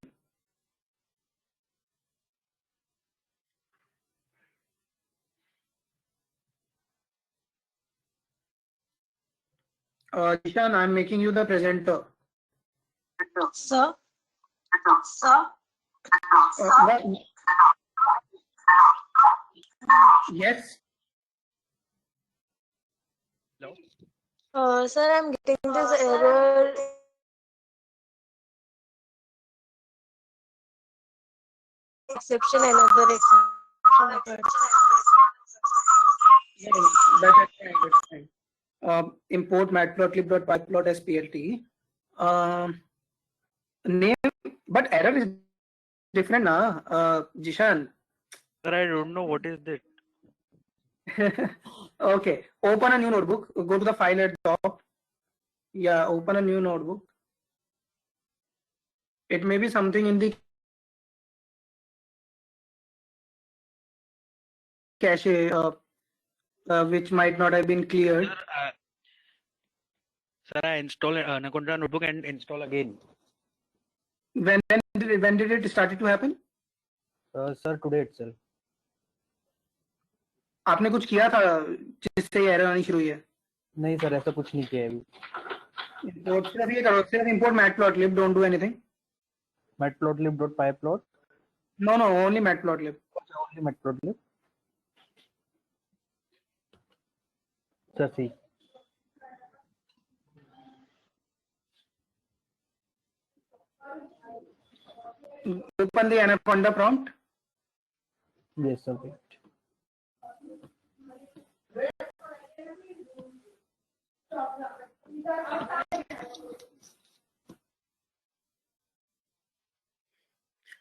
Jishan, I'm making you the presenter. Sir? Yes. Sir, I'm getting this error. Exception, another exception. That's fine. Import matplotlib.pyplot.splt. Name, but error is different, na, Jishan. Sir, I don't know what is that. Okay, open a new notebook. Go to the file at the top. Yeah, open a new notebook. It may be something in the cache which might not have been cleared. Sir, I install Anaconda notebook and install again. When did it started to happen? Sir, today itself. आपने कुछ किया था जिससे ये error आनी शुरू हुई है? नहीं सर, ऐसा कुछ नहीं किया है अभी. Import सिर्फ ये करो, सिर्फ import matplotlib, don't do anything. Matplotlib.pyplot. No, only matplotlib. Only matplotlib. Sir, see. Open the Anaconda prompt. Yes, sir. Wait.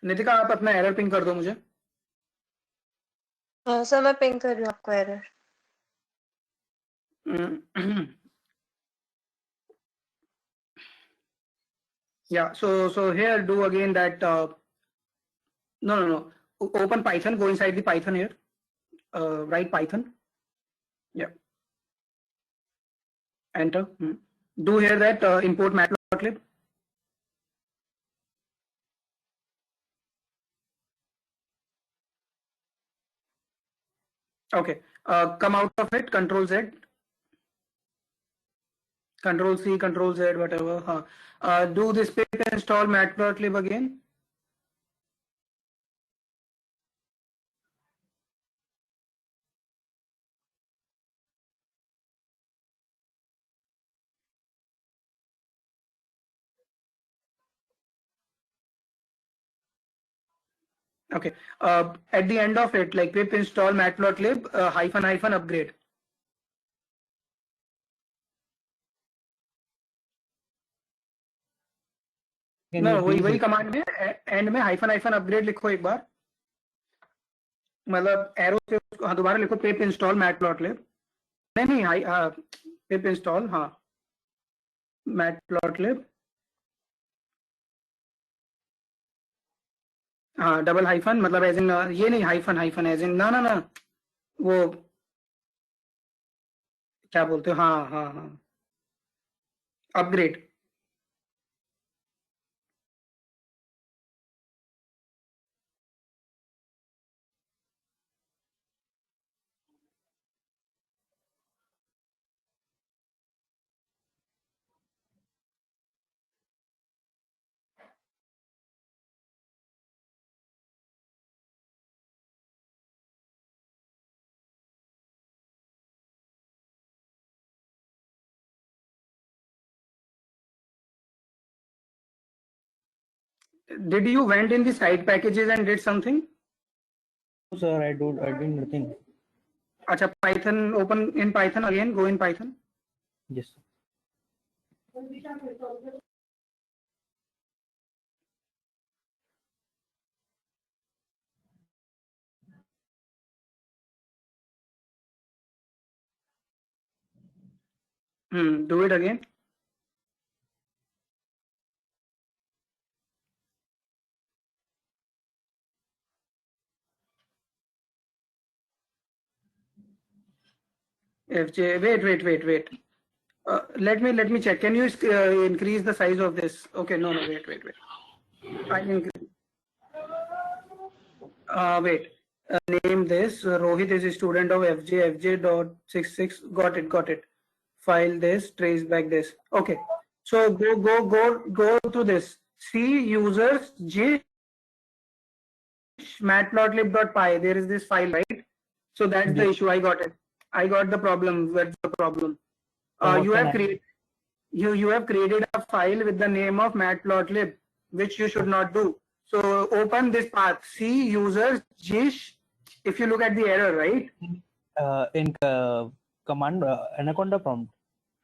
Nitika आप अपना एरर पिंग कर दो मुझे. सर मैं पिंग कर रही हूँ आपको error. Yeah, so here do again that no. Open Python, go inside the Python here. Write Python. Yeah. Enter. Do here that import matplotlib. Okay. Come out of it. Control Z. Control C, Control Z, whatever. Do this pip install matplotlib again. Okay. At the end of it, like pip install matplotlib -- upgrade. Can No, you वही please command में and में -- upgrade लिखो एक बार. मतलब arrow से दोबारा लिखो पिप install matplotlib. नहीं pip install matplotlib double hyphen मतलब एज इन ये नहीं हाइफन एज इन ना वो क्या बोलते हो. हाँ upgrade. Did you went in the side packages and did something? No, sir, I did nothing. अच्छा, Python open in Python again. Go in Python. Yes, sir. Do it again. FJ, wait. Let me check. Can you increase the size of this? Okay, no, wait. I increase. Wait. Name this. Rohit is a student of FJ.66. Got it. File this. Trace back this. Okay. So go to this. C users G matplotlib.py. There is this file, right? So that's the issue. I got it. I got the problem. Where's the problem? You have created a file with the name of matplotlib, which you should not do. So open this path. C users Jish. If you look at the error, right? In command anaconda prompt.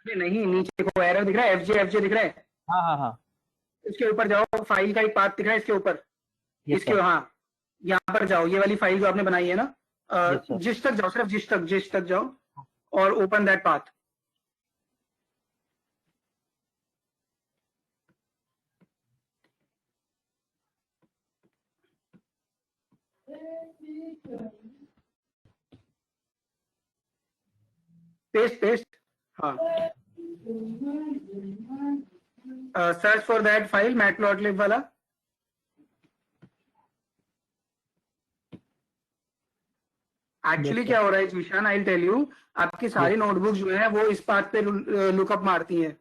नहीं, नीचे को error दिख रहा है. FJ दिख रहा है. हाँ. इसके ऊपर जाओ. फाइल का एक पाथ दिख रहा है इसके ऊपर. इसके यहाँ पर जाओ. ये वाली फाइल जो आपने बनाई है ना, जिस तक जाओ. सिर्फ जिस तक जाओ और open that path. Paste. Search for that file matplotlib वाला. एक्चुअली क्या हो रहा है Zeeshan, I will tell you. आपकी सारी नोटबुक जो है वो इस पाथ पे लुकअप मारती हैं.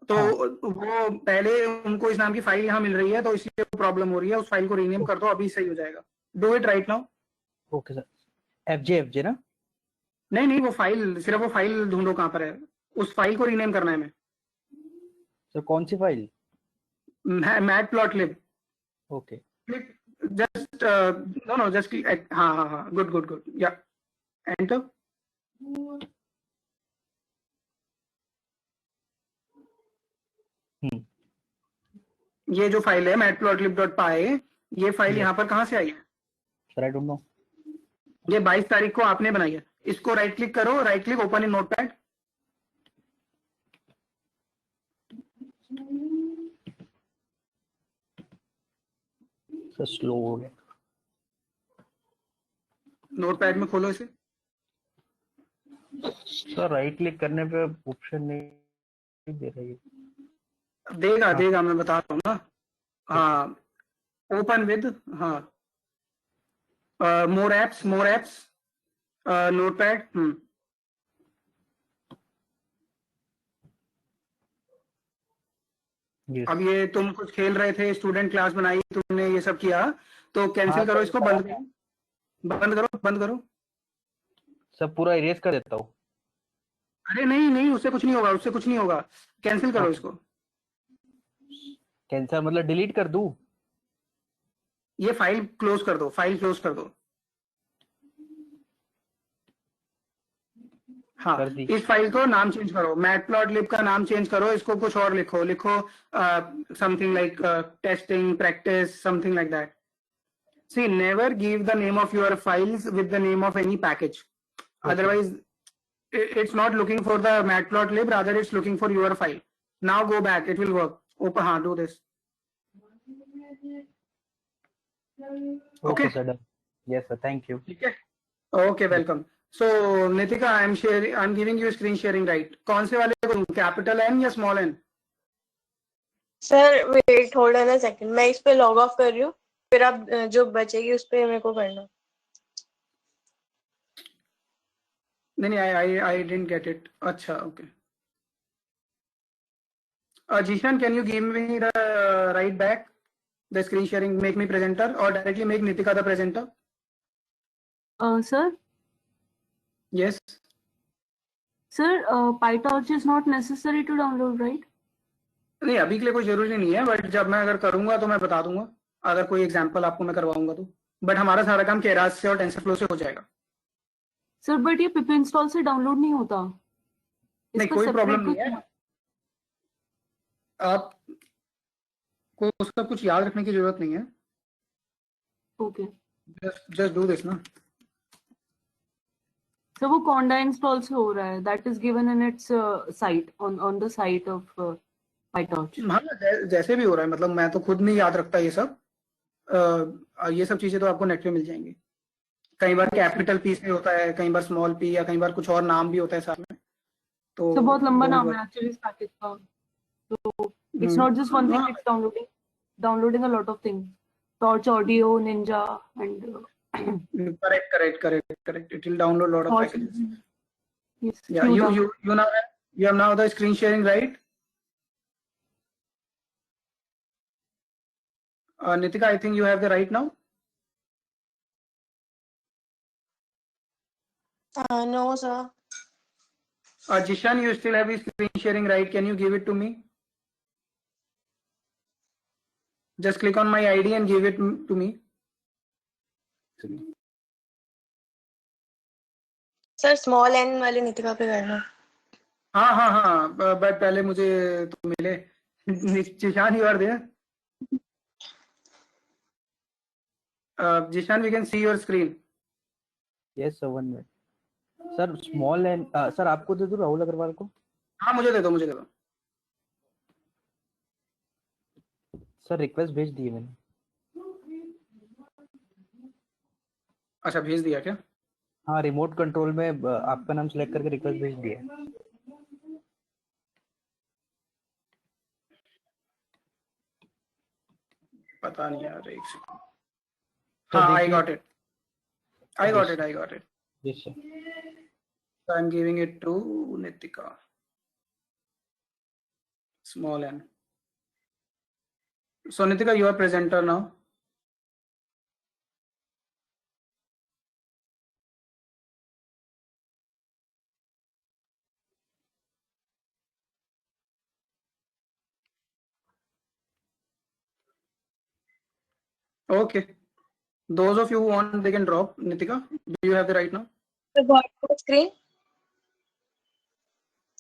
तो वो पहले उनको इस नाम की फाइल यहाँ मिल रही है, तो इसलिए प्रॉब्लम हो रही है. उस फाइल को रीनेम कर दो, अभी सही हो जाएगा. Do it right now. Okay sir. FJ ना. नहीं, वो फाइल, सिर्फ वो फाइल ढूंढो कहाँ पर है. उस फाइल को रीनेम करना है हमें. सर कौन सी file? Matplotlib. Okay. Just no, just click. हाँ, good. Yeah, enter. ये जो फाइल है matplotlib.py, ये फाइल यहाँ पर कहाँ से आई है? Sir I don't know. ये 22 तारीख को आपने बनाई है। इसको राइट क्लिक करो, right click, open in notepad. Sir slow हो गया। नोटपैड में खोलो इसे। सर राइट क्लिक करने पे ऑप्शन नहीं दे रही है। देगा, मैं बता रहा हूँ ना। हाँ, ओपन विद, हाँ, मोर एप्स, नोटपैड। Yes. अब ये तुम कुछ खेल रहे थे, स्टूडेंट क्लास बनाई, तुमने ये सब किया, तो कैंसिल करो इसको, बंद करो। सब पूरा इरेज कर देता हूँ। अरे नहीं, उससे कुछ नहीं होगा, कैंसिल करो इसको। कैंसिल मतलब डिलीट कर दूं? ये फाइल क्लोज कर दो, हाँ, कर दी। इस फाइल को नाम चेंज करो, मैटप्लॉटलिब का नाम चेंज करो, इसको कुछ और लिखो something like testing practice, something like that. See, never give the name of your files with the name of any package. Okay. Otherwise, it's not looking for the matplotlib, rather it's looking for your file. Now go back, it will work. Open, do this. Okay. Sir, done. Yes sir, thank you. Okay, welcome. So Nitika, I'm giving you screen sharing right. कौन से वाले को, capital N या small n? Sir wait hold on a second, मैं इस पे log of कर रही हूँ, फिर आप जो बचेगी उस पे मेरे को करना। नहीं, I didn't get it. अच्छा, okay. Jishan, can you give me the right back, the screen sharing, make me presenter, or directly make Nitika the presenter? Sir, Yes. PyTorch is not necessary to download, right? नहीं, अभी के लिए कोई जरूरी नहीं है, but जब मैं अगर करूंगा तो मैं बता दूंगा, अगर कोई एग्जांपल आपको मैं करवाऊंगा तो। बट हमारा सारा काम केरास से और टेंसरफ्लो से हो जाएगा। सर बट ये पिप इंस्टॉल से डाउनलोड नहीं होता। नहीं, कोई प्रॉब्लम नहीं है, आप को उसका कुछ याद रखने की जरूरत नहीं है। ओके जस्ट डू दिस ना। सर वो कॉन्डा इंस्टॉल से हो रहा है, that is given in its site on the site of PyTorch। हाँ, जैसे भी हो रहा है, मतलब मैं तो खुद नहीं याद रखता ये सब। ये सब चीजें तो आपको नेट पे मिल जाएंगी। कई बार कैपिटल पी से होता है, कई बार स्मॉल पी, या कई बार कुछ और नाम भी होता है साथ में। तो बहुत लंबा नाम है एक्चुअली इस पैकेज का, तो it's not just one thing, it's downloading a lot of things, torch audio, Ninja and correct, it will download a lot of packages. Yes, Yeah, you have now the screen sharing, right? Nitika, I think you have the right now. No sir. Jishan, you still have the screen sharing, right? Can you give it to me? Just click on my ID and give it to me. Sir small N वाले नितिका पे करना। हाँ, but पहले मुझे तो मिले। Jishan, you are there? Jishan, we can see your screen. Yes sir, 1 minute. Sir small and sir आपको दे दूं राहुल अग्रवाल को? हाँ, मुझे दे दो। सर रिक्वेस्ट भेज दी मैंने। अच्छा, भेज दिया क्या? हाँ, रिमोट कंट्रोल में आपका नाम सेलेक्ट करके रिक्वेस्ट भेज दिया। पता नहीं यार, एक सेकंड। हाँ, I got it. Yes sir. So I'm giving it to Nitika. Small n. So Nitika, you are presenter now. Okay. Those of you who want, they can drop. Nitika, do you have the right now? The bottom screen.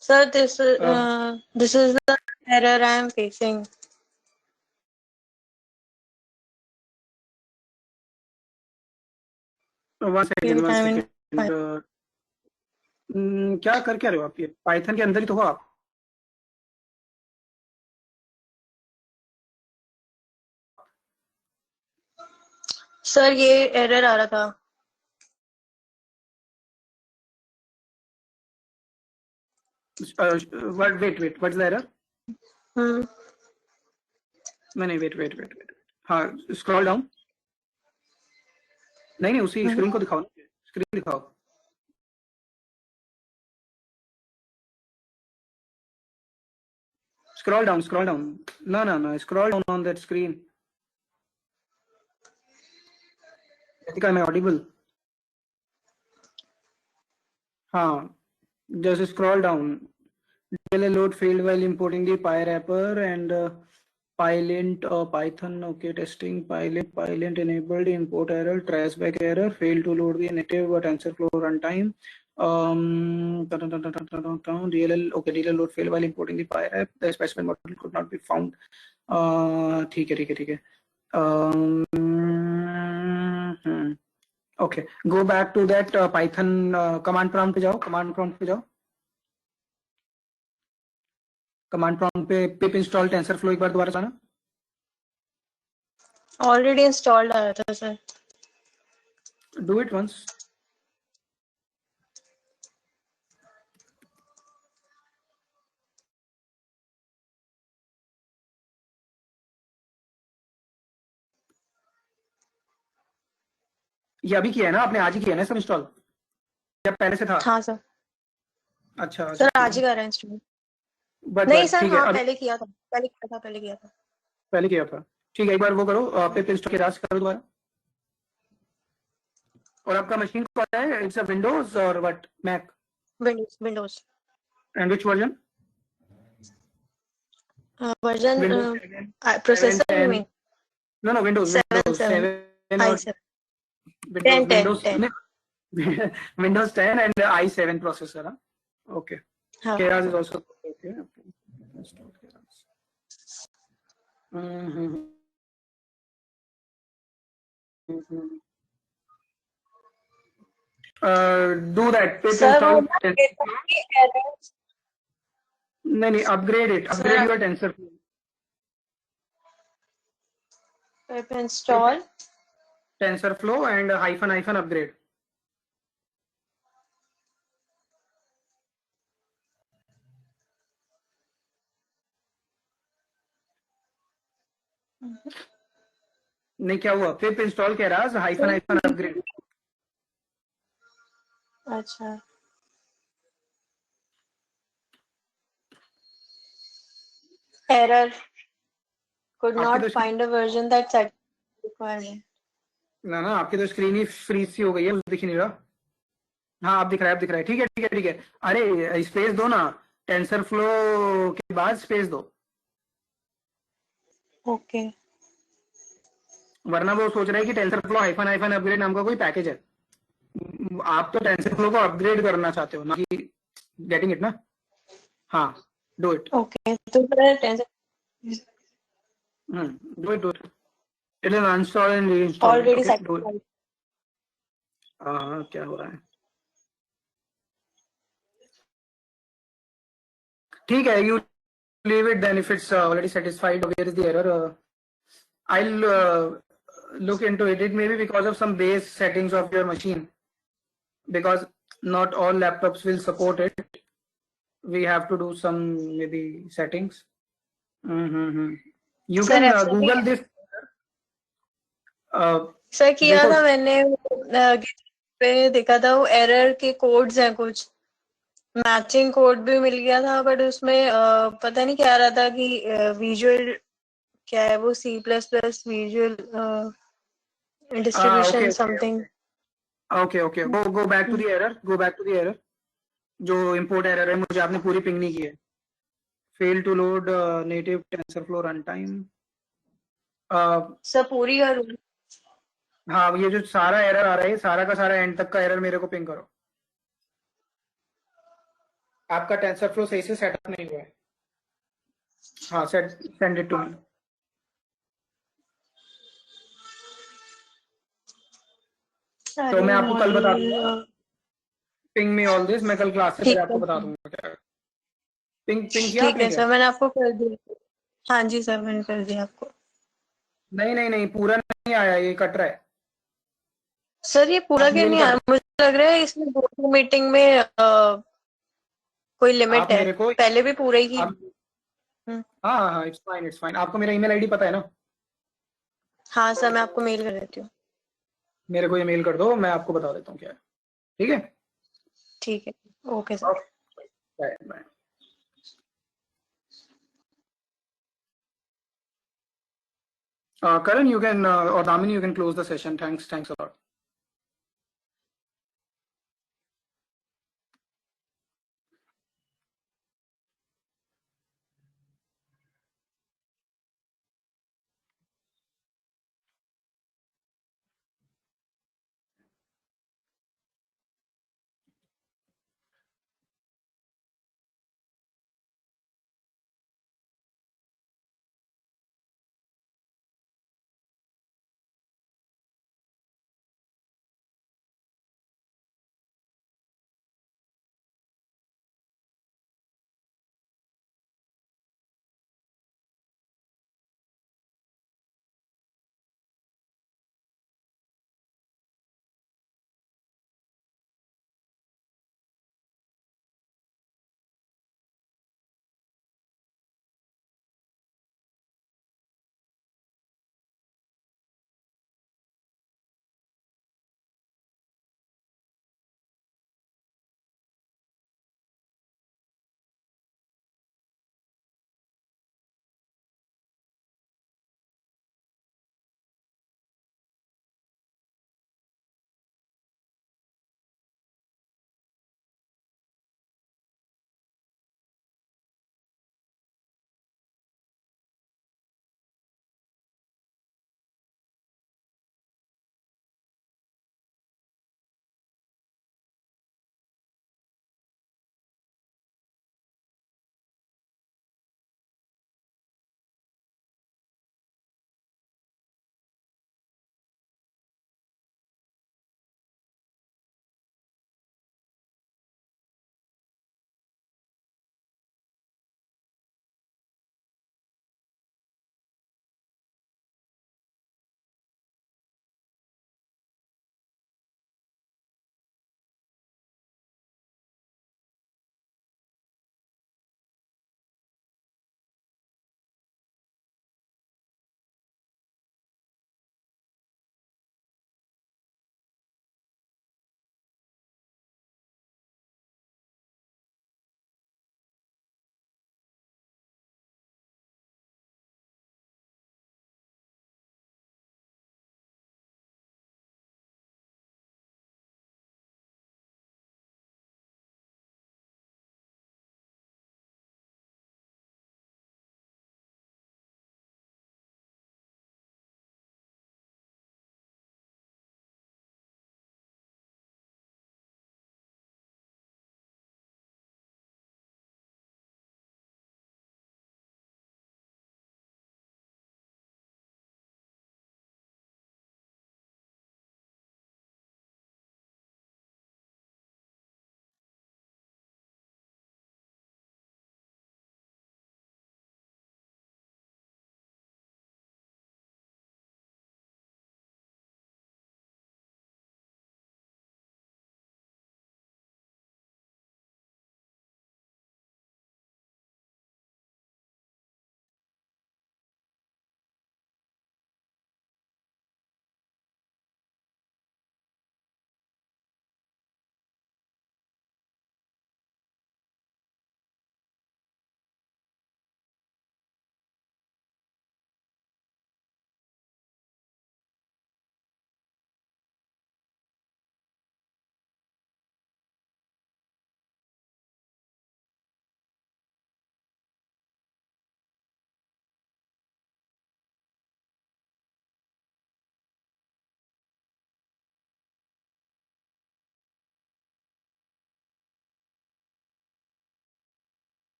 Sir, this is the error I am facing. One second. क्या कर क्या रहे हो आप? ये Python के अंदर ही तो हो आप. सर ये एरर आ रहा था. Wait, what's the error? नहीं, wait. हाँ, scroll down. नहीं, उसी स्क्रीन को दिखाओ. स्क्रीन दिखाओ. Scroll down. No. Scroll down on that screen. Nitika, am I audible? हाँ. Just scroll down. DLL load failed while importing the PyWrapper and Pylint Python. Okay, testing Pylint enabled import error, trashback error, failed to load the native TensorFlow runtime. DLL load failed while importing the PyWrap. The specimen model could not be found. ठीक है. Okay, go back to that Python command prompt पे जाओ. Command prompt पे pip install TensorFlow एक बार दोबारा चलाना. Already installed आया था सर. Do it once. ये अभी किया है ना आपने? आज ही किया है ना सब इंस्टॉल या पहले से था? हाँ सर. अच्छा सर आज ही कर रहे हैं इंस्टॉल. नहीं सर, हाँ पहले किया था. ठीक है, एक बार वो करो, पिप इंस्टॉल के रास करो दोबारा. और आपका मशीन कौन सा है? इट्स अ विंडोज और what? Mac? Windows. And which version? Version processor में. नो विंडोज 7 और Windows 10 and i7 processor. Okay. Keras is also okay. Install Keras. Do that. Pip install. नहीं, upgrade it. Upgrade your TensorFlow. Pip install TensorFlow and hyphen upgrade. नहीं, क्या हुआ? पिप install कह रहा hyphen upgrade. अच्छा. Error could not find a version that satisfies requirement. ना आपकी तो स्क्रीन ही फ्रीज सी हो गई है, दिख ही नहीं रहा. हाँ, आप दिख रहा है. ठीक है. अरे स्पेस दो ना, TensorFlow के बाद स्पेस दो. ओके. वरना वो सोच रहा है कि TensorFlow हाइफन अपग्रेड नाम का कोई पैकेज है. आप तो TensorFlow को अपग्रेड करना चाहते हो ना, कि गेटिंग इट ना. हाँ, डू इट. ओके, तो do it. It will uninstall and reinstall. Already okay, satisfied. क्या हो रहा है? ठीक है, you leave it then if it's already satisfied. Where is the error? I'll look into it. It may be because of some base settings of your machine, because not all laptops will support it. We have to do some maybe settings. You can Google this. Sir किया था मैंने, पे देखा था वो error के codes हैं, कुछ मैचिंग कोड भी मिल गया था, बट उसमें पता नहीं क्या आ रहा था कि विजुअल क्या है वो, C++ visual distribution something. Okay. Go back to the error. जो import error है, मुझे आपने पूरी पिंग नहीं की है. Fail to load native TensorFlow runtime. Sir पूरी करूँ? हाँ, ये जो सारा एरर आ रहा है, सारा का सारा एंड तक का एरर मेरे को पिंग करो। आपका टेंसर फ्लो सही से सेटअप नहीं हुआ है। हाँ, सेंड इट टू मी। तो मैं आपको कल बता दूंगा। पिंग मी ऑल दिस, मैं कल क्लास से पहले आपको बता दूंगा क्या। पिंग किया ठीक आपने है क्या? सर, मैंने आपको कर दिया। हाँ जी सर, मैंने कर दिया आपको। नहीं, पूरा नहीं आया, ये कट रहा है। सर ये पूरा आप क्यों मेल नहीं कर आया? मुझे लग रहा है इसमें दो मीटिंग में कोई लिमिट आप है। मेरे को पहले भी पूरा ही की। आप, हाँ, इट्स फाइन। आपको मेरा ईमेल आईडी पता है ना? हाँ सर, मैं आपको मेल कर देती हूँ। मेरे को ये मेल कर दो, मैं आपको बता देता हूँ क्या है। ठीक है? ठीक है, okay sir. Bye bye. Karan, you can or Damini, you can close the session. Thanks a lot.